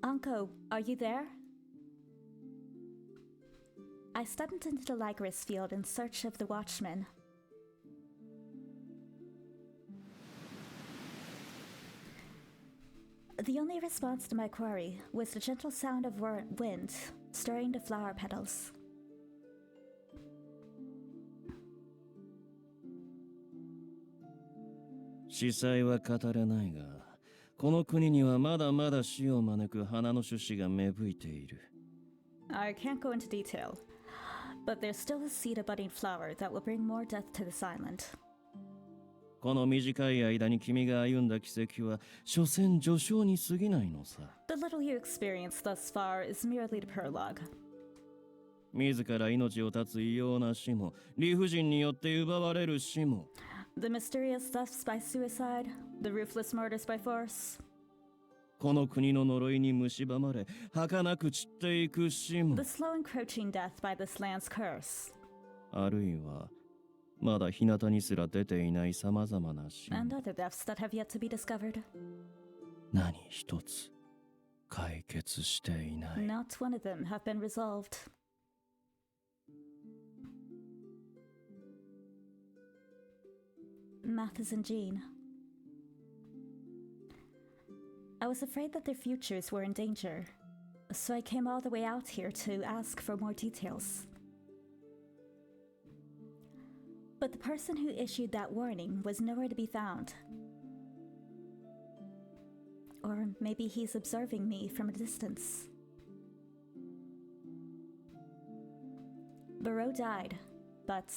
Anko, are you there? I stepped into the Lycoris field in search of the watchman. The only response to my query was the gentle sound of wind stirring the flower petals. She 司祭は語れないが、この国にはまだまだ死を招く花の種子が芽吹いている。I can't go into detail, but there's still a seed of budding flower that will bring more death to this island. この短い間に君が歩んだ奇跡は、所詮序章に過ぎないのさ。The little you experienced thus far is merely the prologue. 自ら命を絶つ異様な死も、理不尽によって奪われる死も。The mysterious deaths by suicide, the ruthless murders by force. この国の呪いに蝕まれ、儚く散っていく死も。The slow encroaching death by this land's curse. あるいは、まだ日向にすら出ていない様々な死。And other deaths that have yet to be discovered. 何一つ解決していない。Not one of them have been resolved. Mathis and Jean. I was afraid that their futures were in danger, so I came all the way out here to ask for more details. But the person who issued that warning was nowhere to be found. Or maybe he's observing me from a distance. Barreau died, but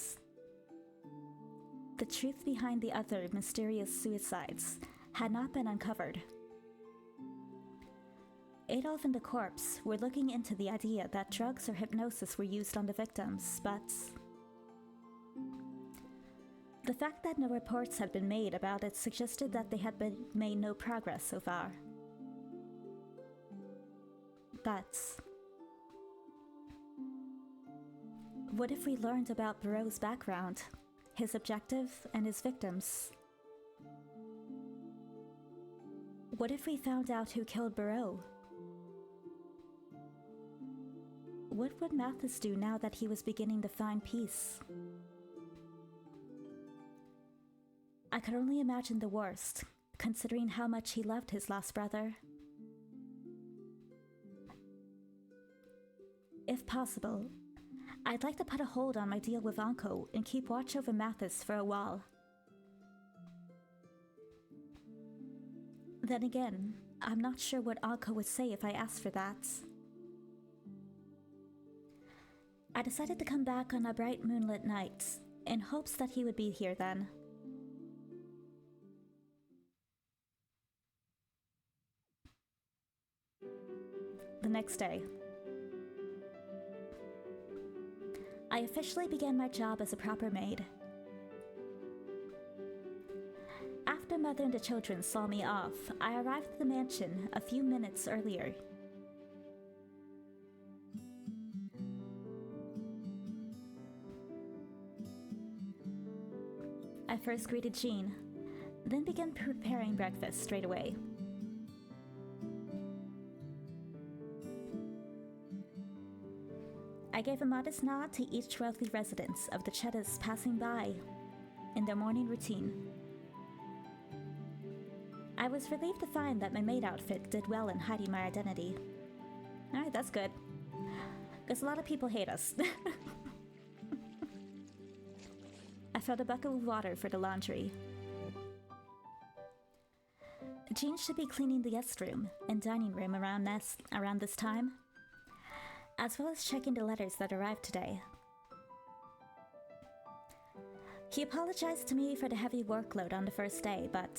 the truth behind the other mysterious suicides had not been uncovered. Adolf and the corpse were looking into the idea that drugs or hypnosis were used on the victims, but the fact that no reports had been made about it suggested that they had made no progress so far. But what if we learned about Barreau's background, his objective, and his victims? What if we found out who killed Barreau? What would Mathis do now that he was beginning to find peace? I could only imagine the worst, considering how much he loved his lost brother. If possible, I'd like to put a hold on my deal with Anko and keep watch over Mathis for a while. Then again, I'm not sure what Anko would say if I asked for that. I decided to come back on a bright moonlit night, in hopes that he would be here then. The next day, I officially began my job as a proper maid. After Mother and the children saw me off, I arrived at the mansion a few minutes earlier. I first greeted Jean, then began preparing breakfast straight away. I gave a modest nod to each wealthy resident of the Cheddars passing by in their morning routine. I was relieved to find that my maid outfit did well in hiding my identity. Alright, that's good. Because a lot of people hate us. I filled a bucket with water for the laundry. Jean should be cleaning the guest room and dining room around this time, as well as checking the letters that arrived today. He apologized to me for the heavy workload on the first day, but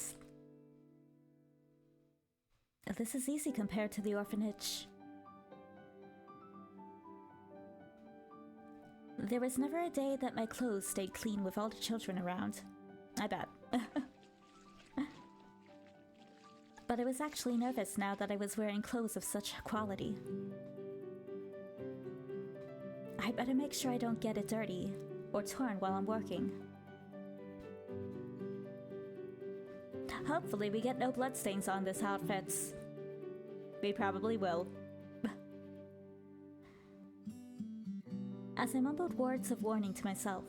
this is easy compared to the orphanage. There was never a day that my clothes stayed clean with all the children around. I bet. But I was actually nervous now that I was wearing clothes of such quality. I better make sure I don't get it dirty or torn while I'm working. Hopefully we get no bloodstains on this outfit. We probably will. As I mumbled words of warning to myself.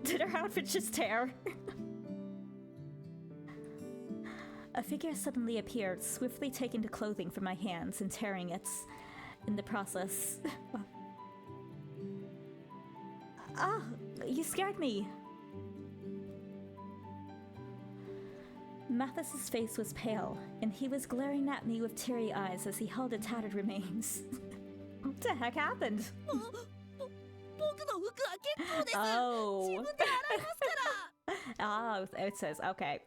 Did her outfit just tear? A figure suddenly appeared, swiftly taking the clothing from my hands and tearing it in the process. Ah, you scared me. Mathis's face was pale, and he was glaring at me with teary eyes as he held the tattered remains. What the heck happened? Oh. Oh, it says, okay.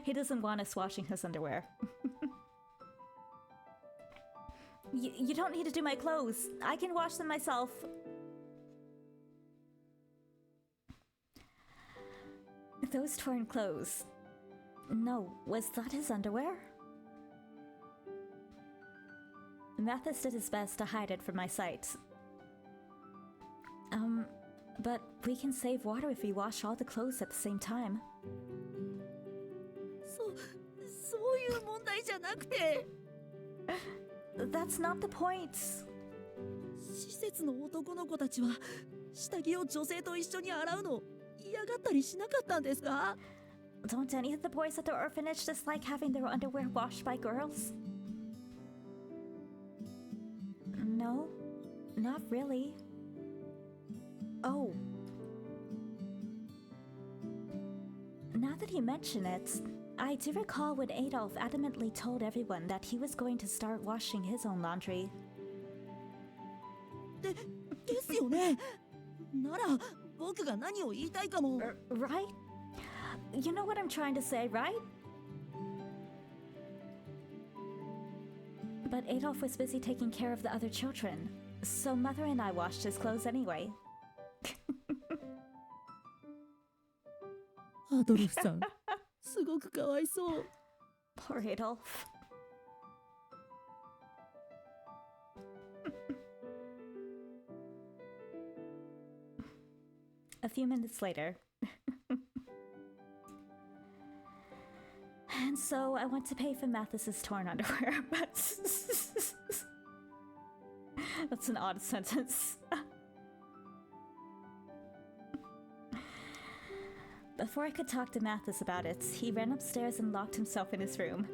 He doesn't want us washing his underwear. You don't need to do my clothes. I can wash them myself. Those torn clothes. No, was that his underwear? Mathis did his best to hide it from my sight. But we can save water if we wash all the clothes at the same time. そういう問題じゃなくて。That's not the point. 施設の男の子たちは下着を女性と一緒に洗うの嫌がったりしなかったんですか? Don't any of the boys at the orphanage dislike having their underwear washed by girls? No, not really. Oh. Now that you mention it, I do recall when Adolf adamantly told everyone that he was going to start washing his own laundry. ですよね。なら僕が何を言いたいかも。Right? You know what I'm trying to say, right? But Adolf was busy taking care of the other children, so Mother and I washed his clothes anyway. アドルフさん、すごくかわいそう。Poor Adolf. A few minutes later. And so I went to pay for Mathis's torn underwear, but that's an odd sentence. Before I could talk to Mathis about it, he ran upstairs and locked himself in his room.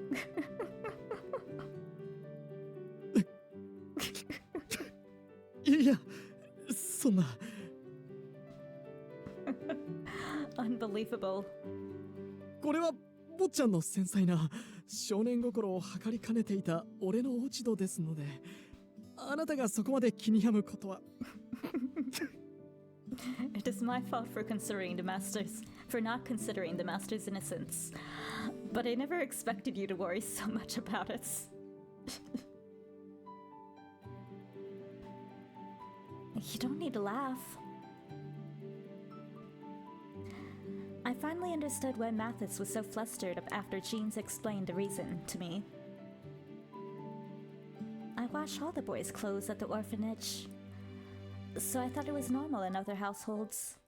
いや、そんな。Unbelievable. これは坊ちゃんの繊細な少年心を測りかねていた俺の落ち度ですので、あなたがそこまで気に病むことは。It is my fault for not considering the master's innocence. But I never expected you to worry so much about it. You don't need to laugh. I finally understood why Mathis was so flustered after Jeans explained the reason to me. I wash all the boys' clothes at the orphanage, so I thought it was normal in other households.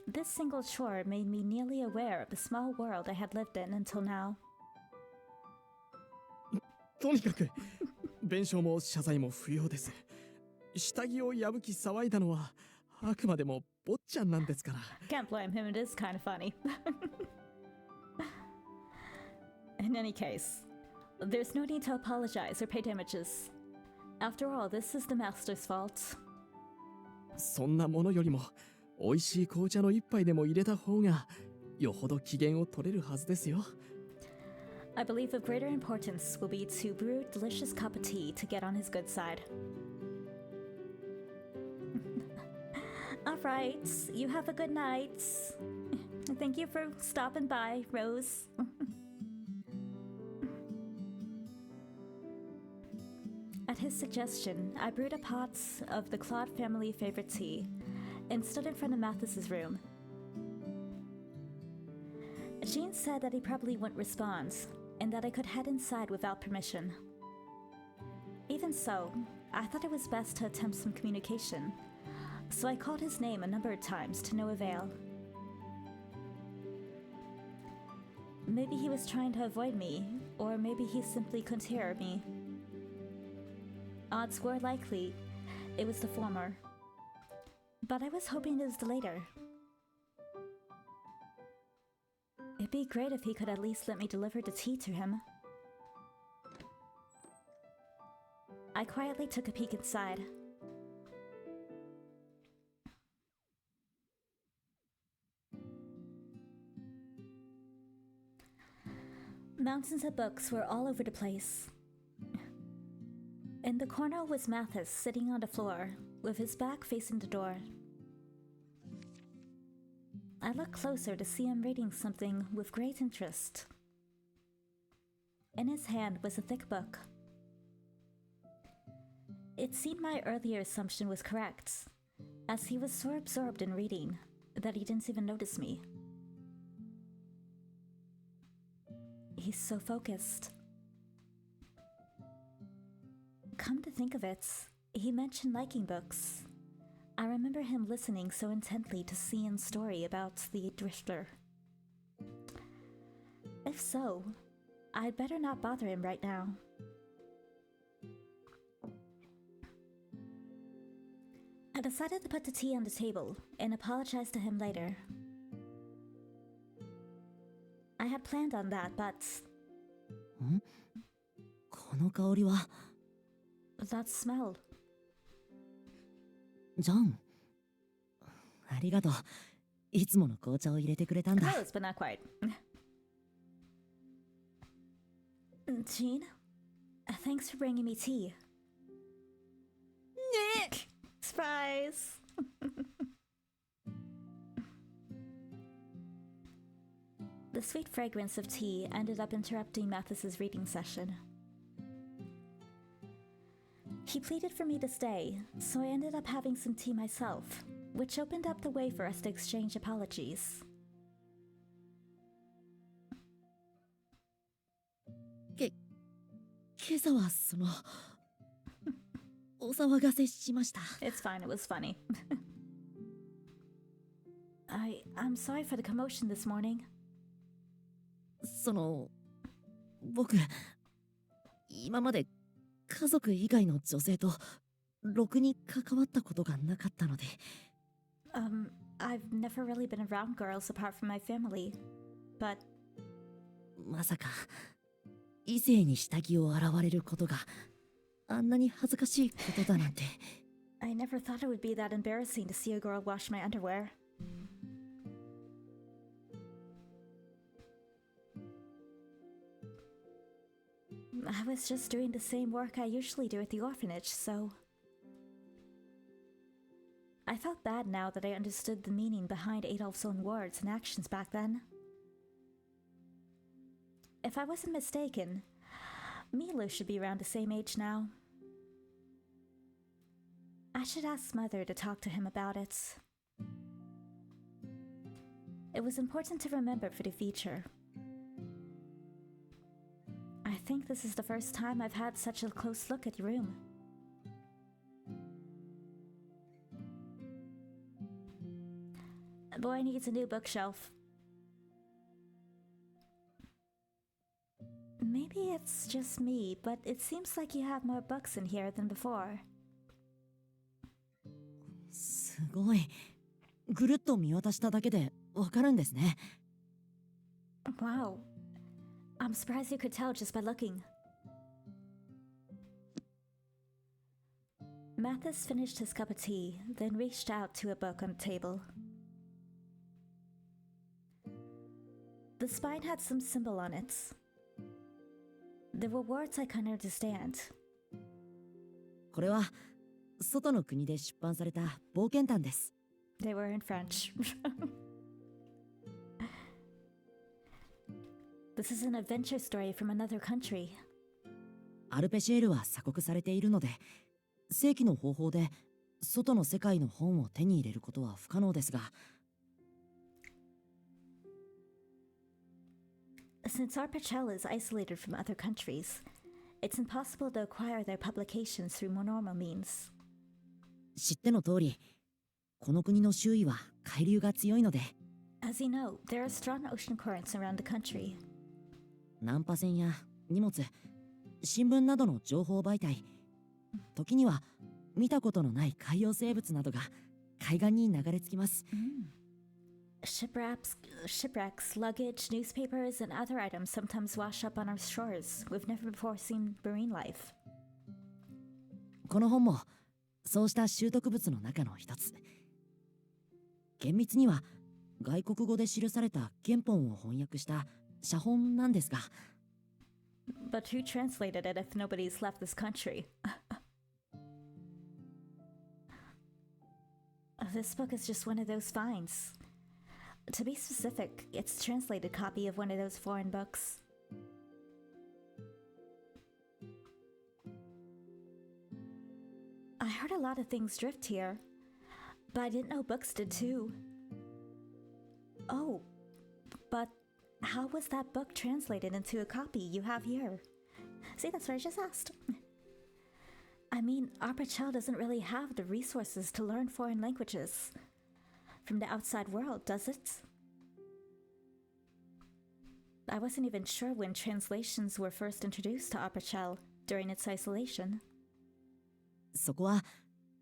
This single chore made me nearly aware of the small world I had lived in until now. とにかく、弁償も謝罪も不要です。下着を破き騒いだのは、あくまでも坊ちゃんなんですから。Can't blame him, it is kind of funny. In any case, there's no need to apologize or pay damages. After all, this is the master's fault. そんなものよりも、美味しい紅茶の一杯でも入れた方が、よほど機嫌を取れるはずですよ。I believe of greater importance will be to brew a delicious cup of tea to get on his good side. Alright, you have a good night. Thank you for stopping by, Rose. At his suggestion, I brewed a pot of the Claude family favorite tea and stood in front of Mathis's room. Jean said that he probably wouldn't respond, and that I could head inside without permission. Even so, I thought it was best to attempt some communication, so I called his name a number of times to no avail. Maybe he was trying to avoid me, or maybe he simply couldn't hear me. Odds were likely it was the former, but I was hoping it was the later. It'd be great if he could at least let me deliver the tea to him. I quietly took a peek inside. Mountains of books were all over the place. In the corner was Mathis sitting on the floor, with his back facing the door. I looked closer to see him reading something with great interest. In his hand was a thick book. It seemed my earlier assumption was correct, as he was so absorbed in reading that he didn't even notice me. He's so focused. Come to think of it, he mentioned liking books. I remember him listening so intently to Cian's story about the Drifter. If so, I'd better not bother him right now. I decided to put the tea on the table and apologize to him later. I had planned on that, but... この香りは That smell. ジョン、ありがとう。いつもの紅茶を入れてくれたんだ。 Close, but not quite. Jean, thanks for bringing me tea. Surprise! The sweet fragrance of tea ended up interrupting Mathis's reading session. He pleaded for me to stay, so I ended up having some tea myself, which opened up the way for us to exchange apologies. 今朝はそのお騒がせしました。 It's fine, it was funny. I'm sorry for the commotion this morning. その僕今まで家族以外の女性とろくに関わったことがなかったので。I've never really been around girls apart from my family, but まさか異性に下着を洗われることがあんなに恥ずかしいことだなんて。I never thought it would be that embarrassing to see a girl wash my underwear. I was just doing the same work I usually do at the orphanage, so... I felt bad now that I understood the meaning behind Adolf's own words and actions back then. If I wasn't mistaken, Milo should be around the same age now. I should ask Mother to talk to him about it. It was important to remember for the future. I think this is the first time I've had such a close look at your room. The boy needs a new bookshelf. Maybe it's just me, but it seems like you have more books in here than before. すごい。ぐるっと見渡しただけでわかるんですね。Wow. I'm surprised you could tell just by looking. Mathis finished his cup of tea, then reached out to a book on the table. The spine had some symbol on it. There were words I couldn't understand. これは外の国で出版された冒険譚です。They were in French. This is an adventure story from another country. アルペシエールは鎖国されているので、正規の方法で外の世界の本を手に入れることは不可能ですが、Since our Pachel is isolated from other countries, It's impossible to acquire their publications through more normal means. 知っての通り、この国の周囲は海流が強いので、 As you know, there are strong ocean currents around the country. 難破船や荷物、新聞などの情報媒体、時には見たことのない海洋生物などが海岸に流れ着きます。Shipwrecks, luggage, newspapers, and other items sometimes wash up on our shores. We've never before seen marine life. この本もそうした習得物の中の一つ。厳密には外国語で記された原本を翻訳した写本なんですが。But who translated it if nobody's left this country? This book is just one of those finds. To be specific, it's a translated copy of one of those foreign books. I heard a lot of things drift here, but I didn't know books did too. Oh, but how was that book translated into a copy you have here? See, that's what I just asked. I mean, our child doesn't really have the resources to learn foreign languages from the outside world, does it? I wasn't even sure when translations were first introduced to Apachel during its isolation. そこは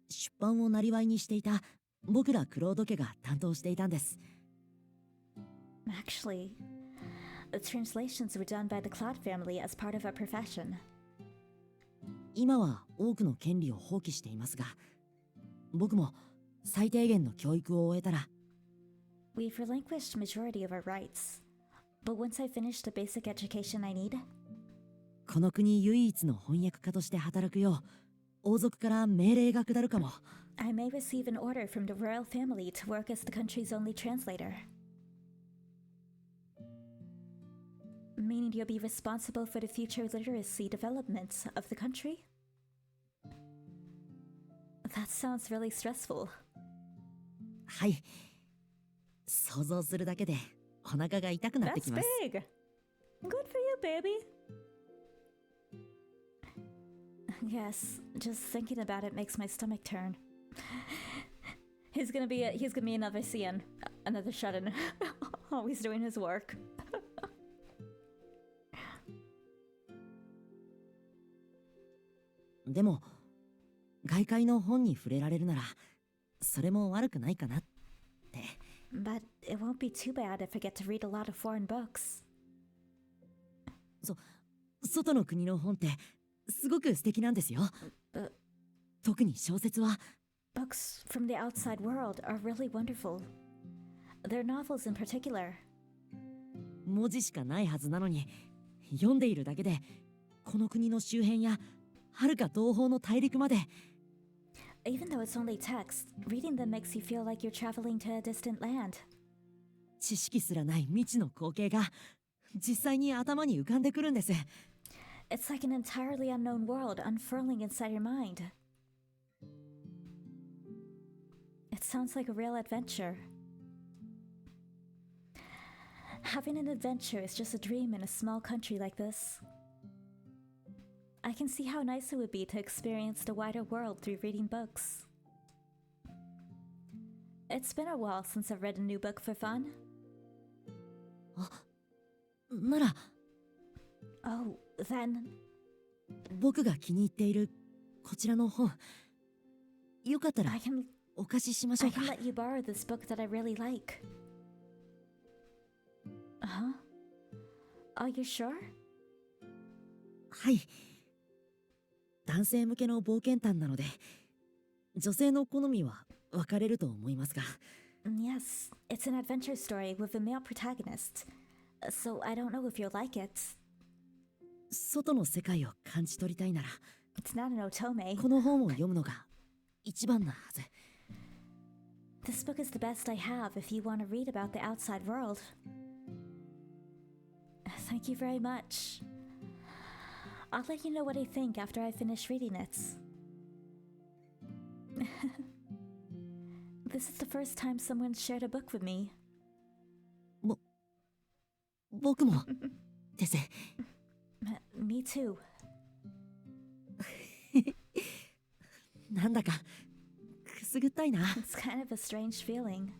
出版を生業にしていた僕らクロード家が担当していたんです。Actually, the translations were done by the Cloud family as part of our profession. 今は多くの権利を放棄していますが、僕も最低限の教育を終えたら、 We've relinquished majority of our rights, but once I finish the basic education I need, この国唯一の翻訳家として働くよう王族から命令が下るかも。 I may receive an order from the royal family to work as the country's only translator. Meaning you'll be responsible for the future literacy development of the country? That sounds really stressful. はい。想像するだけでお腹が痛くなってきます。That's big! Good for you, baby! Yes, just thinking about it makes my stomach turn. He's gonna be another CN, another shut-in. Always doing his work. でも外界の本に触れられるならそれも悪くないかなって。 But it won't be too bad if I get to read a lot of foreign books. 外の国の本ってすごく素敵なんですよ。特に小説は。 Books from the outside world are really wonderful. Their novels in particular. 文字しかないはずなのに読んでいるだけでこの国の周辺や遥か東方の大陸まで。 Even though it's only text, reading them makes you feel like you're traveling to a distant land. 知識すらない未知の光景が実際に頭に浮かんでくるんです。 It's like an entirely unknown world unfurling inside your mind. It sounds like a real adventure. Having an adventure is just a dream in a small country like this. I can see how nice it would be to experience the wider world through reading books. It's been a while since I've read a new book for fun. なら Oh, then 僕が気に入っているこちらの本よかったら I can お貸ししましょうか。 let you borrow this book that I really like. Huh? Are you sure? はい。男性向けの冒険譚なので女性の好みは分かれると思いますが。 Yes, it's an adventure story with a male protagonist. So I don't know if you'll like it. 外の世界を感じ取りたいなら It's not an otome. この本を読むのが一番なはず。 This book is the best I have if you want to read about the outside world. Thank you very much. I'll let you know what I think after I finish reading it. This is the first time someone shared a book with me. 僕もです。Me too. なんだかくすぐったいな。 It's kind of a strange feeling.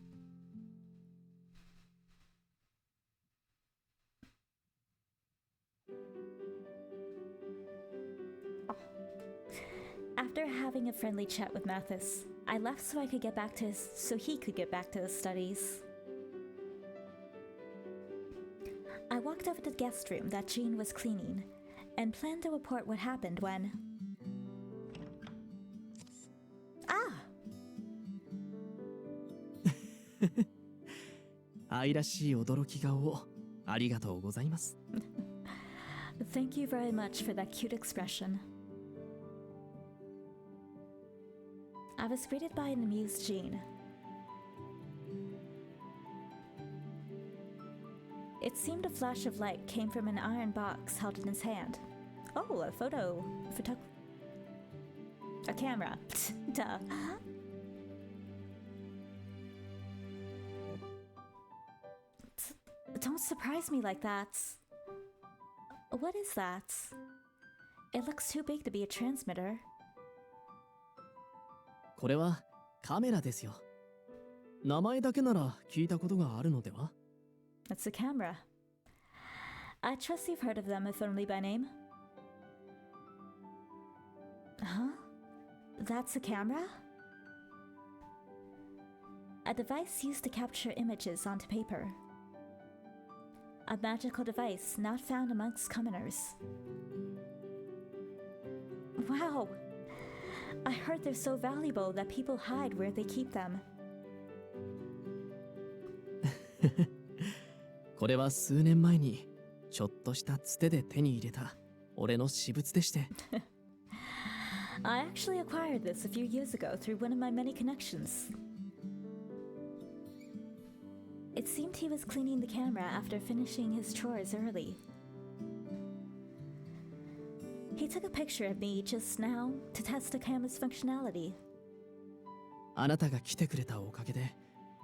After having a friendly chat with Mathis, I left so he could get back to his studies. I walked over to the guest room that Jean was cleaning and planned to report what happened when... Ah! 愛らしい驚き顔をありがとうございます。Thank you very much for that cute expression. I was greeted by an amused Jean. It seemed a flash of light came from an iron box held in his hand. Oh, a camera. Duh. Don't surprise me like that. What is that? It looks too big to be a transmitter. これはカメラですよ。名前だけなら聞いたことがあるのでは？ That's a camera. I trust you've heard of them, if only by name. Huh? That's a camera? A device used to capture images onto paper. A magical device not found amongst commoners. Wow! I heard they're so valuable that people hide where they keep them. これは数年前にちょっとしたつてで手に入れた俺の私物でして。I actually acquired this a few years ago through one of my many connections. It seemed he was cleaning the camera after finishing his chores early. He took a picture of me just now to test the camera's functionality. あなたが来てくれたおかげで、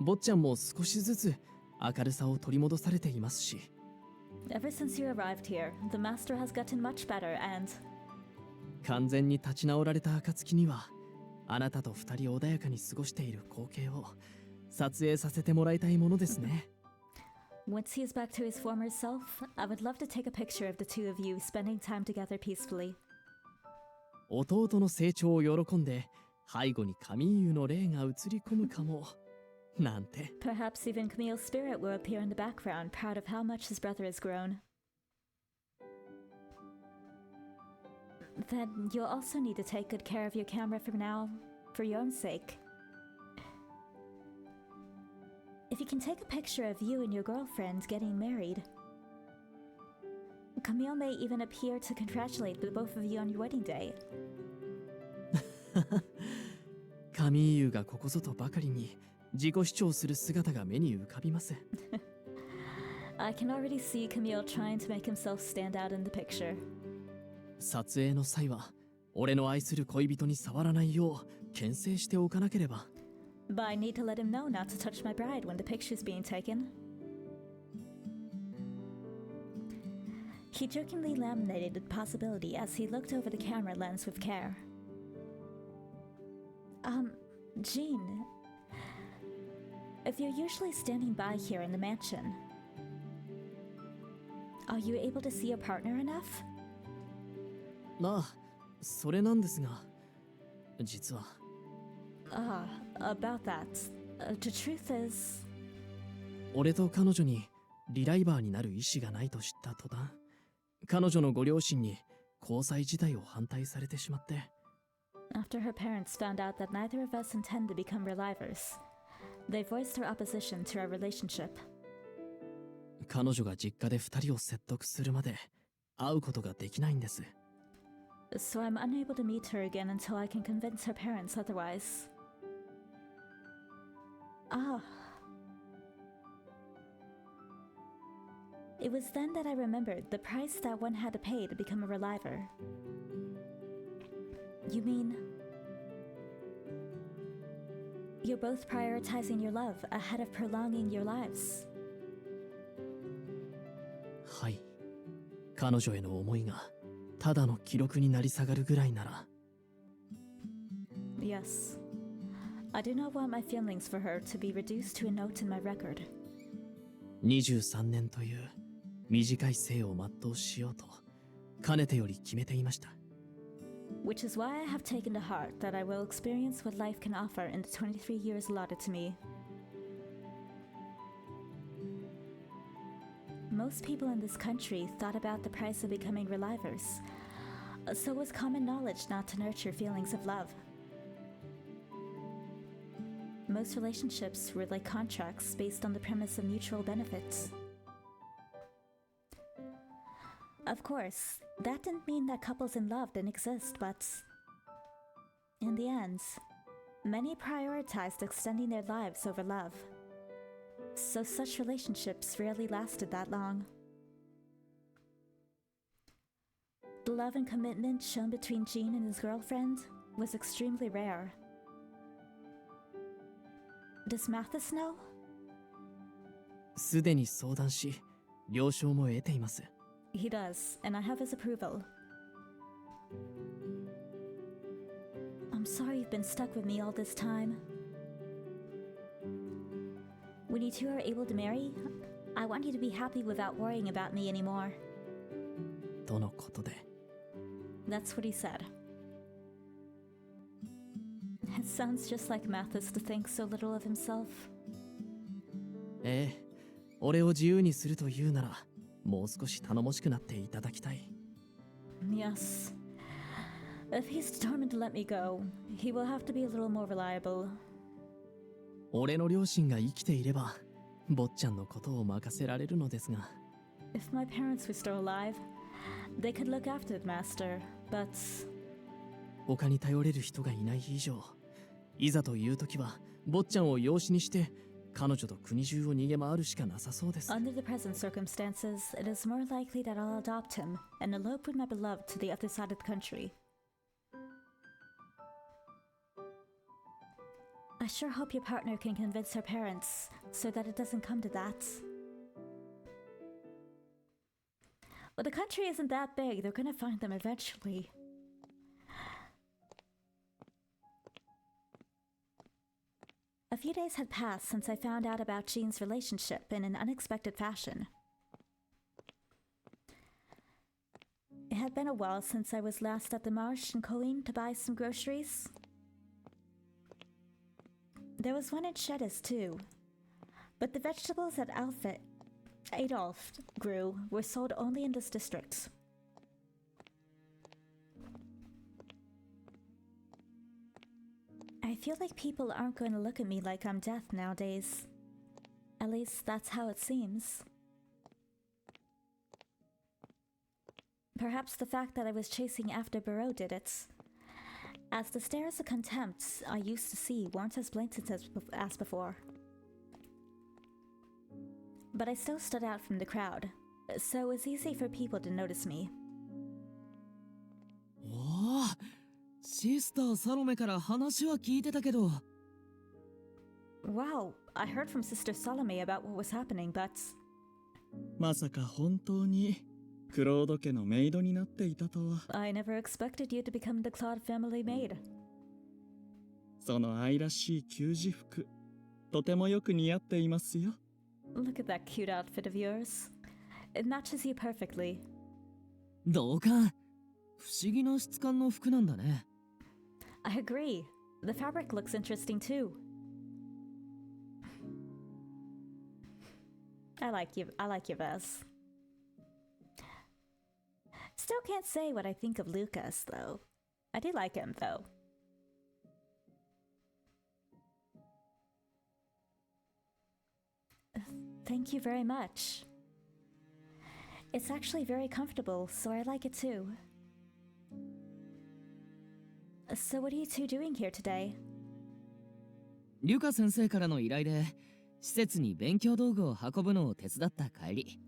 坊ちゃんも少しずつ明るさを取り戻されていますし。Ever since you arrived here, the master has gotten much better and... 完全に立ち直られた暁には、あなたと二人穏やかに過ごしている光景を撮影させてもらいたいものですね。Once he's back to his former self, I would love to take a picture of the two of you spending time together peacefully. 弟の成長を喜んで、背後にカミーユの霊が映り込むかも。なんて。Perhaps even Camille's spirit will appear in the background, proud of how much his brother has grown. Then you'll also need to take good care of your camera from now, for your own sake. If you can take a picture of you and your girlfriend getting married, Camille may even appear to congratulate the both of you on your wedding day. カミーユがここぞとばかりに自己主張する姿が目に浮かびます。I can already see Camille trying to make himself stand out in the picture. 撮影の際は俺の愛する恋人に触らないよう牽制しておかなければ。But I need to let him know not to touch my bride when the picture's being taken. He jokingly laminated the possibility as he looked over the camera lens with care. Jean, if you're usually standing by here in the mansion, are you able to see your partner enough? まあ、それなんですが、実は。About that. The truth is... 俺と彼女にリライバーになる意思がないと知った途端、彼女のご両親に交際自体を反対されてしまって。After her parents found out that neither of us intend to become relivers, they voiced their opposition to our relationship. 彼女が実家で二人を説得するまで会うことができないんです。So I'm unable to meet her again until I can convince her parents otherwise. It was then that I remembered the price that one had to pay to become a reliver. You mean... You're both prioritizing your love ahead of prolonging your lives. はい。彼女への思いがただの記録になり下がるぐらいなら Yes. I do not want my feelings for her to be reduced to a note in my record. 23年という短い生を全うしようとかねてより決めていました。Which is why I have taken to heart that I will experience what life can offer in the 23 years allotted to me. Most people in this country thought about the price of becoming relievers, so it was common knowledge not to nurture feelings of love. Most relationships were like contracts based on the premise of mutual benefits. Of course, that didn't mean that couples in love didn't exist, but in the end, many prioritized extending their lives over love. So such relationships rarely lasted that long. The love and commitment shown between Gene and his girlfriend was extremely rare. Does Mathis know? すでに相談し、了承も得ています。He does, and I have his approval. I'm sorry you've been stuck with me all this time. When you two are able to marry, I want you to be happy without worrying about me anymore. とのことで。That's what he said. It sounds just like Mathis to think so little of himself. ええ、俺を自由にするというなら、もう少し頼もしくなっていただきたい。Yes. If he's determined to let me go, he will have to be a little more reliable. 俺の両親が生きていれば、坊ちゃんのことを任せられるのですが。If my parents were still alive, they could look after the master, but... 他に頼れる人がいない以上、いざという時は、坊ちゃんを養子にして、彼女と国中を逃げ回るしかなさそうです。Under the present circumstances, it is more likely that I'll adopt him and elope with my beloved to the other side of the country. I sure hope your partner can convince her parents so that it doesn't come to that. Well, the country isn't that big. They're gonna find them eventually. A few days had passed since I found out about Jean's relationship in an unexpected fashion. It had been a while since I was last at the marsh in Colleen to buy some groceries. There was one in Shedis too, but the vegetables that Adolf grew were sold only in this district. I feel like people aren't going to look at me like I'm death nowadays. At least that's how it seems. Perhaps the fact that I was chasing after Barreau did it, as the stares of contempt I used to see weren't as blatant as before. But I still stood out from the crowd, so it was easy for people to notice me. おお、シスターサロメから話は聞いてたけど。Wow, I heard from Sister Salome about what was happening, but... まさか本当にクロード家のメイドになっていたとは。I never expected you to become the Claude family maid. その愛らしい給仕服、とてもよく似合っていますよ。Look at that cute outfit of yours. It matches you perfectly. 同感。不思議な質感の服なんだね。I agree. The fabric looks interesting too. I like your vest. Still can't say what I think of Lucas, though. I do like him, though. Thank you very much. It's actually very comfortable, so I like it too. So what are you two doing here today? リュカ先生からの依頼で施設に勉強道具を運ぶのを手伝った帰り。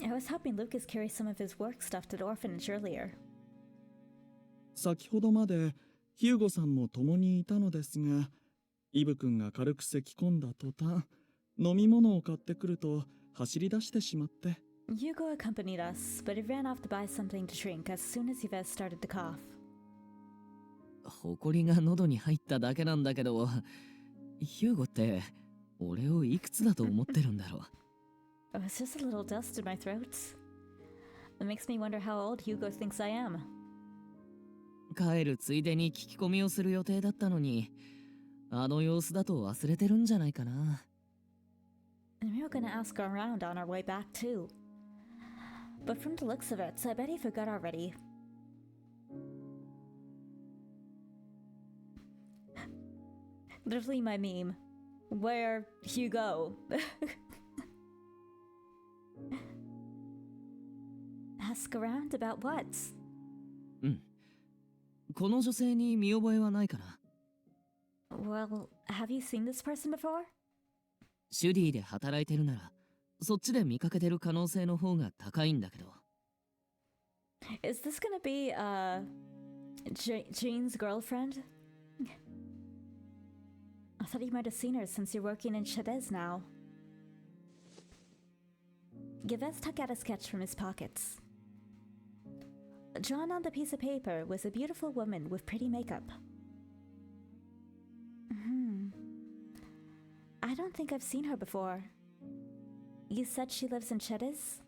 I was helping Lucas carry some of his work stuff to the orphanage earlier. 先ほどまでヒューゴさんも共にいたのですが、イブ君が軽く咳き込んだ途端、飲み物を買ってくると走り出してしまって。Hugo accompanied us, but he ran off to buy something to drink as soon as Yves started to cough. 埃が喉に入っただけなんだけど、ヒューゴって俺をいくつだと思ってるんだろう。Oh, it's just a little dust in my throat. It makes me wonder how old Hugo thinks I am. 帰るついでに聞き込みをする予定だったのに、あの様子だと忘れてるんじゃないかな。And we were gonna ask around on our way back too. But from the looks of it, I bet he forgot already. Literally my meme. Where Hugo? Ask around about what? うん。この女性に見覚えはないかな。Well, have you seen this person before? シュディで働いてるなら、そっちで見かけてる可能性の方が高いんだけど。Is this gonna be, Jean's girlfriend? I thought you might have seen her since you're working in Chavez now. Yves took out a sketch from his pockets. Drawn on the piece of paper was a beautiful woman with pretty makeup. I don't think I've seen her before. You said she lives in Chavez?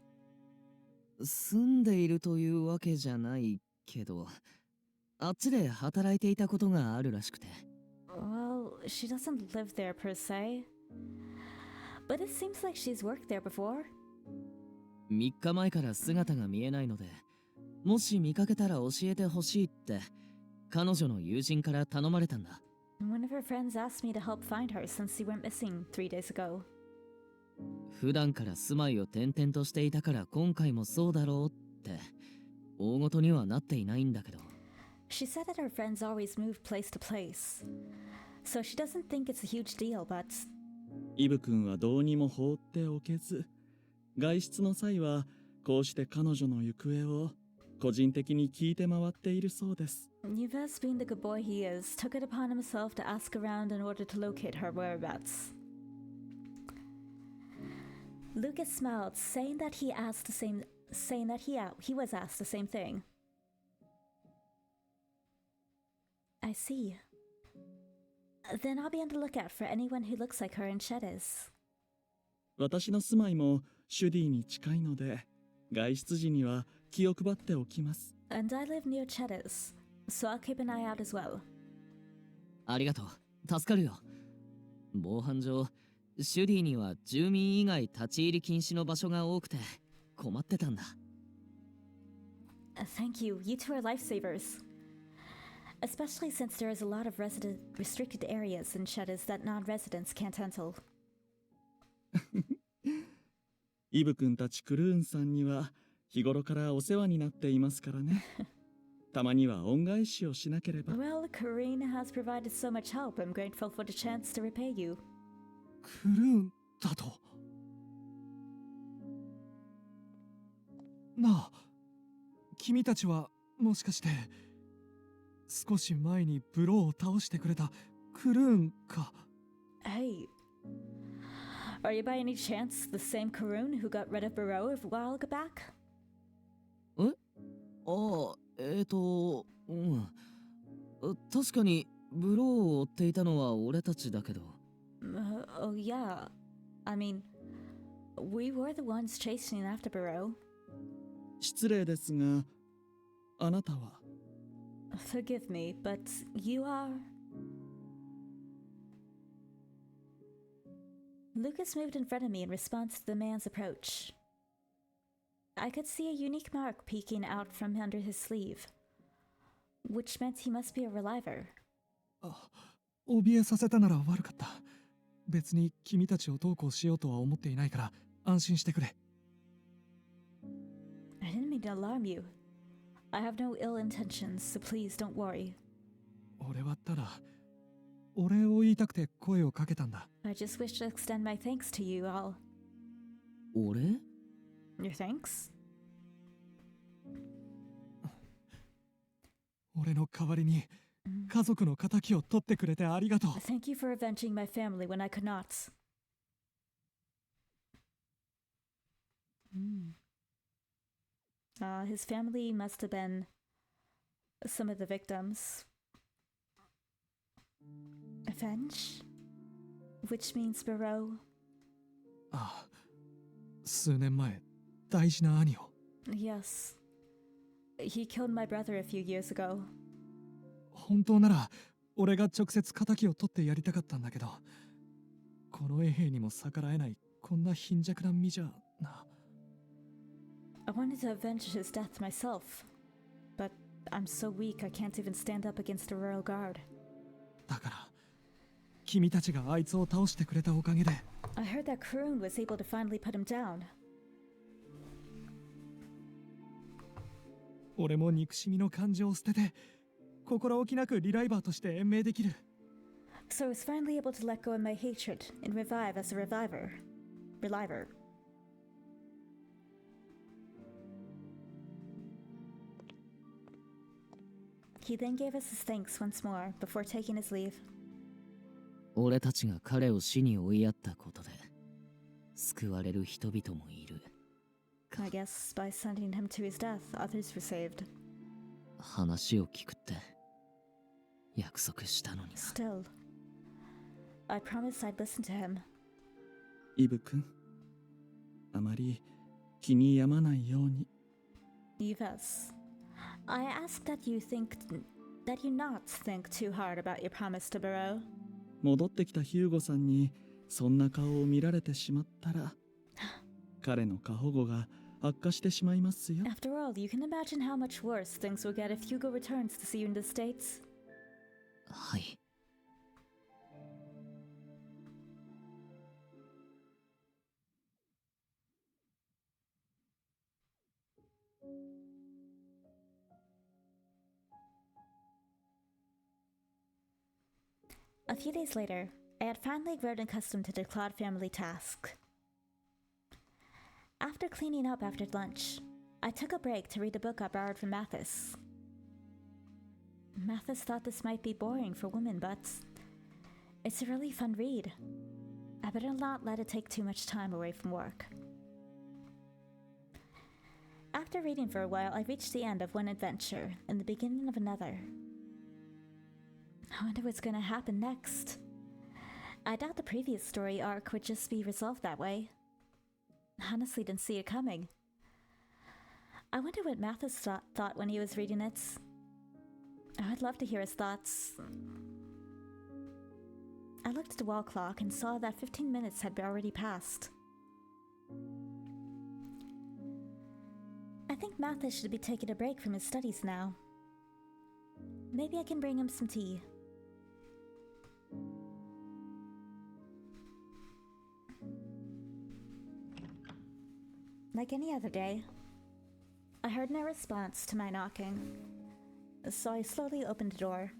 住んでいるというわけじゃないけど、あっちで働いていたことがあるらしくて。Well, she doesn't live there per se. But it seems like she's worked there before. 3日前から姿が見えないので、もし見かけたら教えてほしいって彼女の友人から頼まれたんだ。One of her friends asked me to help find her since she went missing 3 days ago. 普段から住まいを転々としていたから今回もそうだろうって大ごとにはなっていないんだけど。She said that her friends always move place to place. So she doesn't think it's a huge deal, but... イブ君はどうにも放っておけず、外出の際はこうして彼女の行方を個人的に聞いて回っているそうです。Yves, being the good boy he is, took it upon himself to ask around in order to locate her whereabouts. Lucas smiled, saying that he was asked the same thing. I see. Then I'll be on the lookout for anyone who looks like her in Chavez. 私の住まいもシュディに近いので、外出時には気を配っておきます。And I live near Chavez, so I'll keep an eye out as well. ありがとう。助かるよ。防犯上、シュディには住民以外立ち入り禁止の場所が多くて困ってたんだ。Thank you. You two are lifesavers. Especially since there is a lot of restricted areas in Chavez that non-residents can't enter. イブ君たちクルーンさんには日頃からお世話になっていますからね。たまには恩返しをしなければ。Well, Karine has provided so much help. I'm grateful for the chance to repay you. クルーンだと。なあ、君たちはもしかして少し前にブローを倒してくれたクルーンか。Hey, are you by any chance the same Karun who got rid of Barreau a while back? え？ああ、うん。確かにブローを追っていたのは俺たちだけど。Oh yeah. I mean, we were the ones chasing after Barreau. 失礼ですが、あなたは Forgive me, but you are... Lucas moved in front of me in response to the man's approach. I could see a unique mark peeking out from under his sleeve, which meant he must be a reliver. 怯えさせたなら悪かった。別に君たちをどうこうしようとは思っていないから安心してくれ。I didn't mean to alarm you. I have no ill intentions, so please don't worry. 俺はただお礼を言いたくて声をかけたんだ。I just wish to extend my thanks to you all. お礼？ Your thanks? 俺の代わりに家族の仇を取ってくれてありがとう。Thank you for avenging my family when I could not. His family must have been some of the victims. Avenge? Which means Barrow. ああ、数年前、大事な兄を。Yes. He killed my brother a few years ago. 本当なら、俺が直接仇を取ってやりたかったんだけど、この衛兵にも逆らえない、こんな貧弱な身じゃな。I wanted to avenge his death myself, but I'm so weak I can't even stand up against a royal guard. だから、君たちがあいつを倒してくれたおかげで。I heard that Karun was able to finally put him down. 俺も憎しみの感情を捨てて、心置きなくリライバーとして延命できる。So I was finally able to let go of my hatred and revive as a reliever. He then gave us his thanks once more before taking his leave. 俺たちが彼を死に追いやったことで救われる人々もいる。I guess by sending him to his death, others were saved. 話を聞くって約束したのにな。Still, I promised I'd listen to him. イブ君、あまり気に病まないように。Yves, I ask that you not think too hard about your promise to Barrow. 戻ってきたヒューゴさんにそんな顔を見られてしまったら彼の過保護が悪化してしまいますよ。 After all, you can imagine how much worse things will get if Hugo returns to see you in the States. はい。A few days later, I had finally grown accustomed to the Claude family task. After cleaning up after lunch, I took a break to read a book I borrowed from Mathis. Mathis thought this might be boring for women, but it's a really fun read. I better not let it take too much time away from work. After reading for a while, I reached the end of one adventure and the beginning of another. I wonder what's gonna happen next. I doubt the previous story arc would just be resolved that way. Honestly, didn't see it coming. I wonder what Mathis thought when he was reading it. I'd love to hear his thoughts. I looked at the wall clock and saw that 15 minutes had already passed. I think Mathis should be taking a break from his studies now. Maybe I can bring him some tea. Like any other day, I heard no response to my knocking, so I slowly opened the door.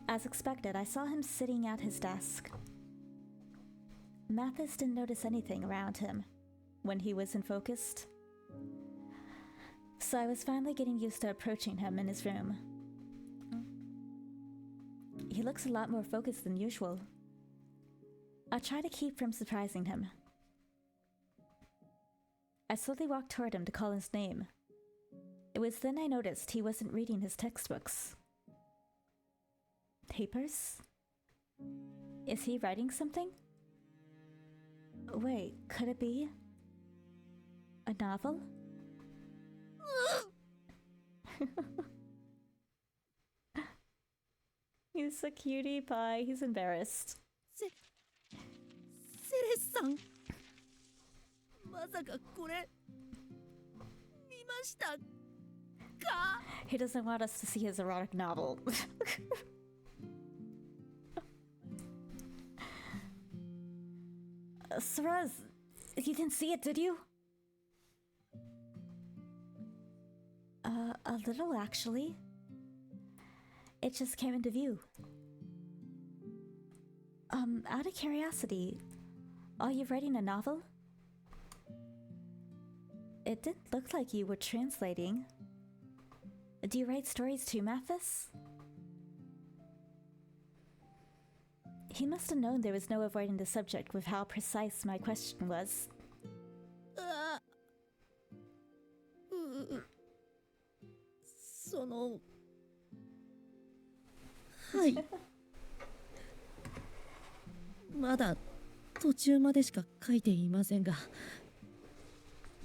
As expected, I saw him sitting at his desk. Mathis didn't notice anything around him when he wasn't focused, so I was finally getting used to approaching him in his room. He looks a lot more focused than usual. I try to keep from surprising him. I slowly walked toward him to call his name. It was then I noticed he wasn't reading his textbooks. Papers? Is he writing something? Wait, could it be a novel? He's a cutie pie. He's embarrassed. セレスさん、まさかこれ見ましたか？ He doesn't want us to see his erotic novel. Saraz, you didn't see it, did you? A little, actually. It just came into view. Out of curiosity, are you writing a novel? It didn't look like you were translating. Do you write stories too, Mathis? He must have known there was no avoiding the subject with how precise my question was. そのはいまだ途中までしか書いていませんが、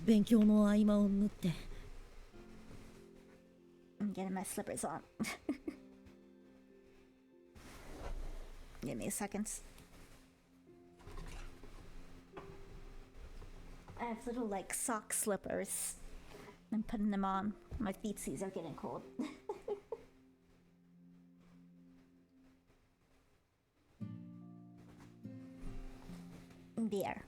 勉強の合間を縫って。 I'm getting my slippers on. Give me a second. I have little like sock slippers. I'm putting them on. My feetsies are getting cold. There.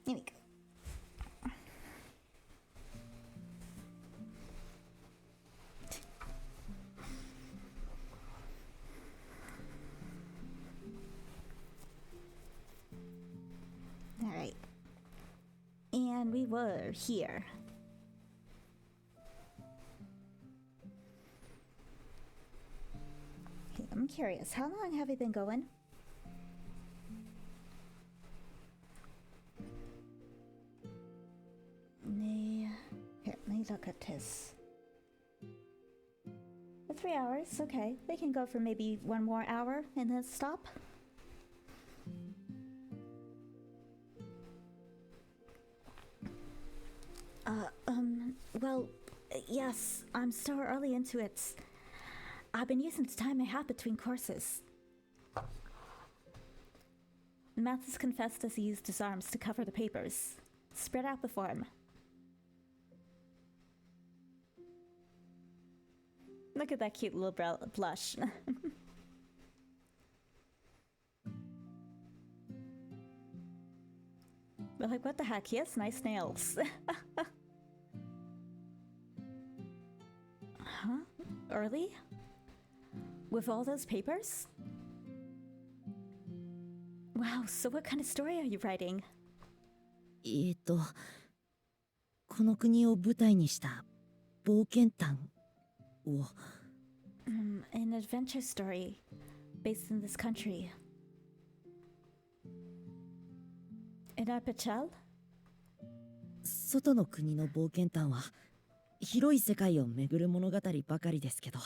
Here we go. All right. And we were here. Okay, I'm curious, how long have we been going? Here, let me look at this. 3 hours, okay. We can go for maybe 1 more hour and then stop. Well, yes, I'm still early into it. I've been using the time I have between courses. Mathis confessed as he used his arms to cover the papers, spread out before him. Look at that cute little blush. But like, what the heck? He has nice nails. Huh? Early? With all those papers? Wow, so what kind of story are you writing? この国を舞台にした冒険譚を。An adventure story based in this country. In Apachel? 外の国の冒険譚は広い世界を巡る物語ばかりですけど。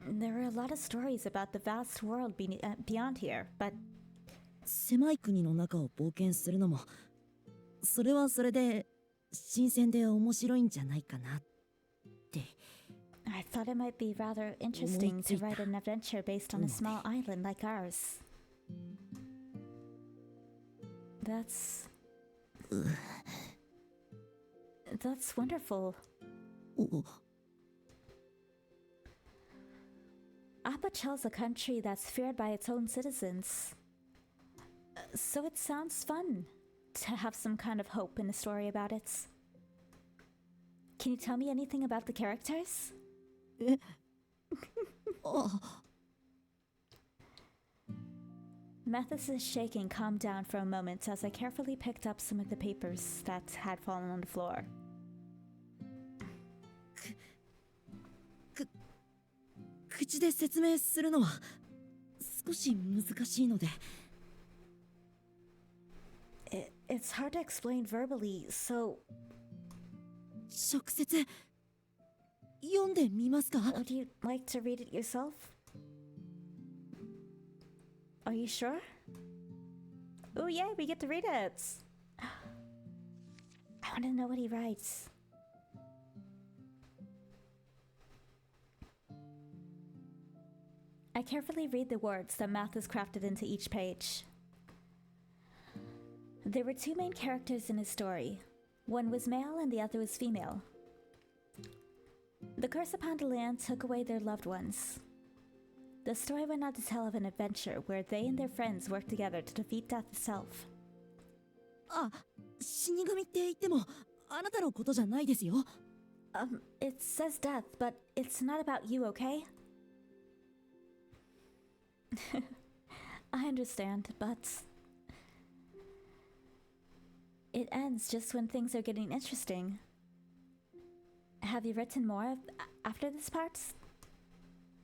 There are a lot of stories about the vast world beyond here, but 狭い国の中を冒険するのも、それはそれで新鮮で面白いんじゃないかなって。I thought it might be rather interesting to write an adventure based on a small island like ours. That's wonderful. Apachel's a country that's feared by its own citizens. So it sounds fun to have some kind of hope in a story about it. Can you tell me anything about the characters? Mathis' shaking calmed down for a moment as I carefully picked up some of the papers that had fallen on the floor. 口で説明するのは少し難しいので。It's hard to explain verbally, so 直接読んでみますか？ Would you like to read it yourself? Are you sure? Oh yeah, we get to read it. I want to know what he writes. I carefully read the words that Mathis crafted into each page. There were 2 main characters in his story. One was male and the other was female. The curse upon the land took away their loved ones. The story went on to tell of an adventure where they and their friends worked together to defeat death itself. 死神って言ってもあなたのことじゃないですよ。It says death, but it's not about you, okay? I understand, but it ends just when things are getting interesting. Have you written more after this part?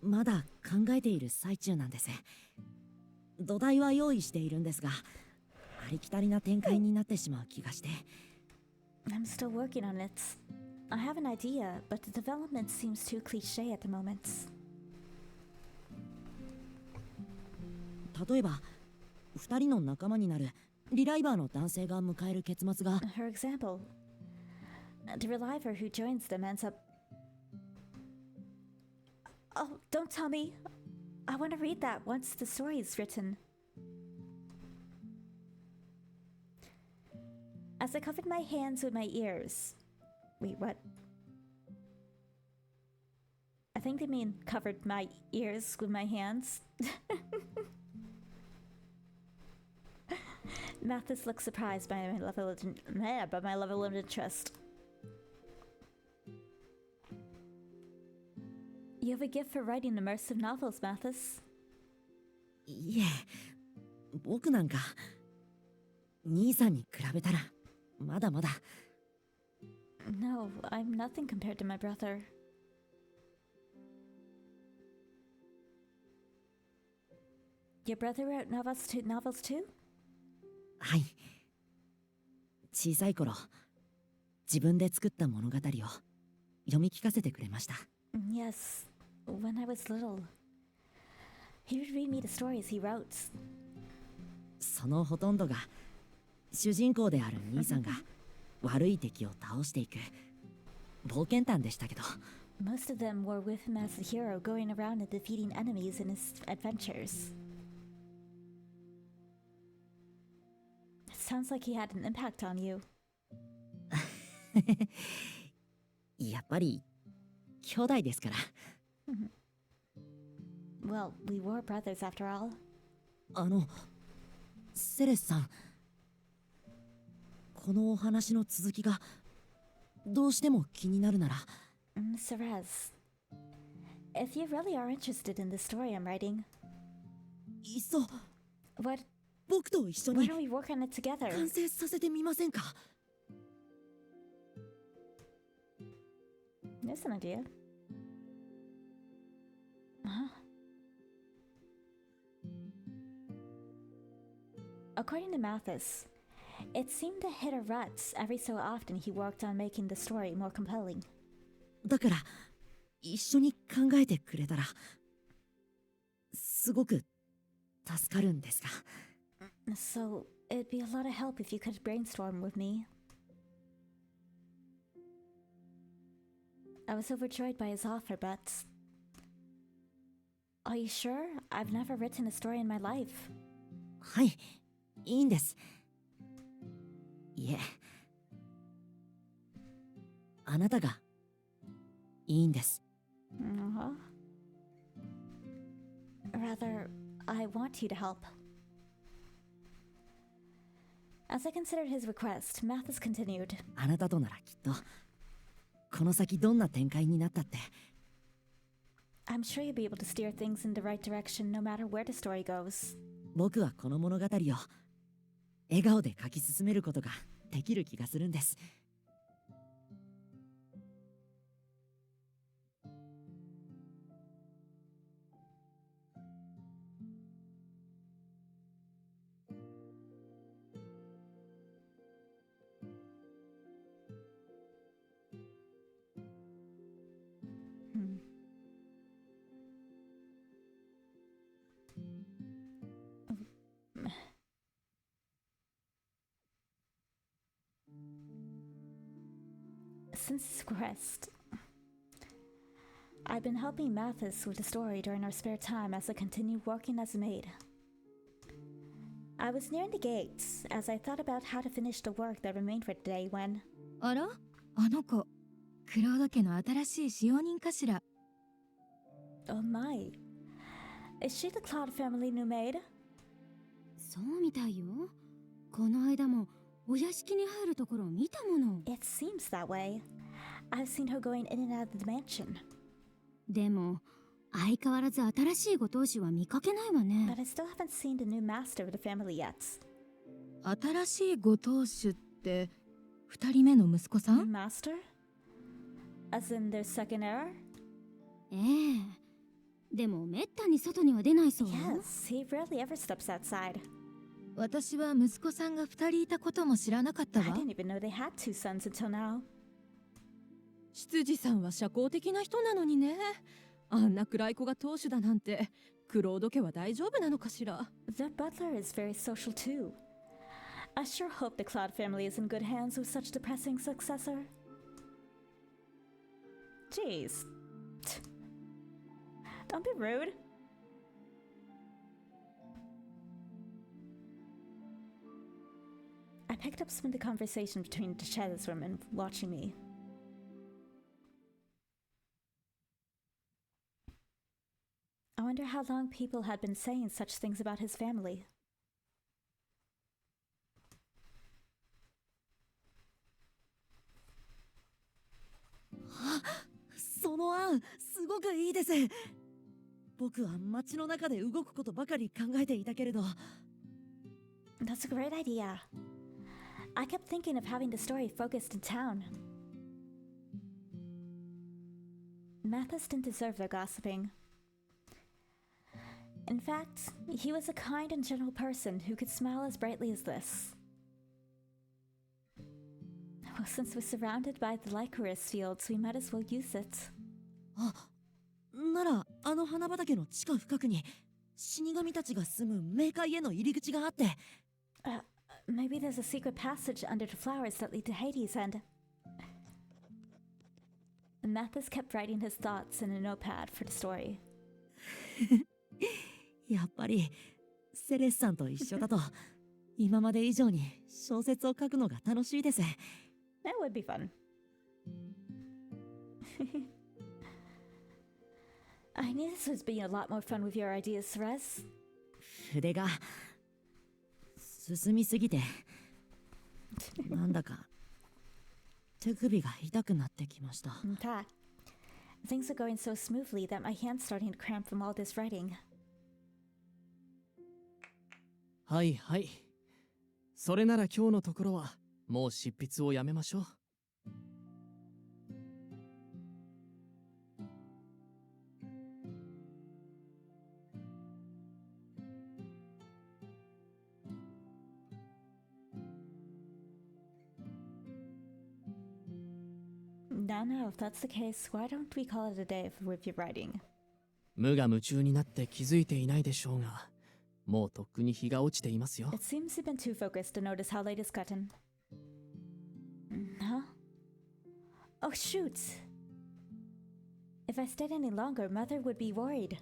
まだ考えている最中なんです。土台は用意しているんですが、ありきたりな展開になってしまう気がして。I'm still working on it. I have an idea, but the development seems too cliché at the moment. 例えば、二人の仲間になるリライバーの男性が迎える結末が。For example, the reliver who joins them ends up. Oh, don't tell me. I want to read that once the story is written. As I covered my hands with my ears. Wait, what? I think they mean covered my ears with my hands. Mathis looks surprised by my level of interest. You have a gift for writing immersive novels, Mathis. いえ、僕なんか兄さんに比べたらまだまだ。No, I'm nothing compared to my brother. Your brother wrote novels too? はい。小さい頃、自分で作った物語を読み聞かせてくれました。Yes, when I was little. He would read me the stories he wrote. そのほとんどが主人公である兄さんが悪い敵を倒していく冒険譚でしたけど。Most of them were with him as a hero, going around and defeating enemies in his adventures. It sounds like he had an impact on you. やっぱり兄弟ですから。Well, we were brothers after all. セレスさん、このお話の続きがどうしても気になるなら。Cerez, if you really are interested in the story I'm writing, いっそ What? 僕と一緒 Why に don't we work on it together? 完成させてみませんか。There's an idea. According to Mathis, it seemed to hit a rut every so often he worked on making the story more compelling. だから一緒に考えてくれたらすごく助かるんですが。So, it'd be a lot of help if you could brainstorm with me. I was overjoyed by his offer, but... Are you sure? I've never written a story in my life. はい、いいんです。いえ、あなたがいいんです。Rather, I want you to help. As I considered his request, Mathis continued. あなたとならきっとこの先どんな展開になったって。I'm sure you'll be able to steer things in the right direction no matter where the story goes. 僕はこの物語を笑顔で書き進めることができる気がするんです。Since his request, I've been helping Mathis with the story during our spare time as I continue working as a maid. I was nearing the gates as I thought about how to finish the work that remained for today when... あら、あの子、クロード家の新しい使用人かしら。Oh my. Is she the Cloud family new maid? そうみたいよ。この間もお屋敷に入るところを見たもの。It seems that way. I've seen her going in and out of the mansion. でも相変わらず新しいご当主は見かけないわね。 But I still haven't seen the new master of the family yet. 新しいご当主って二人目の息子さん？ Master? As in their second error? ええ。でもめったに外には出ないそうよ。Yes, he rarely ever steps outside. 私は息子さんが2人いたことも知らなかったわ。 I didn't even know they had two sons until now. 執事さんは社交的な人なのにね。あんな暗い子が当主だなんて、クロード家は大丈夫なのかしら。Their butler is very social too. I sure hope the Claude family is in good hands with such depressing successor. Jeez. Don't be rude. I picked up some of the conversation between Duchesse's women watching me. I wonder how long people had been saying such things about his family. その案、すごくいいです。僕は街の中で動くことばかり考えていたけれど。That's a great idea. I kept thinking of having the story focused in town. Mathis didn't deserve their gossiping. In fact, he was a kind and gentle person who could smile as brightly as this. Well, since we're surrounded by the licorice fields, we might as well use it. あ、ならあの花畑の地下深くに死神たちが住む冥界への入り口があって。Maybe there's a secret passage under the flowers that lead to Hades and Mathis kept writing his thoughts in a notepad for the story. やっぱりセレスさんと一緒だと今まで以上に小説を書くのが楽しいです。That would be fun. I knew this was being a lot more fun with your ideas, Therese. 筆が進みすぎてなんだか手首が痛くなってきました。In fact, things are going so smoothly that my hand's starting to cramp from all this writing. はいはい。それなら今日のところはもう執筆をやめましょう。Now, if that's the case, why don't we call it a day with your writing? 無我夢中になって気づいていないでしょうが、もうとっくに日が落ちていますよ。It seems you've been too focused to notice how late it's gotten. Huh? Oh, shoot! If I stayed any longer, Mother would be worried.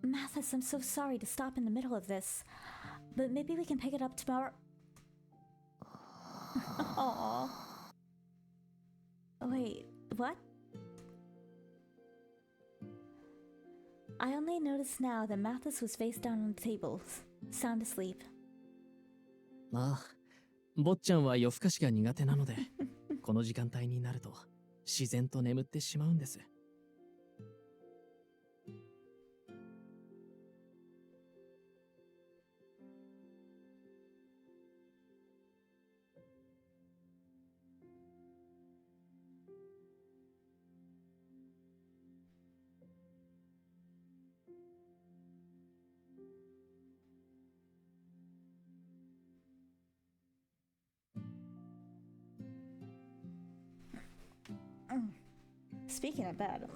Mathis, I'm so sorry to stop in the middle of this, but maybe we can pick it up tomorrow. Aww. Wait, what? I only noticed now that Mathis was face down on the table, sound asleep. まあ、坊ちゃんは夜更かしが苦手なので、この時間帯になると自然と眠ってしまうんです。Speaking of bed,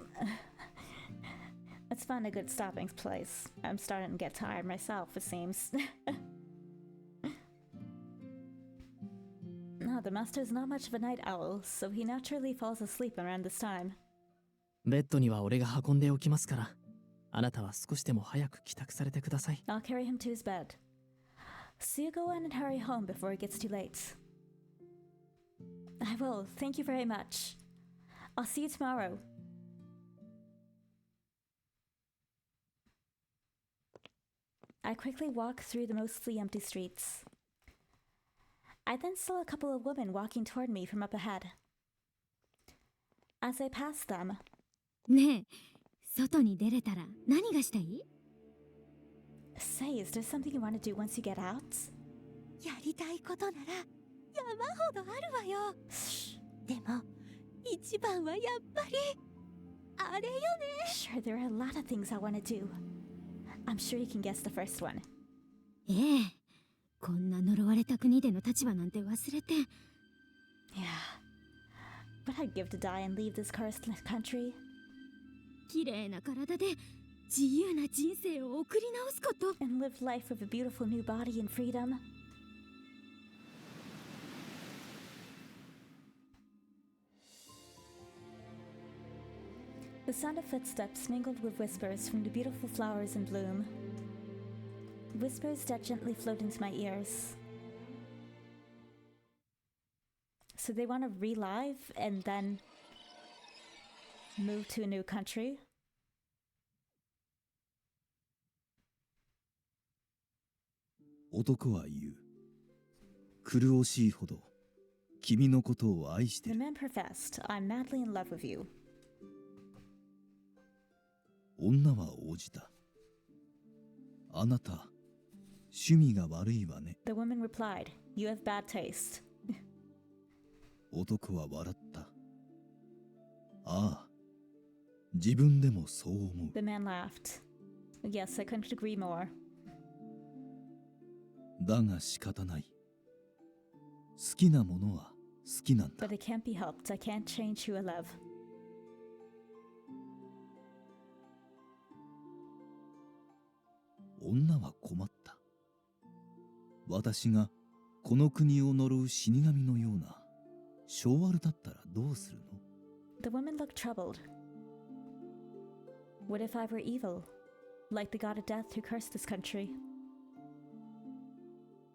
let's find a good stopping place. I'm starting to get tired myself, it seems. No, the master's not much of a night owl, so he naturally falls asleep around this time. ベッドには俺が運んでおきますから、あなたは少しでも早く帰宅されてください。I'll carry him to his bed. So you go in and hurry home before it gets too late. I will, thank you very much. I'll see you tomorrow. I quickly walk through the mostly empty streets. I then saw a couple of women walking toward me from up ahead. As I passed them, ねえ、外に出れたら何がしたい？ Say, is there something you want to do once you get out? やりたいことなら山ほどあるわよ。でも一番はやっぱりあれよね。 Sure, there are a lot of things I want to do. I'm sure you can guess the first one. ええ、こんな呪われた国での立場なんて忘れて。 Yeah. But I'd give to die and leave this cursed country. 綺麗な体で自由な人生を送り直すこと。 And live life with a beautiful new body and freedom. The sound of footsteps mingled with whispers from the beautiful flowers in bloom. Whispers that gently flowed into my ears. So they want to relive and then move to a new country? 男は言う。苦しいほど君のことを愛して The る。 man professed, I'm madly in love with you. 女は応じた。あなた、趣味が悪いわね。 The woman replied, You have bad taste. 男は笑った。ああ、自分でもそう思う。 The man laughed. Yes, I couldn't agree more. だが仕方ない。好きなものは好きなんだ。 But it can't be helped. I can't change who I love. 女は困った。私がこの国を呪う死神のような性悪だったらどうするの？ The woman looked troubled. What if I were evil, like the god of death who cursed this country?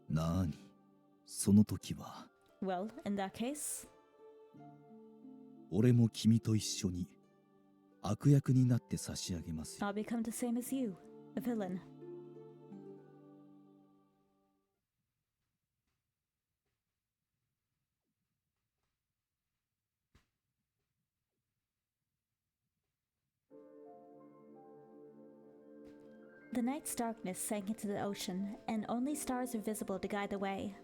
なあに、その時は Well, in that case, 俺も君と一緒に悪役になって差し上げますよ。 I'll become the same as you, a villain. The night's darkness sank into the ocean, and only stars were visible to guide the way.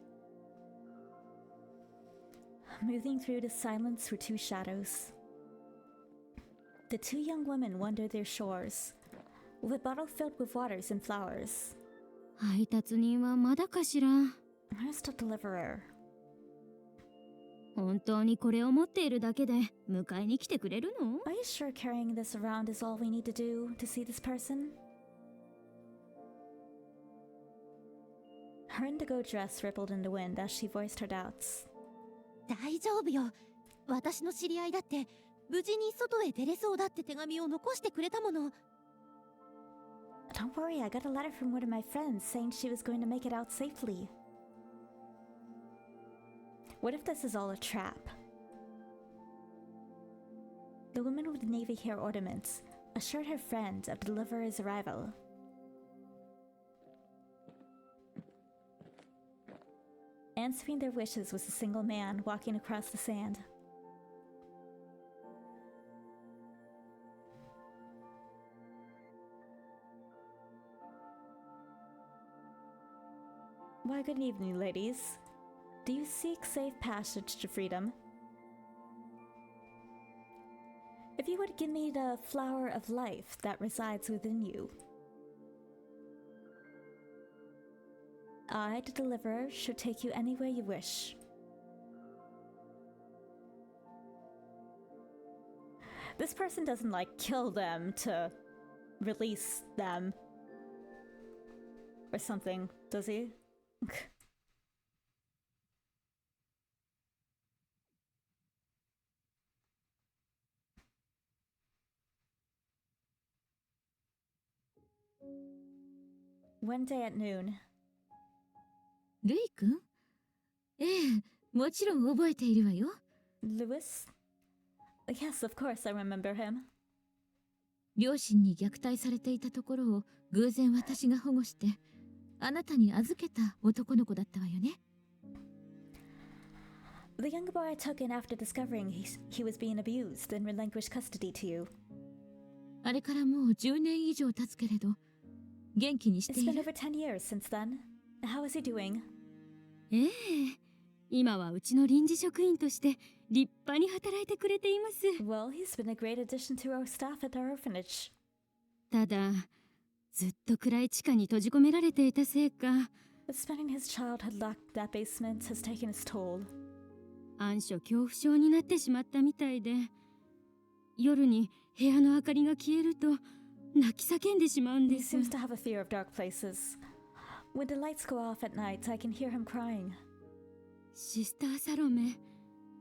Moving through the silence were two shadows. The two young women wandered their shores, with a bottle filled with waters and flowers. 配達人はまだかしら。 Where's the deliverer? 本当にこれを持っているだけで迎えに来てくれるの？ Are you sure carrying this around is all we need to do to see this person? Her indigo dress rippled in the wind as she voiced her doubts. 大丈夫よ。私の知り合いだって無事に外へ出れそうだって手紙を残してくれたもの。 Don't worry, I got a letter from one of my friends saying she was going to make it out safely. What if this is all a trap? The woman with the navy hair ornaments assured her friend of the deliverer's arrival. Answering their wishes was a single man walking across the sand. Why, good evening, ladies. Do you seek safe passage to freedom? If you would give me the flower of life that resides within you, I, the deliverer, should take you anywhere you wish. This person doesn't like kill them to release them or something, does he? One day at noon. ルイ君？ええ、もちろん覚えているわよ。Lewis? Yes, of course I remember him. 両親に虐待されていたところを偶然私が保護して、あなたに預けた男の子だったわよね。The young boy I took in after discovering he was being abused and relinquished custody to you. あれからもう10年以上経つけれど、元気にして It's い been る。 over 10 years since then. How is he doing? ええ、今はうちの臨時職員として立派に働いてくれています。Well, he's been a great addition to our staff at our orphanage. ただ、ずっと暗い地下に閉じ込められていたせいか、But spending his childhood locked in that basement has taken its toll. 暗所恐怖症になってしまったみたいで、夜に部屋の明かりが消えると泣き叫んでしまうんで He す。 seems to have a fear of dark places. When the lights go off at night, I can hear him crying. シスターサロメ、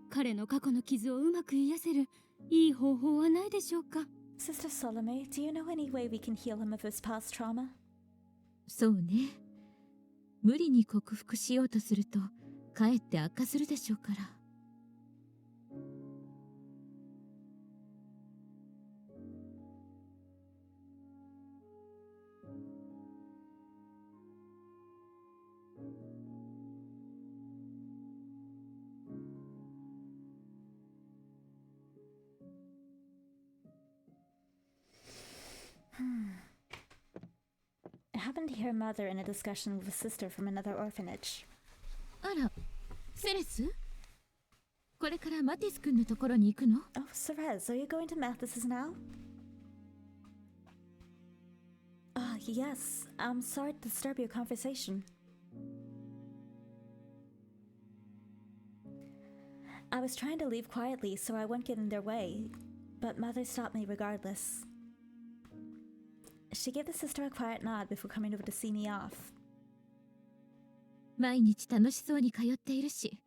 彼の過去の傷をうまく癒せるいい方法はないでしょうか。 Sister Salome, do you know any way we can heal him of his past trauma? そうね。無理に克服しようとすると、かえって悪化するでしょうから。I happened to hear mother in a discussion with a sister from another orphanage. あら、セレス？これからマティス君のところに行くの？ Oh, Cerez, are you going to Mathis now? Ah, yes. I'm sorry to disturb your conversation. I was trying to leave quietly so I wouldn't get in their way, but mother stopped me regardless. She gave the sister a quiet nod before coming over to see me off. 毎日楽しそうに通っているし、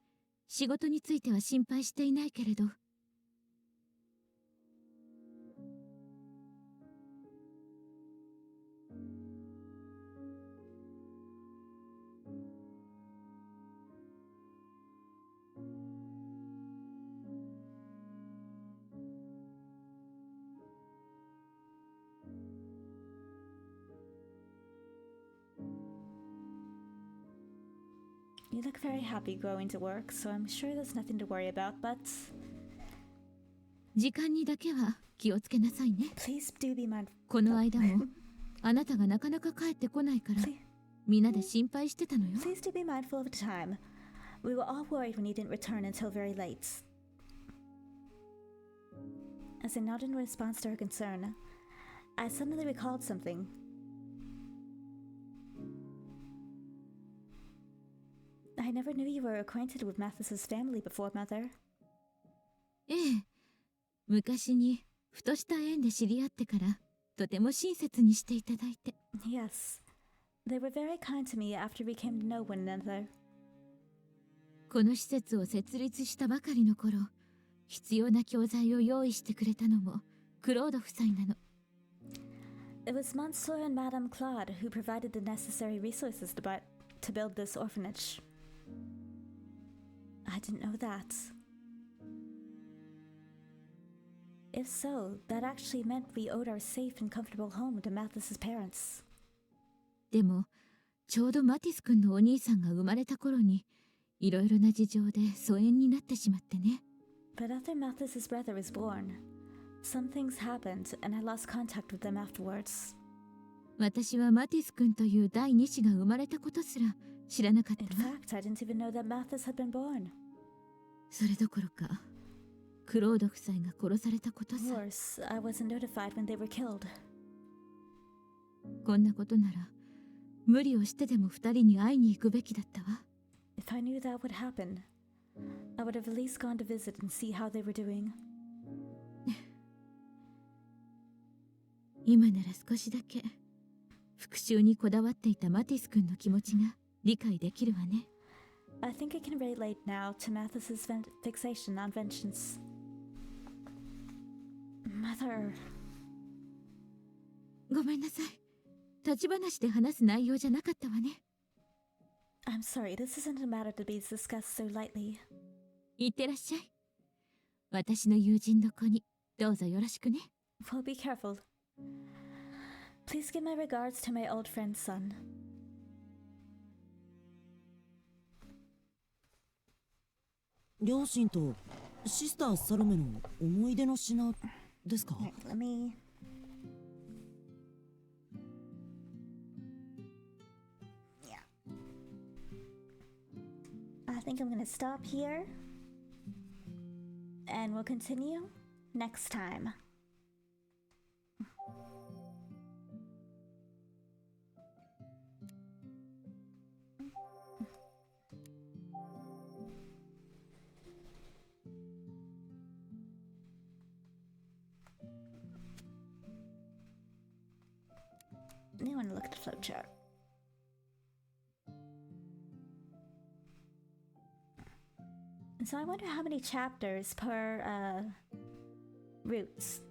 仕事については心配していないけれど。You look very happy going to work, so I'm sure there's nothing to worry about, but 時間にだけは気をつけなさいね。 please do be mindful. この間もあなたがなかなか帰ってこないからみんなで心配してたのよ。 Please do be mindful of time. We were all worried when you didn't return until very late. As I nodded in response to her concern, I suddenly recalled something. I never knew you were acquainted with Mathis's family before, Mother. ええ、昔にふとした縁で知り合ってからとても親切にしていただいて。 Yes, they were very kind to me after we came to know one another. この施設を設立したばかりの頃、必要な教材を用意してくれたのもクロード夫妻なの。 It was Monsieur and Madame Claude who provided the necessary resources to build this orphanage. I didn't know that. If so, that actually meant we owed our safe and comfortable home to Mathis's parents. でも、ちょうどマティス君のお兄さんが生まれた頃に、いろいろな事情で疎遠になってしまってね。But after Mathis's brother was born, some things happened and I lost contact with them afterwards. 私はマティス君という第二子が生まれたことすら知らなかった In わ。 fact, I didn't even know that Mathis had been born. それどころか、クロード夫妻が殺されたことさ。 Worse, I wasn't notified when they were killed. こんなことなら、無理をしてでも二人に会いに行くべきだったわ。 If I knew that would happen, I would have at least gone to visit and see how they were doing. 今なら少しだけ復讐にこだわっていたマティス君の気持ちが理解できるわね。 I think I can relate now to Mathis's fixation on vengeance. Mother. ごめんなさい。立ち話で話す内容じゃなかったわね。 I'm sorry, this isn't a matter to be discussed so lightly. いってらっしゃい。私の友人の子にどうぞよろしくね。 Well, be careful. Please give my regards to my old friend's son. 両親とシスターサロメの思い出の品ですか？ Let me... Yeah. I think I'm gonna stop here. And we'll continue next time. I want to look at the flowchart. So I wonder how many chapters per routes.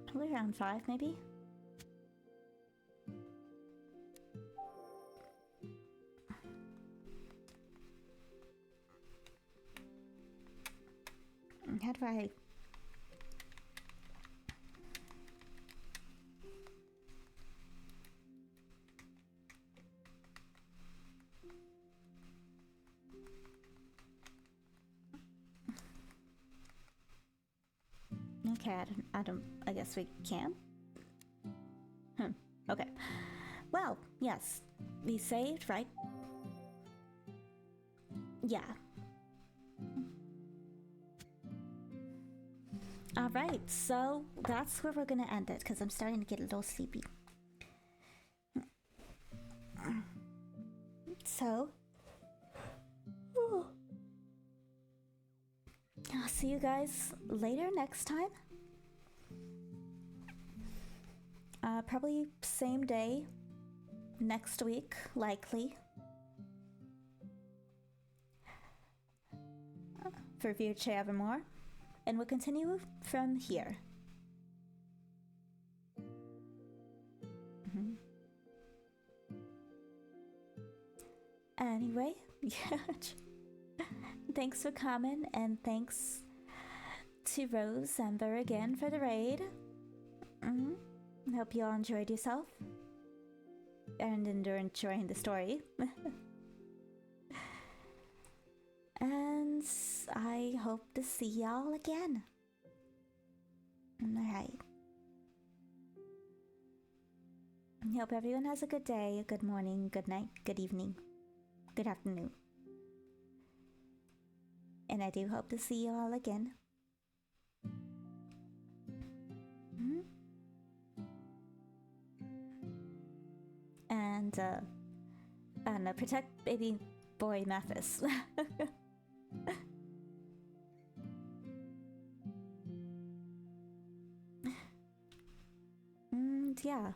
Probably around 5, maybe. How do I... Okay, I guess we can. Okay. Well, yes. We saved, right? Yeah. Alright, so that's where we're gonna end it, because I'm starting to get a little sleepy. So... I'll see you guys later next time. Probably same day next week, likely. For Future Evermore. And we'll continue from here. Anyway, yeah. Thanks for coming, and thanks to Rose Amber again for the raid. Hope you all enjoyed yourself and enjoying the story. And I hope to see y'all again. Alright. Hope everyone has a good day, a good morning, good night, good evening, good afternoon. And I do hope to see you all again. And, I don't know, protect baby boy Mathis. And yeah.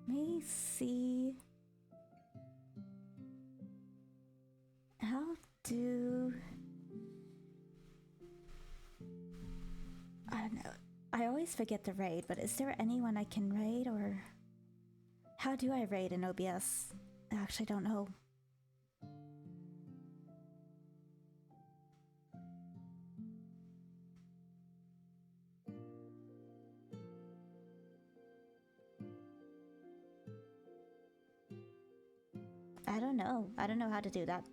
Let me see. How do... I don't know. I always forget the raid, but is there anyone I can raid, or... How do I raid in OBS? I actually don't know. I don't know. I don't know how to do that.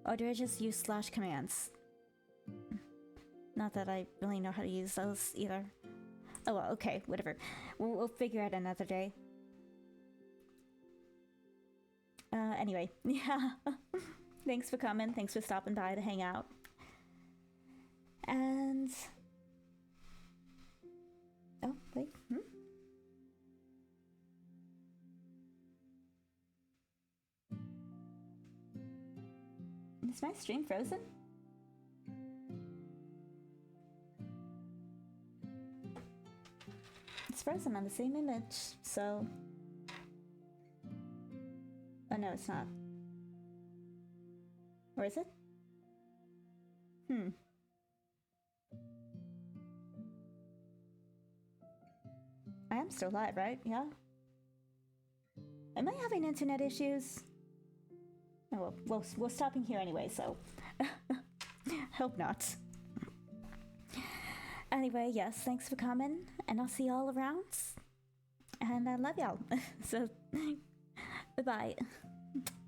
Or do I just use slash commands? Not that I really know how to use those either. Oh well, okay, whatever. We'll figure out another day. Anyway, yeah. Thanks for coming. Thanks for stopping by to hang out. And... Oh, wait. Is my stream frozen? It's frozen on the same image, so... Oh no, it's not. Or is it? I am still live, right? Yeah? Am I having internet issues? Oh well, we're stopping here anyway, so... Hope not. Anyway, yes, thanks for coming, and I'll see y'all around. And I love y'all. So, bye-bye. bye.